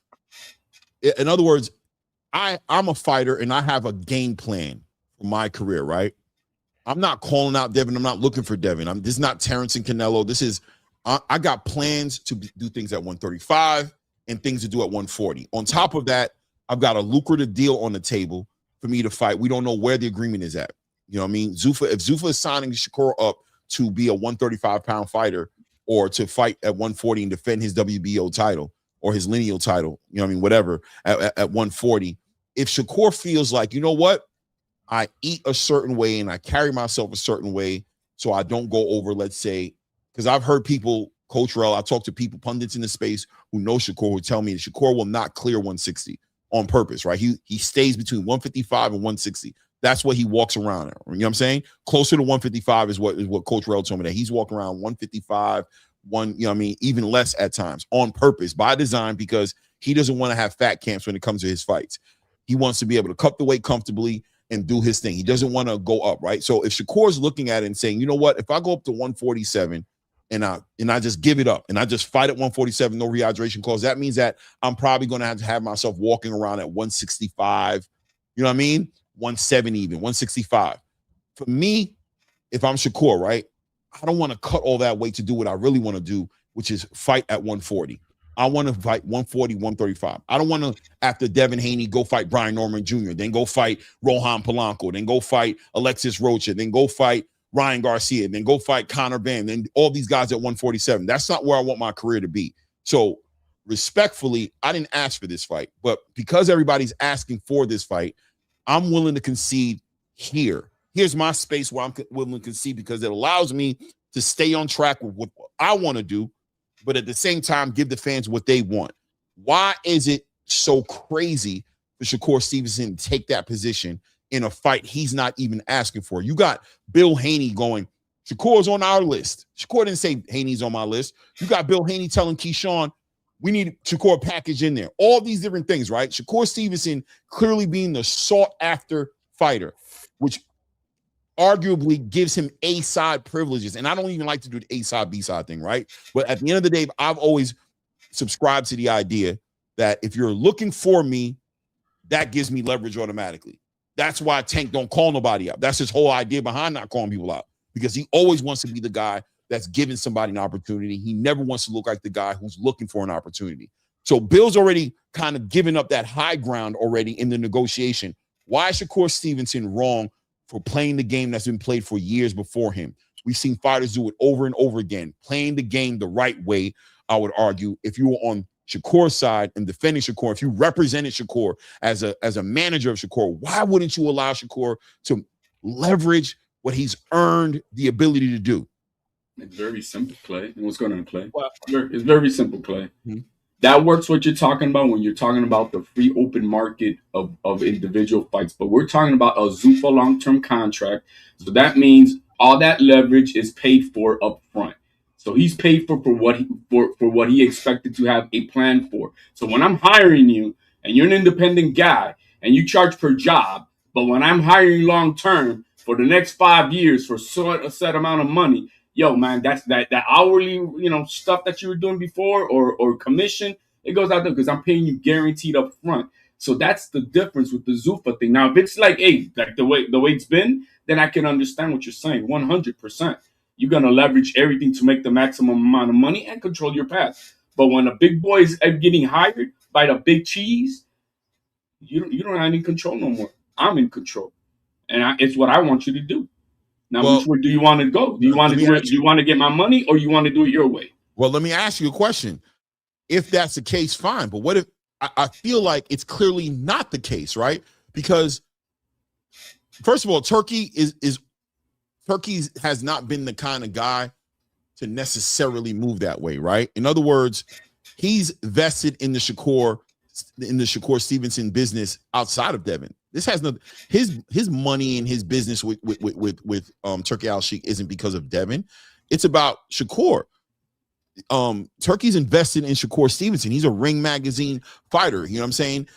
I'm a fighter and I have a game plan for my career, right? I'm not calling out Devin. I'm not looking for Devin. This is not Terrence and Canelo. This is I got plans to do things at 135 and things to do at 140. On top of that, I've got a lucrative deal on the table for me to fight. We don't know where the agreement is at. You know what I mean? If Zuffa is signing Shakur up to be a 135-pound fighter or to fight at 140 and defend his WBO title or his lineal title, you know what I mean, whatever, at 140, if Shakur feels like, you know what, I eat a certain way and I carry myself a certain way so I don't go over, let's say, because I've heard people, Coach Rel, I talk to people, pundits in the space who know Shakur, who tell me that Shakur will not clear 160 on purpose, right? He stays between 155 and 160. That's what he walks around at. You know what I'm saying? Closer to 155 is what Coach Rel told me, that he's walking around 155, you know what I mean, even less at times, on purpose, by design, because he doesn't want to have fat camps when it comes to his fights. He wants to be able to cut the weight comfortably and do his thing. He doesn't want to go up, right? So if Shakur's looking at it and saying, you know what, if I go up to 147 and I just give it up and I just fight at 147, no rehydration clause, that means that I'm probably going to have myself walking around at 165, you know what I mean? 170 even, 165. For me, if I'm Shakur, right, I don't want to cut all that weight to do what I really want to do, which is fight at 140. I want to fight 140, 135. I don't want to, after Devin Haney, go fight Brian Norman Jr., then go fight Rohan Polanco, then go fight Alexis Roach, then go fight Ryan Garcia, then go fight Conor Benn, then all these guys at 147. That's not where I want my career to be. So respectfully, I didn't ask for this fight, but because everybody's asking for this fight, I'm willing to concede here. Here's my space where I'm willing to concede because it allows me to stay on track with what I want to do, but at the same time, give the fans what they want. Why is it so crazy for Shakur Stevenson to take that position in a fight he's not even asking for? You got Bill Haney going, Shakur's on our list. Shakur didn't say Haney's on my list. You got Bill Haney telling Keyshawn, we need Shakur package in there. All these different things, right? Shakur Stevenson clearly being the sought-after fighter, which arguably gives him A-side privileges. And I don't even like to do the A-side, B-side thing, right? But at the end of the day, I've always subscribed to the idea that if you're looking for me, that gives me leverage automatically. That's why Tank don't call nobody out. That's his whole idea behind not calling people out, because he always wants to be the guy that's giving somebody an opportunity. He never wants to look like the guy who's looking for an opportunity. So Bill's already kind of given up that high ground already in the negotiation. Why is Shakur Stevenson wrong for playing the game that's been played for years before him? We've seen fighters do it over and over again, playing the game the right way, I would argue. If you were on Shakur's side and defending Shakur, if you represented Shakur as a manager of Shakur, why wouldn't you allow Shakur to leverage what he's earned the ability to do? It's very simple, Clay. And what's going on, Clay? Well, It's very simple, Clay. Mm-hmm. That works what you're talking about when you're talking about the free open market of individual fights. But we're talking about a Zuffa long-term contract. So that means all that leverage is paid for up front. So he's paid for what he expected to have a plan for. So when I'm hiring you and you're an independent guy and you charge per job, but when I'm hiring long-term for the next 5 years for a set amount of money, yo, man, that's that hourly, stuff that you were doing before or commission, it goes out there because I'm paying you guaranteed up front. So that's the difference with the Zuffa thing. Now, if it's like the way it's been, then I can understand what you're saying 100%. You're going to leverage everything to make the maximum amount of money and control your path. But when a big boy is getting hired by the big cheese, you don't have any control no more. I'm in control. And it's what I want you to do. Now, which way do you want to go? Do you want to do it? Do you want to get my money, or you want to do it your way? Well, let me ask you a question. If that's the case, fine. But what if I feel like it's clearly not the case, right? Because first of all, Turkey has not been the kind of guy to necessarily move that way, right? In other words, he's vested in the Shakur Stevenson business outside of Devin. This has no his money and his business with Turkey Al-Sheikh isn't because of Devin. It's about Shakur. Turkey's invested in Shakur Stevenson. He's a Ring Magazine fighter. You know what I'm saying?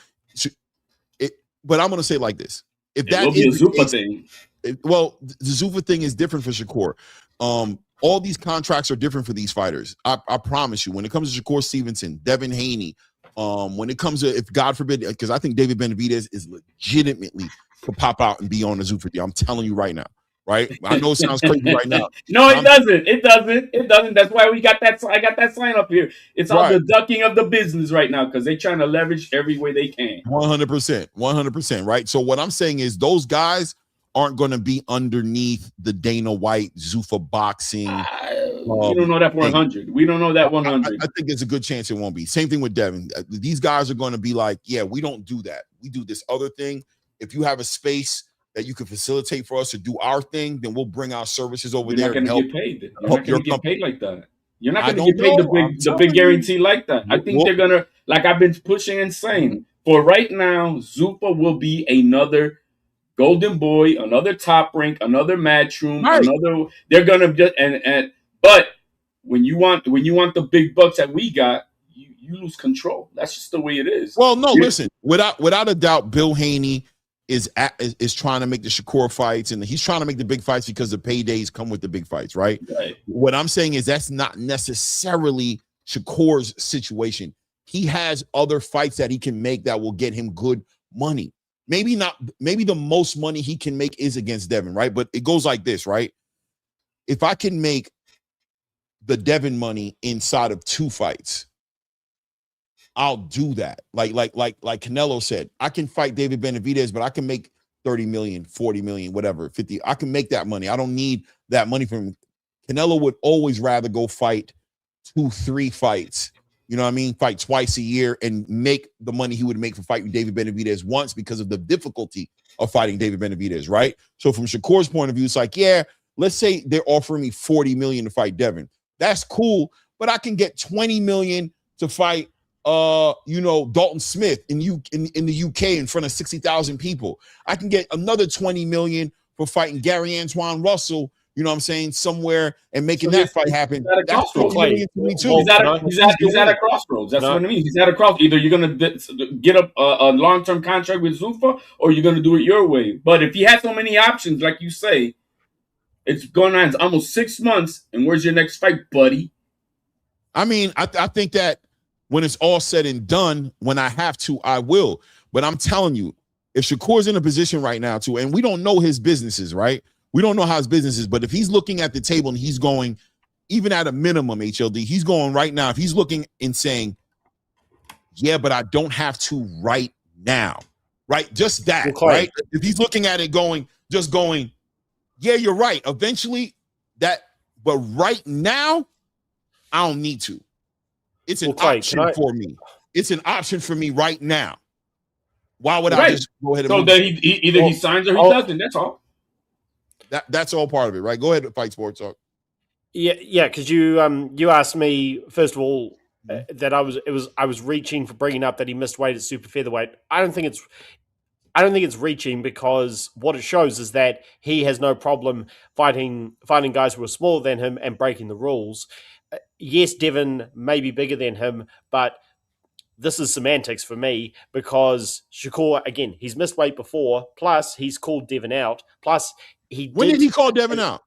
But I'm going to say it like this: if that is the Zuffa thing, well, the Zuffa thing is different for Shakur. All these contracts are different for these fighters. I promise you. When it comes to Shakur Stevenson, Devin Haney. When it comes to, if God forbid, because I think David Benavidez is legitimately could pop out and be on the Zuffa deal. I'm telling you right now. right? I know it sounds crazy right now. No, it doesn't. It doesn't. It doesn't. That's why we got that. I got that sign up here. It's all the ducking of the business right now because they're trying to leverage every way they can. 100%. 100%. Right. So what I'm saying is those guys aren't going to be underneath the Dana White Zuffa boxing. We don't know that 100. We don't know that 100. I think there's a good chance it won't be. Same thing with Devin. These guys are going to be like, yeah, we don't do that. We do this other thing. If you have a space that you can facilitate for us to do our thing, then we'll bring our services over there. You're not going to get paid. You're not going to get paid like that. You're not going to get paid the big guarantee like that. I think they're going to, like I've been pushing and saying, for right now, Zuffa will be another Golden Boy, another Top Rank, another Matchroom, another. They're going to just but when you want the big bucks that we got, you lose control. That's just the way it is. Well, no, listen, without a doubt, Bill Haney is trying to make the Shakur fights, and he's trying to make the big fights because the paydays come with the big fights, right? What I'm saying is that's not necessarily Shakur's situation. He has other fights that he can make that will get him good money. Maybe the most money he can make is against Devin, right? But it goes like this, right? If I can make the Devin money inside of 2 fights, I'll do that. Like Canelo said, I can fight David Benavidez, but I can make 30 million, 40 million, whatever, 50. I can make that money. I don't need that money from him. Canelo would always rather go fight 2-3 fights. You know what I mean? Fight twice a year and make the money he would make for fighting David Benavidez once because of the difficulty of fighting David Benavidez, right? So from Shakur's point of view, it's like, yeah, let's say they're offering me 40 million to fight Devin. That's cool, but I can get 20 million to fight Dalton Smith in the UK in front of 60,000 people. I can get another 20 million for fighting Gary Antoine Russell, you know what I'm saying, somewhere and making that fight happen. That's 20 million to me too. He's at a crossroads. That's what I mean. He's at a cross. Either you're going to get a long-term contract with Zuffa or you're going to do it your way. But if he has so many options, like you say, it's going on. It's almost 6 months, and where's your next fight, buddy? I mean, I think that when it's all said and done, when I have to, I will. But I'm telling you, if Shakur's in a position right now too, and we don't know his businesses, right? We don't know how his business is, but if he's looking at the table and he's going, even at a minimum, HLD, he's going right now. If he's looking and saying, yeah, but I don't have to right now, right? Just that, right? If he's looking at it going, yeah, you're right. Eventually but right now, I don't need to. It's an option for me. It's an option for me right now. Why would I just go ahead and that either he signs or he doesn't? That's all. That's all part of it, right? Go ahead and Fight Sports Talk. Yeah, because you asked me first of all that I was reaching for bringing up that he missed weight at super featherweight. I don't think it's reaching because what it shows is that he has no problem fighting guys who are smaller than him and breaking the rules. Yes, Devin may be bigger than him, but this is semantics for me because Shakur, again, he's missed weight before, plus he's called Devin out, plus When did he call Devin out?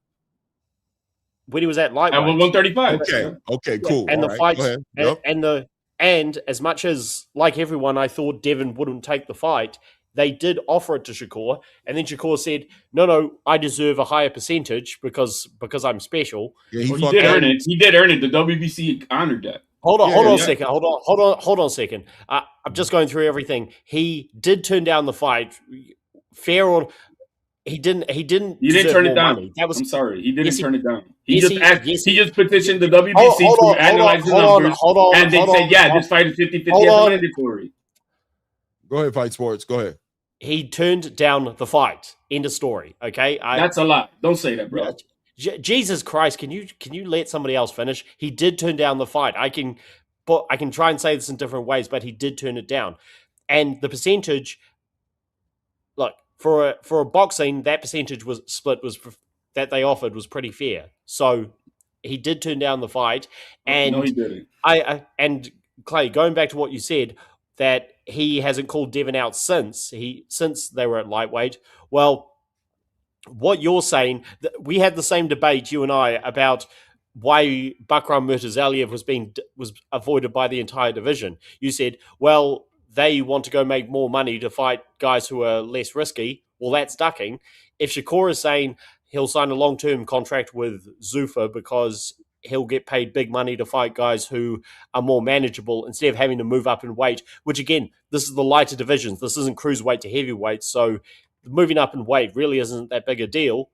When he was at lightweight. At 135. Okay, cool. And all the right, fights, and as much as, like everyone, I thought Devin wouldn't take the fight, they did offer it to Shakur, and then Shakur said, no, I deserve a higher percentage because I'm special. Yeah, he did earn it. He did earn it. The WBC honored that. Hold on a second. Hold on a second. I'm just going through everything. He did turn down the fight. Fair or he didn't turn it down. Money. I'm sorry. He didn't turn it down. He just petitioned the WBC to analyze the numbers. And they said, yeah, this fight is 50-50 as mandatory. Go ahead, Fight Sports. Go ahead. He turned down the fight. End of story. Okay? That's a lot. Don't say that, bro. Jesus Christ, can you let somebody else finish? He did turn down the fight. I can try and say this in different ways, but he did turn it down. And the percentage, look, for a boxing, that percentage that they offered was pretty fair. So he did turn down the fight. And no, he didn't. And Clay, going back to what you said, that he hasn't called Devin out since they were at lightweight. Well, what you're saying, we had the same debate, you and I, about why Bakram Murtazaliev was avoided by the entire division. You said, well, they want to go make more money to fight guys who are less risky. Well, that's ducking. If Shakur is saying he'll sign a long-term contract with Zuffa because he'll get paid big money to fight guys who are more manageable instead of having to move up in weight, which again, this is the lighter divisions. This isn't cruiserweight to heavyweight. So moving up in weight really isn't that big a deal.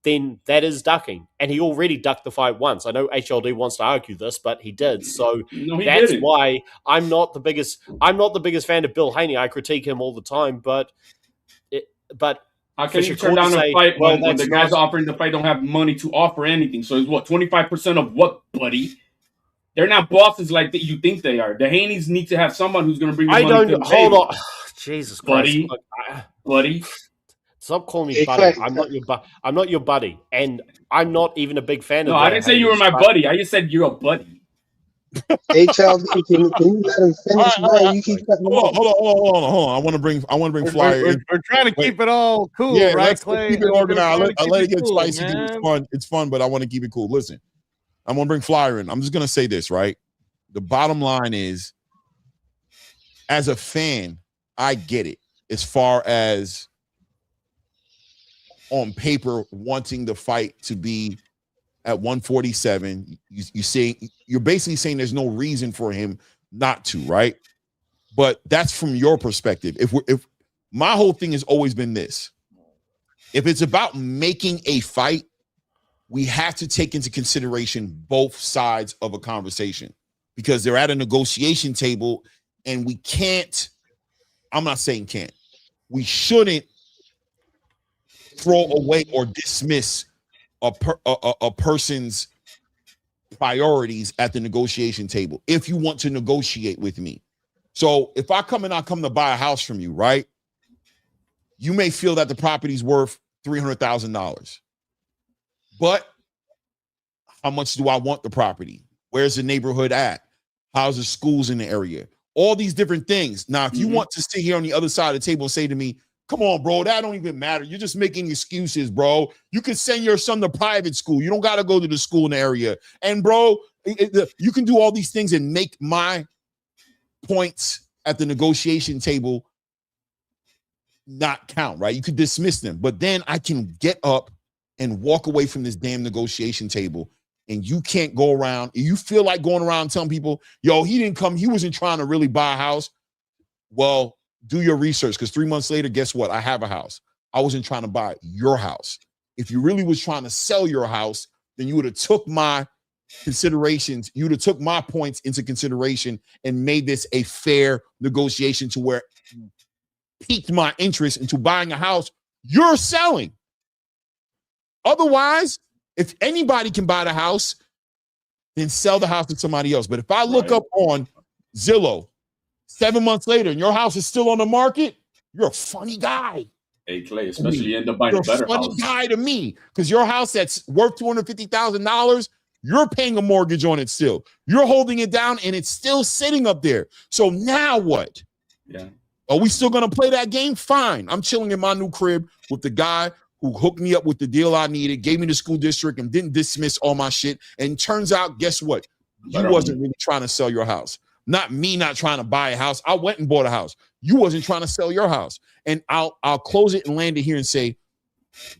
Then that is ducking. And he already ducked the fight once. I know HLD wants to argue this, but he did. So that's why I'm not the biggest fan of Bill Haney. I critique him all the time, but how can you turn down a fight when the guys offering the fight don't have money to offer anything? So it's what, 25% of what, buddy? They're not bosses like that you think they are. The Haneys need to have someone who's going to bring money to the table. Hold on. Jesus Christ. Buddy. Stop calling me buddy. I'm not your buddy. And I'm not even a big fan of I didn't say you were my buddy. I just said you're a buddy. HLD, can you let him finish? You keep cutting him off. Hold on. I want to bring Flyer in. We're trying to keep it all cool, right, let's Clay? Keep it organized. I'll let it get cool, spicy. It's fun, but I want to keep it cool. Listen, I'm going to bring Flyer in. I'm just going to say this, right? The bottom line is, as a fan, I get it. As far as on paper wanting the fight to be at 147, you're basically saying there's no reason for him not to, right? But that's from your perspective. If my whole thing has always been this: if it's about making a fight, we have to take into consideration both sides of a conversation, because they're at a negotiation table, and we can't. I'm not saying can't. We shouldn't throw away or dismiss a person's priorities at the negotiation table if you want to negotiate with me. So if I come to buy a house from you, right? You may feel that the property's worth $300,000. But how much do I want the property? Where's the neighborhood at? How's the schools in the area? All these different things. Now, if you want to sit here on the other side of the table and say to me, come on, bro, that don't even matter. You're just making excuses, bro. You can send your son to private school. You don't got to go to the school in the area. And, bro, you can do all these things and make my points at the negotiation table not count, right? You could dismiss them. But then I can get up and walk away from this damn negotiation table, and you can't go around. You feel like going around telling people, yo, he didn't come. He wasn't trying to really buy a house. Well, do your research, because 3 months later, guess what? I have a house. I wasn't trying to buy your house. If you really was trying to sell your house, then you would have took my considerations. You would have took my points into consideration and made this a fair negotiation to where it piqued my interest into buying a house you're selling. Otherwise, if anybody can buy the house, then sell the house to somebody else. But if I look up on Zillow 7 months later and your house is still on the market, you're a funny guy. Hey, Clay, especially you end up buying a better house. You're a funny guy to me, because your house that's worth $250,000, you're paying a mortgage on it still. You're holding it down, and it's still sitting up there. So now what? Yeah. Are we still going to play that game? Fine. I'm chilling in my new crib with the guy who hooked me up with the deal I needed, gave me the school district, and didn't dismiss all my shit. And turns out, guess what? You wasn't really trying to sell your house. Not me not trying to buy a house. I went and bought a house. You wasn't trying to sell your house. And I'll close it and land it here and say,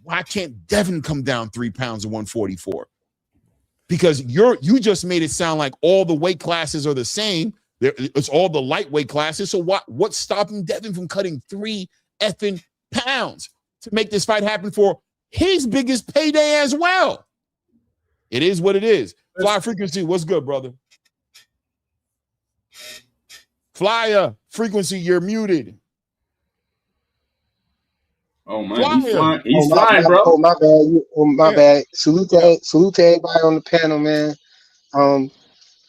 why can't Devin come down 3 pounds to 144? Because you just made it sound like all the weight classes are the same. It's all the lightweight classes. So what's stopping Devin from cutting 3 effing pounds to make this fight happen for his biggest payday as well? It is what it is. Fly Frequency, what's good, brother? Flyer Frequency, you're muted. Oh man, he's flying, bro. Oh my bad. My bad. Salute to everybody on the panel, man.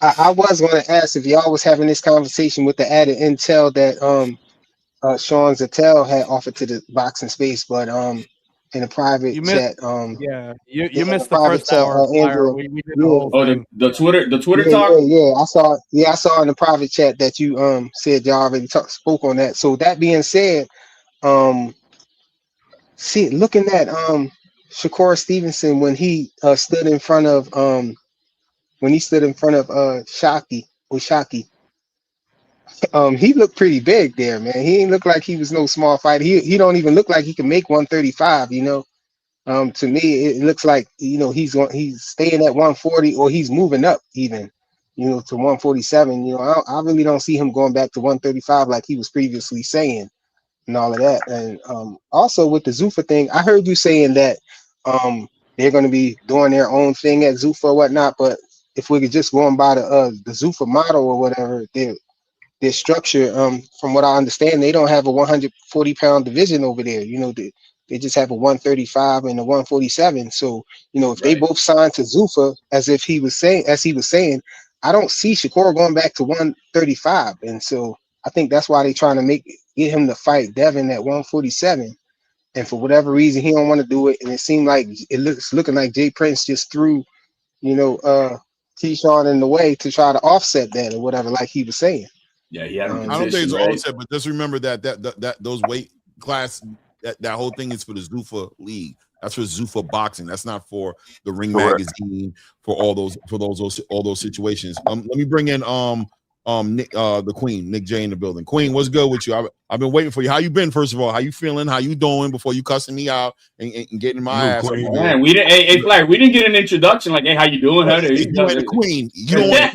I was going to ask if y'all was having this conversation with the added intel that Sean Zepeda had offered to the boxing space, but in a private chat. You missed the first hour. We did the whole thing. The Twitter talk. Yeah, I saw in the private chat that you said y'all already spoke on that. So that being said, looking at Shakur Stevenson when he stood in front of Shaki, he looked pretty big there, man. He didn't look like he was no small fighter. He don't even look like he can make 135, you know. To me, it looks like he's staying at 140 or he's moving up even, to 147. I really don't see him going back to 135 like he was previously saying and all of that. And also with the Zuffa thing, I heard you saying that they're going to be doing their own thing at Zuffa or whatnot. But if we could just go on by the Zuffa model or whatever, their structure, from what I understand, they don't have a 140-pound division over there. They just have a 135 and a 147. So, if they both signed to Zuffa, as he was saying, I don't see Shakur going back to 135. And so I think that's why they're trying to get him to fight Devin at 147. And for whatever reason, he don't want to do it. And it seemed like looking like Jay Prince just threw, Keyshawn in the way to try to offset that or whatever, like he was saying. Yeah, he had a position, I don't think it's right? offset, but just remember that those weight class, that whole thing is for the Zuffa League. That's for Zuffa boxing. That's not for the Ring Magazine, for all those situations. Let me bring in Nick, the Queen, Nick J in the building. Queen, what's good with you? I've been waiting for you. How you been? First of all, how you feeling? How you doing before you cussing me out and getting my ass? Man, we didn't. Hey, Flag, we didn't get an introduction. Like, hey, how you doing? How you the Queen? You don't want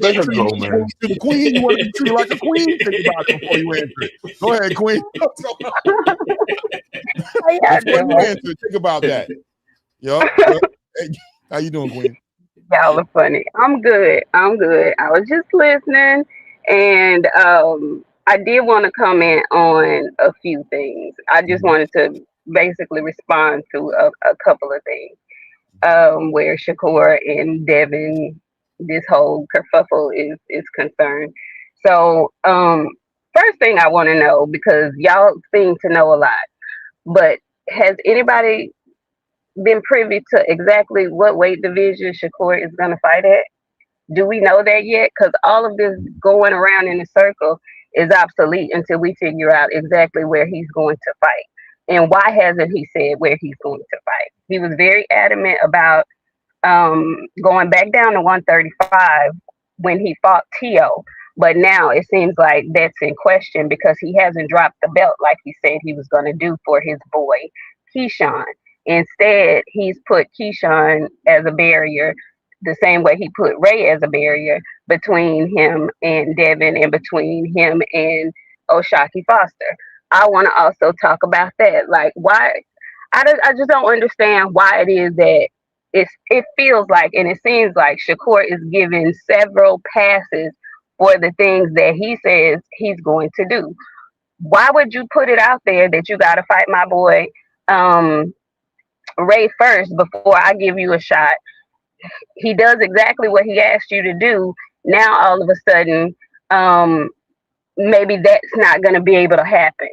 let her go, man. The Queen, you want to be treated like a queen? Think about it before you answer. Go ahead, Queen. Before you answer, think about that. Yo, how you doing, Queen? Y'all are funny. I'm good. I was just listening, and I did want to comment on a few things. I just wanted to basically respond to a couple of things where Shakur and Devin, this whole kerfuffle is concerned. So first thing I want to know, because y'all seem to know a lot, but has anybody been privy to exactly what weight division Shakur is going to fight at? Do we know that yet? Because all of this going around in a circle is obsolete until we figure out exactly where he's going to fight. And why hasn't he said where he's going to fight? He was very adamant about going back down to 135 when he fought Tio. But now it seems like that's in question because he hasn't dropped the belt like he said he was going to do for his boy, Keyshawn. Instead, he's put Keyshawn as a barrier, the same way he put Ray as a barrier between him and Devin and between him and O'Shaquie Foster. I want to also talk about that. Like, why? I just don't understand why it is that it feels like, and it seems like Shakur is given several passes for the things that he says he's going to do. Why would you put it out there that you got to fight my boy Ray first before I give you a shot? He does exactly what he asked you to do. Now all of a sudden, maybe that's not going to be able to happen.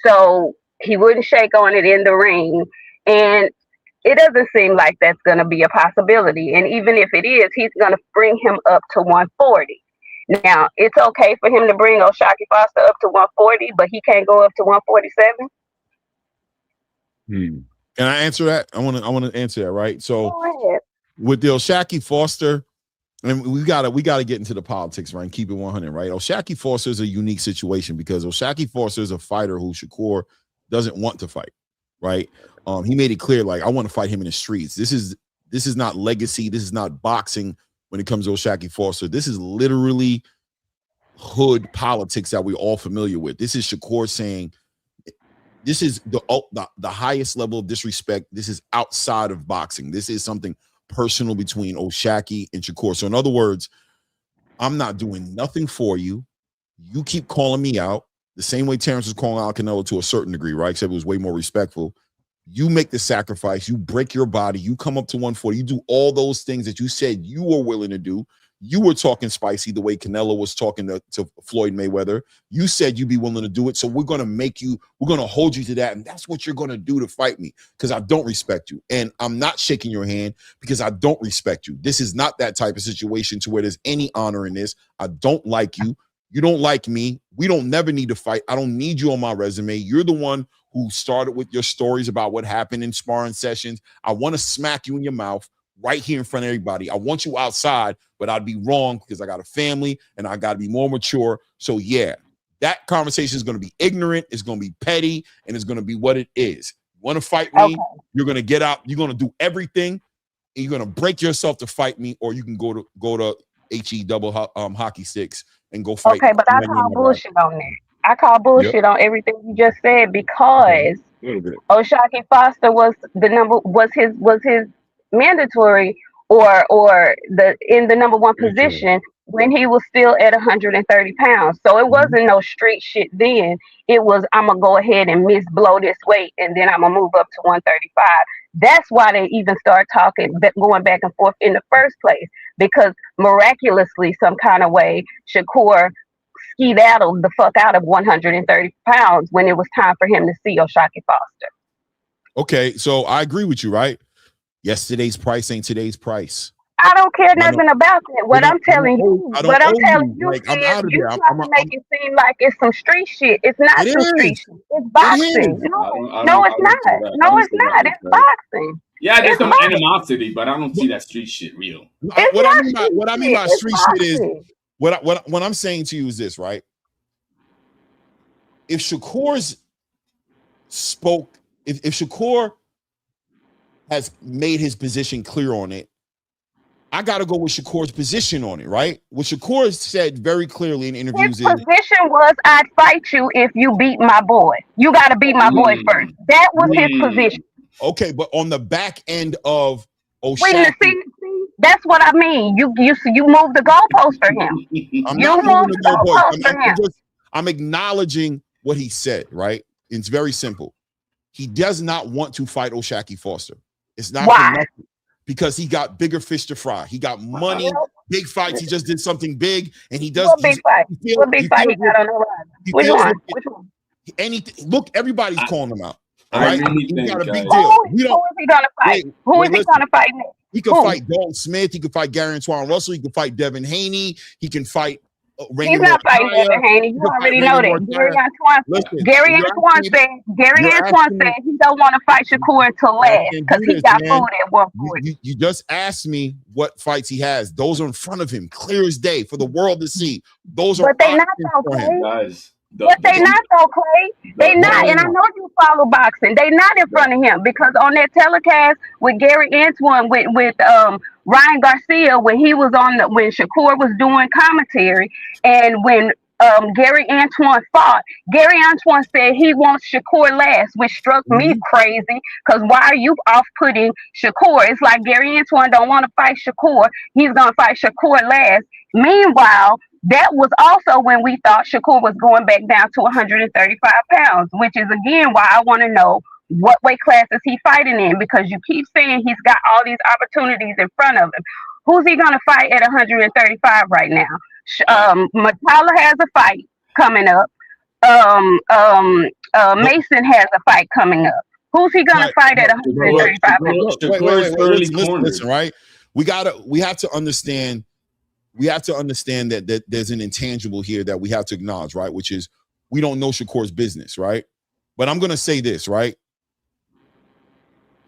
So he wouldn't shake on it in the ring, and it doesn't seem like that's going to be a possibility. And even if it is, he's going to bring him up to 140. Now it's okay for him to bring O'Shaquie Foster up to 140, but he can't go up to 147. Can I answer that? I want to answer that, right? So with the O'Shaquie Foster, and we gotta get into the politics, right? And keep it 100, right? O'Shaquie Foster is a unique situation because O'Shaquie Foster is a fighter who Shakur doesn't want to fight, right? He made it clear, like, I want to fight him in the streets. This is not legacy. This is not boxing when it comes to O'Shaquie Foster. This is literally hood politics that we're all familiar with. This is Shakur saying, this is the highest level of disrespect. This is outside of boxing. This is something personal between O'Shaquie and Shakur. So in other words, I'm not doing nothing for you. You keep calling me out the same way Terrence was calling out Canelo to a certain degree, right? Except it was way more respectful. You make the sacrifice. You break your body. You come up to 140. You do all those things that you said you were willing to do. You were talking spicy the way Canelo was talking to Floyd Mayweather. You said you'd be willing to do it. So we're going to hold you to that. And that's what you're going to do to fight me because I don't respect you. And I'm not shaking your hand because I don't respect you. This is not that type of situation to where there's any honor in this. I don't like you. You don't like me. We don't never need to fight. I don't need you on my resume. You're the one who started with your stories about what happened in sparring sessions. I want to smack you in your mouth right here in front of everybody. I want you outside, but I'd be wrong because I got a family and I got to be more mature. So yeah, that conversation is going to be ignorant. It's going to be petty and it's going to be what it is. Want to fight me? Okay. You're gonna get out. You're gonna do everything, and you're gonna break yourself to fight me, or you can go to HE double hockey sticks and go fight. Okay, but I call bullshit on that. I call bullshit on everything you just said because O'Shaquie Foster was his mandatory or in the number one position when he was still at 130 pounds. So it wasn't no street shit then. It was, I'm gonna go ahead and blow this weight and then I'm gonna move up to 135. That's why they even start going back and forth in the first place, because miraculously, some kind of way, Shakur skedaddled the fuck out of 130 pounds when it was time for him to see O'Shaquie Foster. Okay, so I agree with you, right? Yesterday's price ain't today's price. I don't care nothing about that. What I'm telling you is like, I'm you out of there. trying to make it seem like it's some street shit. It's not some street shit. It's boxing. No, it's not. No, it's not. It's boxing. Yeah, there's some animosity, but I don't see that street shit real. What I mean by street shit is what I'm saying to you is this, right? If Shakur if Shakur has made his position clear on it, I got to go with Shakur's position on it, right? What Shakur said very clearly in interviews his position was, I'd fight you if you beat my boy. You got to beat my boy first. That was his position. Okay, but on the back end of O'Shaquie, wait, see, that's what I mean. You moved the goalpost for him. I'm not moving the goalpost. I'm acknowledging what he said, right? It's very simple. He does not want to fight O'Shaquie Foster. It's not for nothing. Because he got bigger fish to fry. He got money, big fights. He just did something big, and he does. What big fight? What big fight he got on the line? Which one? Anything. Look, everybody's calling him out. All right? He got a big deal. Who is he gonna fight? Who is he gonna fight next? He could fight Dalton Smith. He could fight Gary Antoine Russell. He could fight Devin Haney. He can fight. He's not fighting Devin Haney. You already know that. Gary Antoine said he don't want to fight Shakur until last because he got food at 140. You just asked me what fights he has. Those are in front of him, clear as day, for the world to see. Those are. But they not though, Clay. But they not though, Clay. They not, and I know you follow boxing. They not in front of him because on that telecast with Gary Antoine with Ryan Garcia when he was when Shakur was doing commentary and when Gary Antoine fought, Gary Antoine said he wants Shakur last, which struck me crazy because why are you off-putting Shakur? It's like Gary Antoine don't want to fight Shakur. He's going to fight Shakur last. Meanwhile, that was also when we thought Shakur was going back down to 135 pounds, which is, again, why I want to know what weight class is he fighting in, because you keep saying he's got all these opportunities in front of him. Who's he going to fight at 135 right now? Matala has a fight coming up. Mason has a fight coming up. Who's he going to fight at 135 pounds? Listen, right? We have to understand. We have to understand that there's an intangible here that we have to acknowledge, right? Which is we don't know Shakur's business, right? But I'm going to say this, right?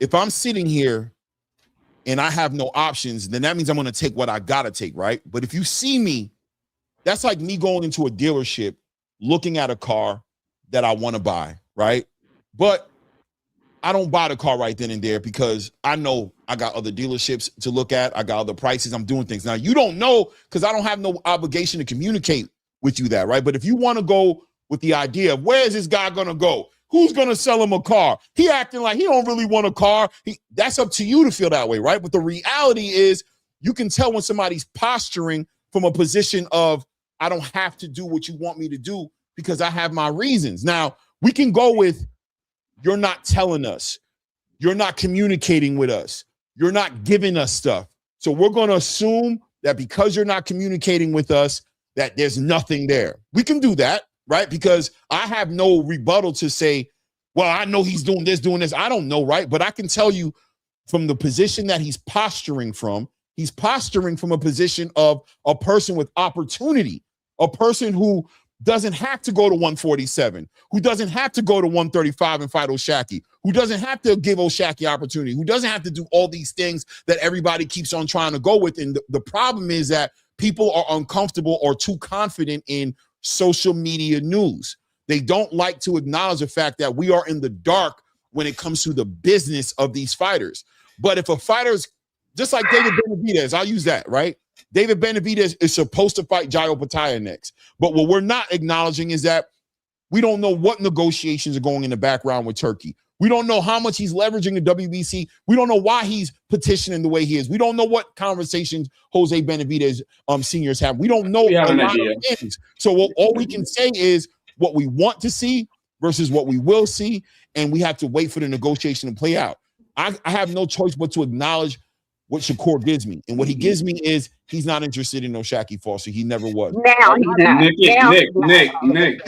If I'm sitting here and I have no options, then that means I'm going to take what I got to take, right? But if you see me, that's like me going into a dealership, looking at a car that I want to buy, right? But I don't buy the car right then and there because I know I got other dealerships to look at. I got other prices. I'm doing things. Now, you don't know because I don't have no obligation to communicate with you that, right? But if you want to go with the idea of where is this guy going to go? Who's going to sell him a car? He acting like he don't really want a car. That's up to you to feel that way, right? But the reality is you can tell when somebody's posturing from a position of I don't have to do what you want me to do because I have my reasons. Now, we can go with you're not telling us. You're not communicating with us. You're not giving us stuff. So we're going to assume that because you're not communicating with us, that there's nothing there. We can do that, right? Because I have no rebuttal to say, well, I know he's doing this. I don't know, right? But I can tell you from the position that he's posturing from a position of a person with opportunity, a person who doesn't have to go to 147, who doesn't have to go to 135 and fight O'Shaquie, who doesn't have to give O'Shaquie opportunity, who doesn't have to do all these things that everybody keeps on trying to go with. And the problem is that people are uncomfortable or too confident in social media news. They don't like to acknowledge the fact that we are in the dark when it comes to the business of these fighters. But if a fighter's just like David Benavidez, I'll use that, right? David Benavidez is supposed to fight Jairo Pataya next. But what we're not acknowledging is that we don't know what negotiations are going in the background with Turkey. We don't know how much he's leveraging the WBC. We don't know why he's petitioning the way he is. We don't know what conversations Jose Benavidez seniors have. We don't know a lot of things. So all we can say is what we want to see versus what we will see, and we have to wait for the negotiation to play out. I have no choice but to acknowledge what Shakur gives me. And what he gives me is he's not interested in no Shaqy Foster. He never was. Now he's not. Nick.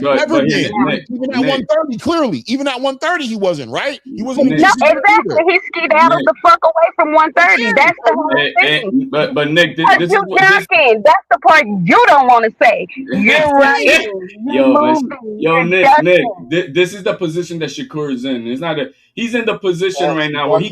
Never did. Even at 130, clearly. Even at 130, he wasn't, right? He wasn't. No, exactly. He skedaddled the fuck away from 130. That's the whole thing. But Nick, that's the part you don't want to say. You're right. Yo, Nick, this is the position that Shakur is in. It's not a. He's in the position right now where he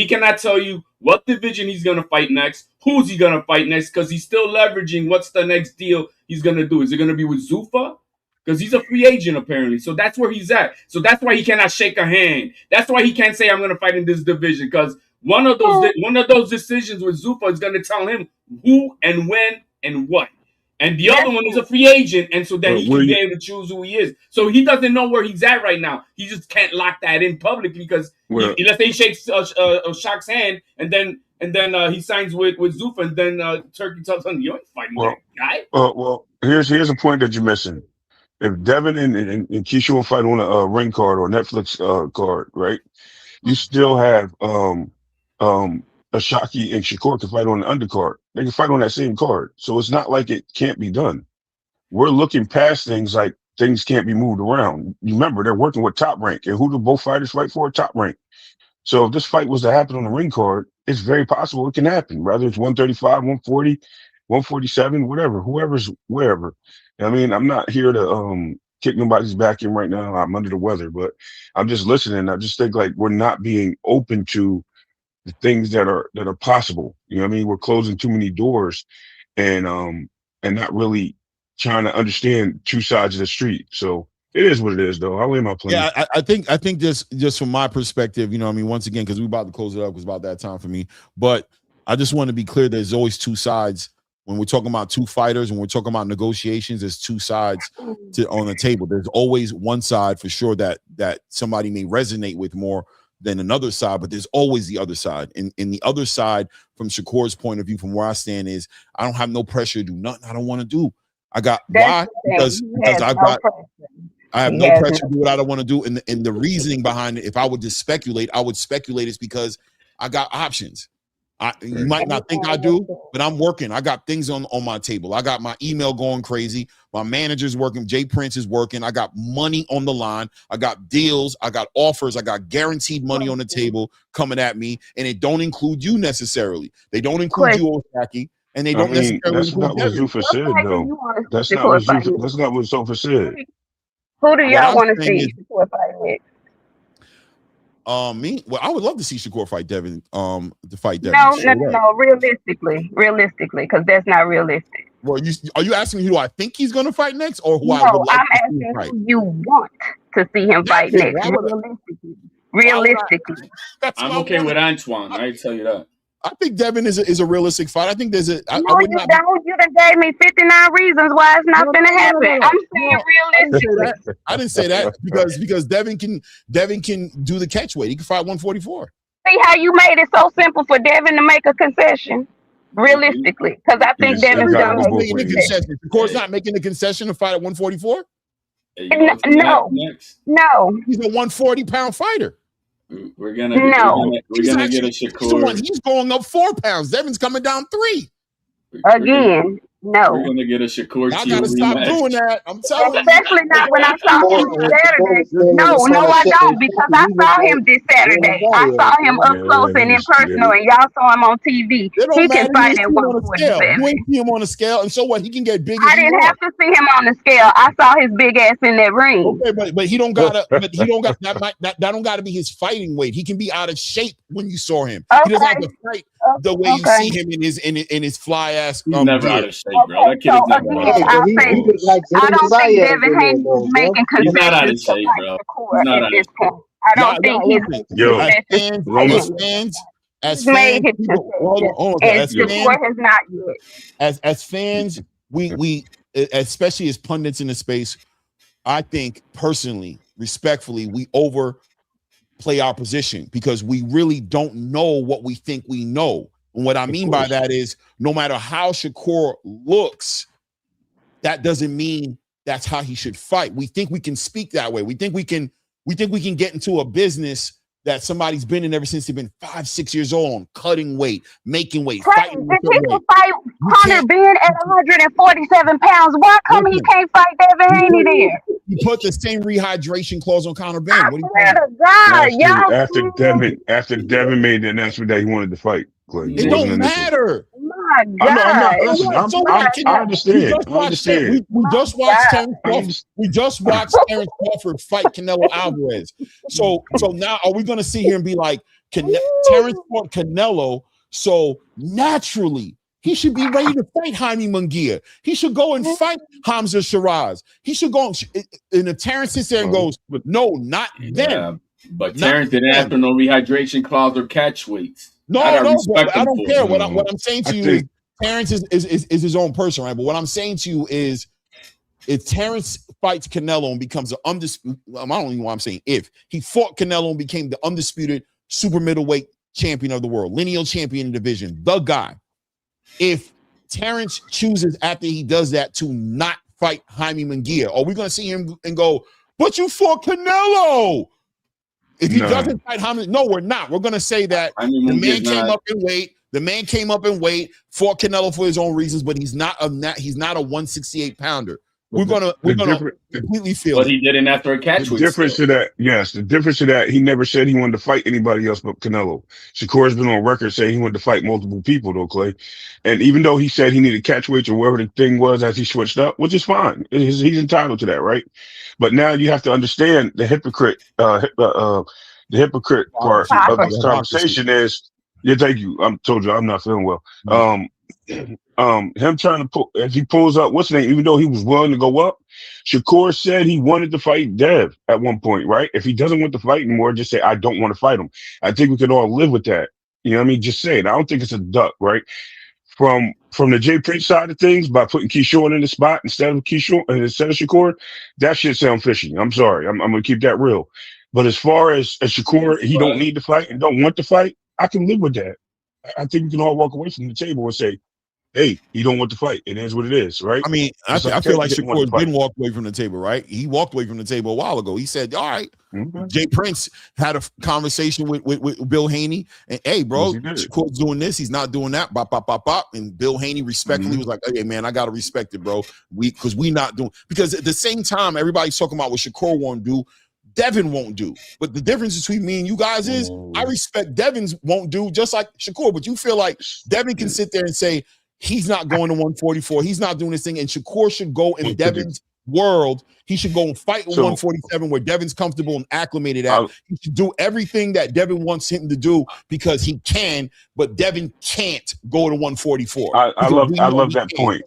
cannot tell you what division he's gonna fight next, who's he gonna fight next, because he's still leveraging what's the next deal he's gonna do. Is it gonna be with Zuffa? Because he's a free agent apparently, so that's where he's at. So that's why he cannot shake a hand. That's why he can't say I'm gonna fight in this division, because one of those decisions with Zuffa is gonna tell him who and when and what. And the other one is a free agent, and so then he can be able to choose who he is. So he doesn't know where he's at right now. He just can't lock that in publicly because let's say he shakes Shaq's hand, and then he signs with Zuffa, and then Turkey tells him, "You ain't fighting that guy." Well, here's a point that you're missing. If Devin and Keyshawn fight on a ring card or Netflix card, right? You still have a Shaqy and Shakur can fight on the undercard. They can fight on that same card. So it's not like it can't be done. We're looking past things like things can't be moved around. You remember, they're working with Top Rank. And who do both fighters fight for? Top Rank. So if this fight was to happen on the ring card, it's very possible it can happen. Whether it's 135, 140, 147, whatever, whoever's wherever. I mean, I'm not here to kick nobody's back in right now. I'm under the weather, but I'm just listening. I just think like we're not being open to the things that are possible. You know what I mean? We're closing too many doors and not really trying to understand two sides of the street. So it is what it is, though. I'll lay my plane. Yeah, I think just from my perspective, you know what I mean, once again, because we're about to close it up, it's about that time for me. But I just want to be clear, there's always two sides. When we're talking about two fighters, when we're talking about negotiations, there's two sides on the table. There's always one side for sure that somebody may resonate with more than another side, but there's always the other side. And the other side, from Shakur's point of view, from where I stand, is I don't have no pressure to do nothing I don't want to do. I got why? Because I have no pressure to do what I don't want to do. And the reasoning behind it, if I would just speculate, is because I got options. You might not think I do, but I'm working. I got things on my table. I got my email going crazy. My manager's working. Jay Prince is working. I got money on the line. I got deals. I got offers. I got guaranteed money on the table coming at me. And it don't include you necessarily. They don't include you, Osaki. And they don't necessarily that's not what Zuffa said, though. That's not what Zuffa said. Who do y'all want to see Shakur fight with? Me? Well, I would love to see Shakur fight Devin. To fight Devin. No. Realistically, because that's not realistic. Well, are you asking me who I think he's going to fight next, or who I would like to see fight? Who you want to see him fight next? Realistically. I'm okay with Antoine. I tell you that. I think Devin is a realistic fight. I think there's a. You done gave me 59 reasons why it's not going to happen. I'm saying realistically. I didn't say that because Devin can do the catch weight. He can fight 144. See how you made it so simple for Devin to make a concession? Realistically, because I think Devin's going to make a concession. Shakur's not making a concession to fight at 144. No. He's a 140-pound fighter. We're gonna get a Shakur. He's going up 4 pounds. Devin's coming down 3. Again, no. We're gonna get a Shakur. I gotta stop doing that. I'm telling you. Especially not when I saw him Saturday. No, I don't, because I saw him this Saturday. I saw him up close and in personal, and y'all saw him on TV. He can fight at 147. You ain't see him on the scale, and so what? He can get big. I didn't have to see him on the scale. I saw his big ass in that ring. Okay, but he don't gotta. But he don't got that don't gotta be his fighting weight. He can be out of shape when you saw him. He doesn't have to fight the way you see him in his fly ass. He's never out of shape, bro. That kid is never out of shape. I don't think Devin Haney is making concessions. He's not out of shape, bro. At this point. I don't think he's listen, Yo, as made fans, his people, concession, and as fans, Shakur has not yet. as fans, we especially as pundits in the space, I think personally, respectfully, we overplay our position because we really don't know what we think we know. And what I mean by that is no matter how Shakur looks, that doesn't mean that's how he should fight. We think we can speak that way. We think we can get into a business that somebody's been in ever since they've been 5-6 years old, on cutting weight, making weight, fighting. If he can fight Conor Ben at 147 pounds, why come he can't fight Devin Haney there? You put the same rehydration clause on Conor Ben. What do you swear to God, y'all. After Devin made the announcement that he wanted to fight, Clay, it don't matter. My God. I understand. We just watched Terrence Crawford. We just watched Terrence Crawford fight Canelo Alvarez. So now are we going to sit here and be like, Terrence fought Canelo, so naturally he should be ready to fight Jaime Munguia. He should go and fight Hamza Shiraz. He should go and if Terrence sits there and goes, no, not them. But Terrence didn't ask for no rehydration clause or catch weights. No, but I don't care. What I'm saying to you is Terrence is his own person, right? But what I'm saying to you is if Terrence fights Canelo and becomes an undisputed, I don't even know what I'm saying. If he fought Canelo and became the undisputed super middleweight champion of the world, lineal champion in the division, the guy. If Terrence chooses after he does that to not fight Jaime Munguia, are we going to see him and go, but you fought Canelo? If he doesn't fight Jaime, no, we're not. We're going to say that the man came up in weight. The man came up in weight, fought Canelo for his own reasons, but he's not a 168 pounder. We're gonna completely feel. But he didn't after a catch weight. The difference to that, he never said he wanted to fight anybody else but Canelo. Shakur's been on record saying he wanted to fight multiple people, though, Clay. And even though he said he needed catch weights or whatever the thing was as he switched up, which is fine, he's entitled to that, right? But now you have to understand the hypocrite part of this conversation is. Yeah, thank you. I told you I'm not feeling well. Him trying to pull as he pulls up, what's the name? Even though he was willing to go up, Shakur said he wanted to fight Dev at one point, right? If he doesn't want to fight anymore, just say I don't want to fight him. I think we could all live with that. You know what I mean? Just say it. I don't think it's a duck, right? From the Jay Prince side of things, by putting Keyshawn in the spot instead of Shakur, that shit sound fishy. I'm sorry. I'm gonna keep that real. But as far as Shakur, he don't need to fight and don't want to fight. I can live with that. I think we can all walk away from the table and say, hey, you don't want to fight. It is what it is, right? I mean, I feel like Shakur didn't walk away from the table, right? He walked away from the table a while ago. He said, all right. Mm-hmm. Jay Prince had a conversation with Bill Haney. And, hey, bro, Shakur's doing this. He's not doing that. Bop, bop, bop, bop. And Bill Haney respectfully was like, hey, man, I got to respect it, bro. Because at the same time, everybody's talking about what Shakur won't do. Devin won't do. But the difference between me and you guys is I respect Devin's won't do just like Shakur. But you feel like Devin can sit there and say he's not going to 144. He's not doing this thing. And Shakur should go in Devin's world. He should go and fight 147 where Devin's comfortable and acclimated at. He should do everything that Devin wants him to do because he can, but Devin can't go to 144. I love that point.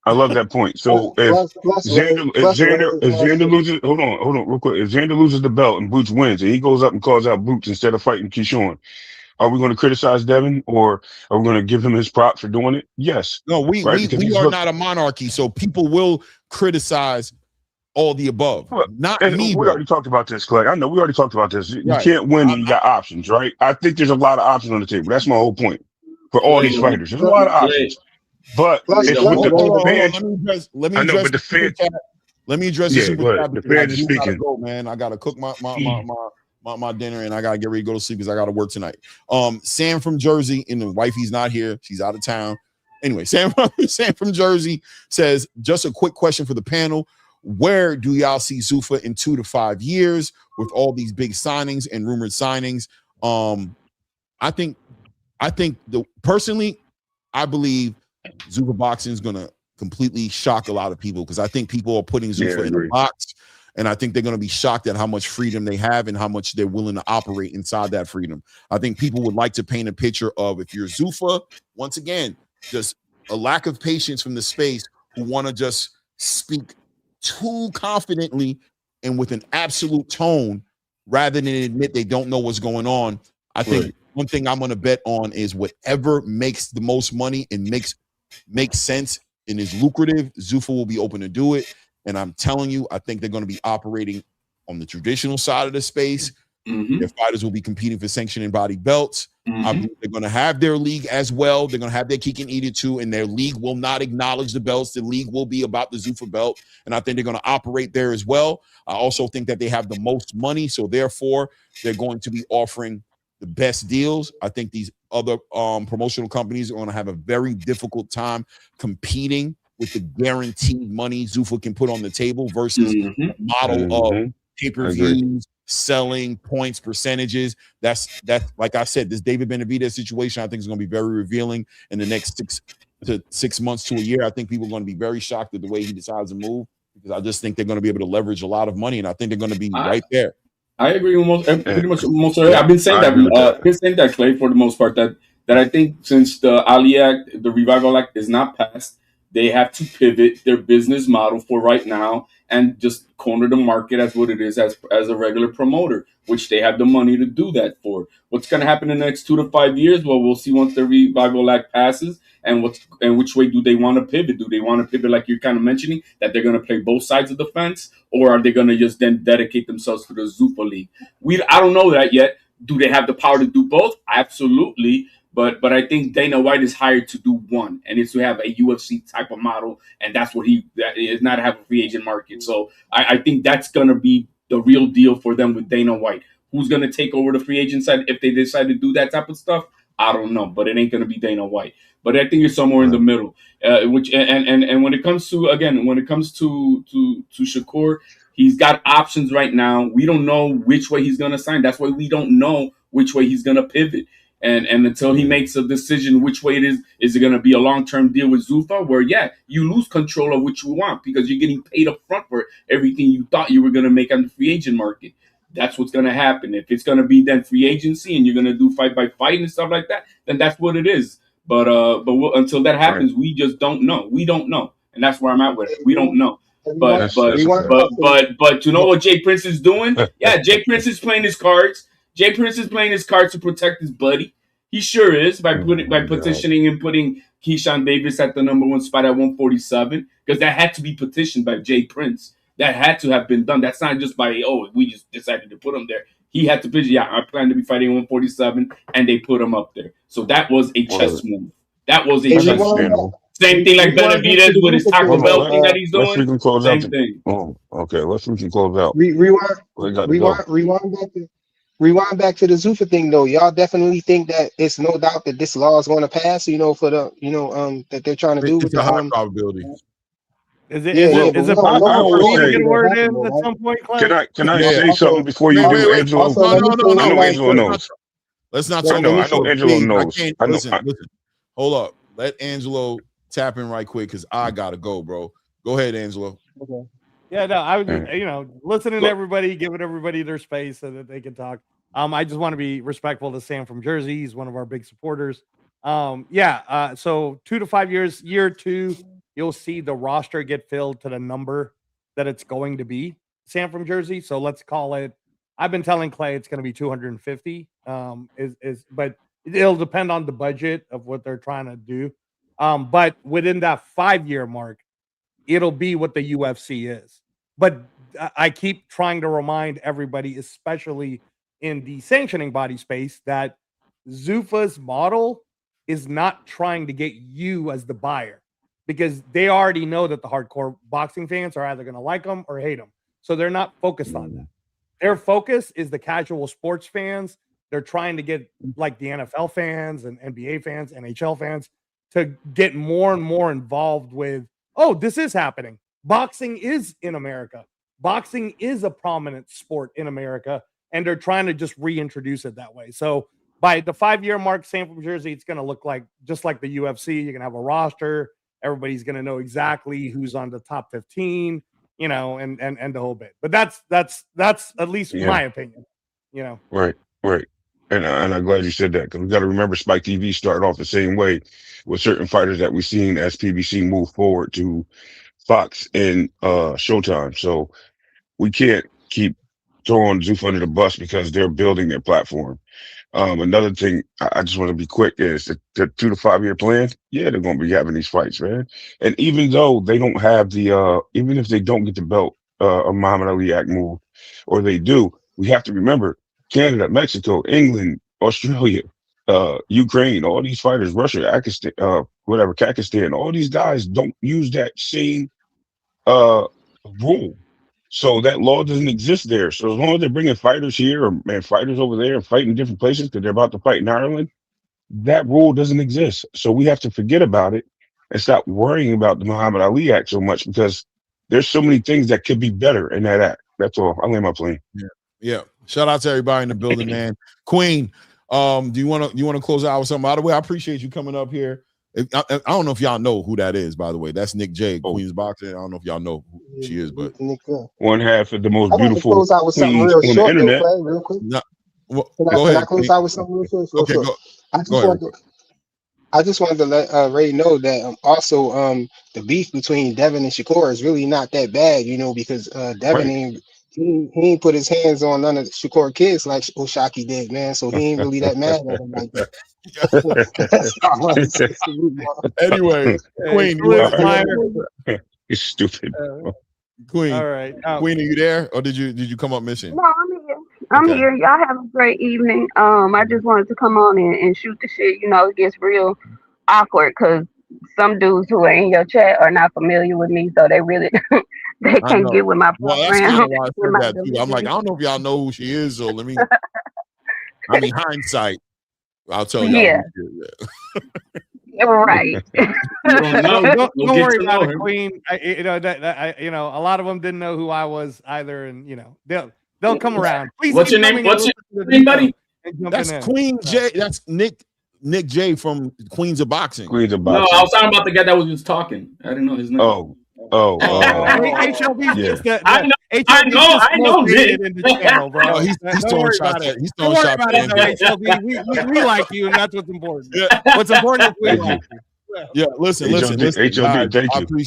I love that point. So if Xander loses, hold on, real quick. If Xander loses the belt and Boots wins, and he goes up and calls out Boots instead of fighting Keyshawn, are we going to criticize Devin or are we going to give him his props for doing it? Yes. No, we are not a monarchy, so people will criticize all the above. Not me. We already talked about this, Clay. I know we already talked about this. You can't win when you got options, right? I think there's a lot of options on the table. That's my whole point for all these fighters. There's a lot of options. But let me address this. The fans are speaking. Man, I gotta cook my dinner and I gotta get ready to go to sleep because I gotta work tonight. Sam from Jersey, and the wifey's not here; she's out of town. Anyway, Sam from Jersey says, just a quick question for the panel: where do y'all see Zuffa in 2 to 5 years with all these big signings and rumored signings? I think personally, I believe Zuffa boxing is going to completely shock a lot of people because I think people are putting Zuffa in a box, and I think they're going to be shocked at how much freedom they have and how much they're willing to operate inside that freedom. I think people would like to paint a picture of, if you're Zuffa, once again, just a lack of patience from the space who want to just speak too confidently and with an absolute tone rather than admit they don't know what's going on. I think one thing I'm going to bet on is whatever makes the most money and makes sense and is lucrative, Zuffa will be open to do it. And I'm telling you, I think they're going to be operating on the traditional side of the space. Their fighters will be competing for sanctioning body belts. I believe they're going to have their league as well. They're going to have their cake and eat it too, and their league will not acknowledge the belts. The league will be about the Zuffa belt, and I think they're going to operate there as well. I also think that they have the most money, so therefore they're going to be offering the best deals. I think these other promotional companies are going to have a very difficult time competing with the guaranteed money Zuffa can put on the table versus the model of pay-per-views, selling points, percentages. That's like I said, this David Benavidez situation I think is going to be very revealing in the next 6 months to a year. I think people are going to be very shocked at the way he decides to move, because I just think they're going to be able to leverage a lot of money, and I think they're going to be right there. I agree with pretty much most of it. I've been saying that, Clay, for the most part, that I think since the Ali Act, the Revival Act is not passed, they have to pivot their business model for right now and just corner the market as what it is as a regular promoter, which they have the money to do that for. What's going to happen in the next 2 to 5 years? Well, we'll see once the Revival Act passes, and which way do they want to pivot? Do they want to pivot, like you're kind of mentioning, that they're going to play both sides of the fence, or are they going to just then dedicate themselves to the Zuffa League? I don't know that yet. Do they have the power to do both? Absolutely. But I think Dana White is hired to do one, and it's to have a UFC type of model, and that's what that is, not have a free agent market. So I think that's going to be the real deal for them with Dana White. Who's going to take over the free agent side if they decide to do that type of stuff? I don't know, but it ain't going to be Dana White. But I think it's somewhere in the middle. And when it comes to Shakur, he's got options right now. We don't know which way he's going to sign. That's why we don't know which way he's going to pivot. And until he makes a decision which way it is it going to be a long-term deal with Zuffa, where, you lose control of what you want because you're getting paid up front for everything you thought you were going to make on the free agent market. That's what's going to happen. If it's going to be then free agency and you're going to do fight by fight and stuff like that, then that's what it is. But until that happens, we just don't know. We don't know. And that's where I'm at with it. We don't know. But you know what Jay Prince is doing? Yeah, Jay Prince is playing his cards. Jay Prince is playing his cards to protect his buddy. He sure is by petitioning and putting Keyshawn Davis at the number 1 spot at 147, because that had to be petitioned by Jay Prince. That had to have been done. That's not just by we just decided to put him there. He had to petition. Yeah, I plan to be fighting 147, and they put him up there. So that was a chess move. That was a chess move. Same thing like Benavidez with his Taco Bell thing that he's doing. We can close Same out. thing. Okay, we can close out. Rewind back to the Zuffa thing though. Y'all definitely think that it's no doubt that this law is going to pass, for the that they're trying to do with a the high probability. Is it possible for me to get a word in at some point, Clay? Can I say something before you do, Angelo? No. I know Angelo knows. Let's not I know Angelo knows. Listen. Hold up. Let Angelo tap in right quick, because I gotta go, bro. Go ahead, Angelo. Okay. Yeah, no, I was, listening to everybody, giving everybody their space so that they can talk. I just want to be respectful to Sam from Jersey. He's one of our big supporters. So 2 to 5 years, year 2, you'll see the roster get filled to the number that it's going to be. Sam from Jersey. So let's call it. I've been telling Clay it's going to be 250. But it'll depend on the budget of what they're trying to do. But within that 5-year mark, it'll be what the UFC is. But I keep trying to remind everybody, especially in the sanctioning body space, that Zuffa's model is not trying to get you as the buyer, because they already know that the hardcore boxing fans are either going to like them or hate them. So they're not focused on that. Their focus is the casual sports fans. They're trying to get like the NFL fans and NBA fans, NHL fans, to get more and more involved with, this is happening. Boxing is in America. Boxing is a prominent sport in America, and they're trying to just reintroduce it that way. So by the 5-year mark, Sam from Jersey, it's going to look like just like the UFC. You're going to have a roster. Everybody's going to know exactly who's on the top 15, and the whole bit. But that's at least my opinion, Right. And I'm glad you said that, because we got to remember Spike TV started off the same way with certain fighters that we've seen as PBC move forward to Fox and Showtime. So we can't keep throwing Zuffa under the bus because they're building their platform. Another thing I just want to be quick is the 2 to 5 year plan. Yeah, they're going to be having these fights, man. And even though they don't have even if they don't get the belt, a Muhammad Ali Act move, or they do, we have to remember Canada, Mexico, England, Australia, Ukraine, all these fighters, Russia, Kakistan, all these guys don't use that same rule. So that law doesn't exist there. So as long as they're bringing fighters here and fighters over there and fighting in different places because they're about to fight in Ireland, that rule doesn't exist. So we have to forget about it and stop worrying about the Muhammad Ali Act so much because there's so many things that could be better in that act. That's all. I'll land my plane. Yeah. Shout out to everybody in the building, man. Queen, do you want to close out with something? By the way, I appreciate you coming up here. I don't know if y'all know who that is, by the way. That's Nick J, Queen's Boxing. I don't know if y'all know who she is, but one half of the most beautiful close out with something real on short, the internet. real quick. No, Can I close out with something real short? Okay, short? go I just wanted to let Ray know that also the beef between Devin and Shakur is really not that bad, because Devin he ain't put his hands on none of the Shakur kids like O'Shaquie did, man. So he ain't really that mad at him like that. Anyway, Queen, he's stupid. Queen, all right. Queen, are you there, or did you come up missing? No, I'm here. I'm here. Y'all have a great evening. I just wanted to come on and shoot the shit. It gets real awkward because some dudes who are in your chat are not familiar with me, so they really they can't get with my program. Well, that's kind of why I said that too. I'm like, I don't know if y'all know who she is, so let me. I mean, hindsight, I'll tell y'all. Yeah. Right. Don't worry about it, Queen. A lot of them didn't know who I was either, and they'll come around. Please. What's your name? What's your name, buddy? That's Queen J. That's Nick J from Queens of Boxing. Queens of Boxing. No, I was talking about the guy that was just talking. I didn't know his name. HLB. Yeah. I know. In the channel, bro. He's throwing shots at. He's throwing shots at. HLB. We like you, and that's what's important. What's important is we like you. Yeah, listen. HLB, thank you.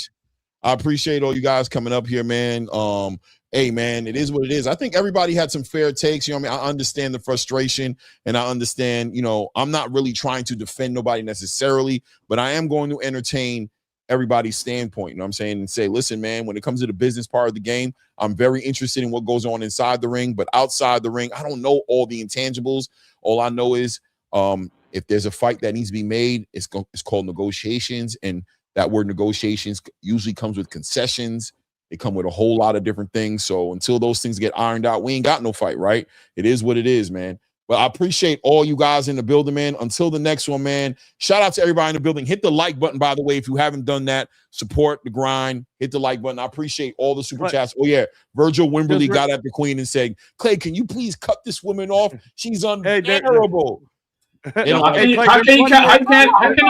I appreciate all you guys coming up here, man. Hey, man, it is what it is. I think everybody had some fair takes. I understand the frustration, and I understand, I'm not really trying to defend nobody necessarily, but I am going to entertain everybody's standpoint, you know what I'm saying, and say, listen, man, when it comes to the business part of the game, I'm very interested in what goes on inside the ring, but outside the ring, I don't know all the intangibles. All I know is if there's a fight that needs to be made, it's called negotiations, and that word negotiations usually comes with concessions. They come with a whole lot of different things. So until those things get ironed out, we ain't got no fight, right? It is what it is, man. But I appreciate all you guys in the building, man. Until the next one, man. Shout out to everybody in the building. Hit the like button, by the way, if you haven't done that. Support the grind. Hit the like button. I appreciate all the super chats. Oh, yeah. Virgil Wimberly got at the Queen and said, Clay, can you please cut this woman off? She's unbearable. How can you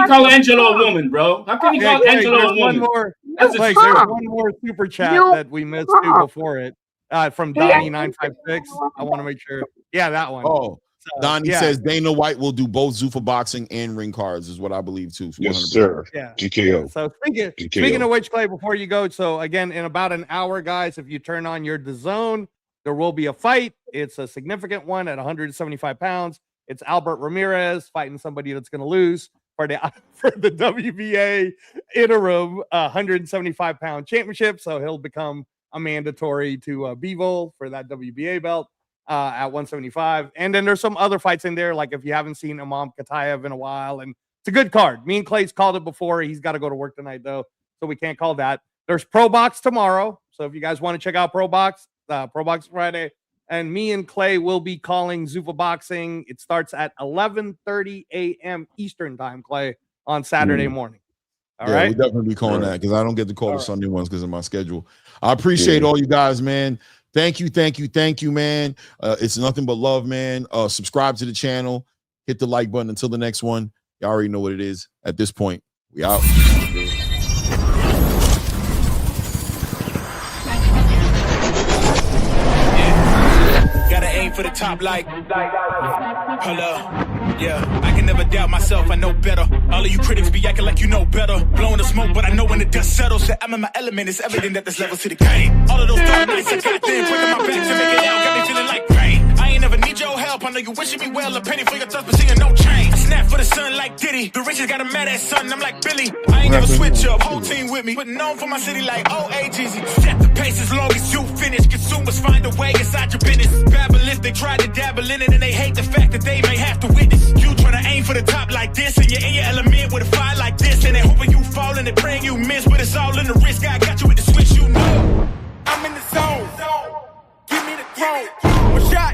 call Angela a woman, bro? How can you call Angela a woman? There's one more super chat that we missed too before it from Donnie956. I want to make sure. Yeah, that one. Oh, Donnie says Dana White will do both Zuffa boxing and ring cards, is what I believe too. 100%. Yes, sir. Yeah. GKO. So speaking of which, Clay, before you go, so again, in about an hour, guys, if you turn on your DAZN, there will be a fight. It's a significant one at 175 pounds. It's Albert Ramirez fighting somebody that's going to lose for the WBA interim 175-pound championship. So he'll become a mandatory to Bivol for that WBA belt at 175. And then there's some other fights in there, like if you haven't seen Imam Katayev in a while, and it's a good card. Me and Clay's called it before. He's got to go to work tonight, though, so we can't call that. There's Pro Box tomorrow. So if you guys want to check out Pro Box Friday, and me and Clay will be calling Zuffa Boxing. It starts at 11:30 a.m. Eastern time, Clay, on Saturday morning. All right? We'll definitely be calling that because I don't get to call the Sunday ones because of my schedule. I appreciate all you guys, man. Thank you, man. It's nothing but love, man. Subscribe to the channel. Hit the like button. Until the next one, you already know what it is. At this point, we out. Gotta aim for the top like hello. Yeah, I can never doubt myself, I know better. All of you critics be acting like you know better. Blowing the smoke, but I know when the dust settles that I'm in my element. It's evident that there's levels to the game. All of those dark nights I got there, breaking my back to make it out. Got me feeling know you wishing me well. A penny for your thoughts, but seeing no change. I snap for the sun like Diddy. The riches got a mad ass son. I'm like Billy. I ain't never switch up. Whole team with me. Putting on for my city like OAGZ. Set the pace as long as you finish. Consumers find a way inside your business. Babble if they try to dabble in it and they hate the fact that they may have to witness. You tryna aim for the top like this, and you're in your element with a fire like this, and they hoping you fall and they praying you miss, but it's all in the risk. I got you with the switch, you know. I'm in the zone. Give me the throne. One shot.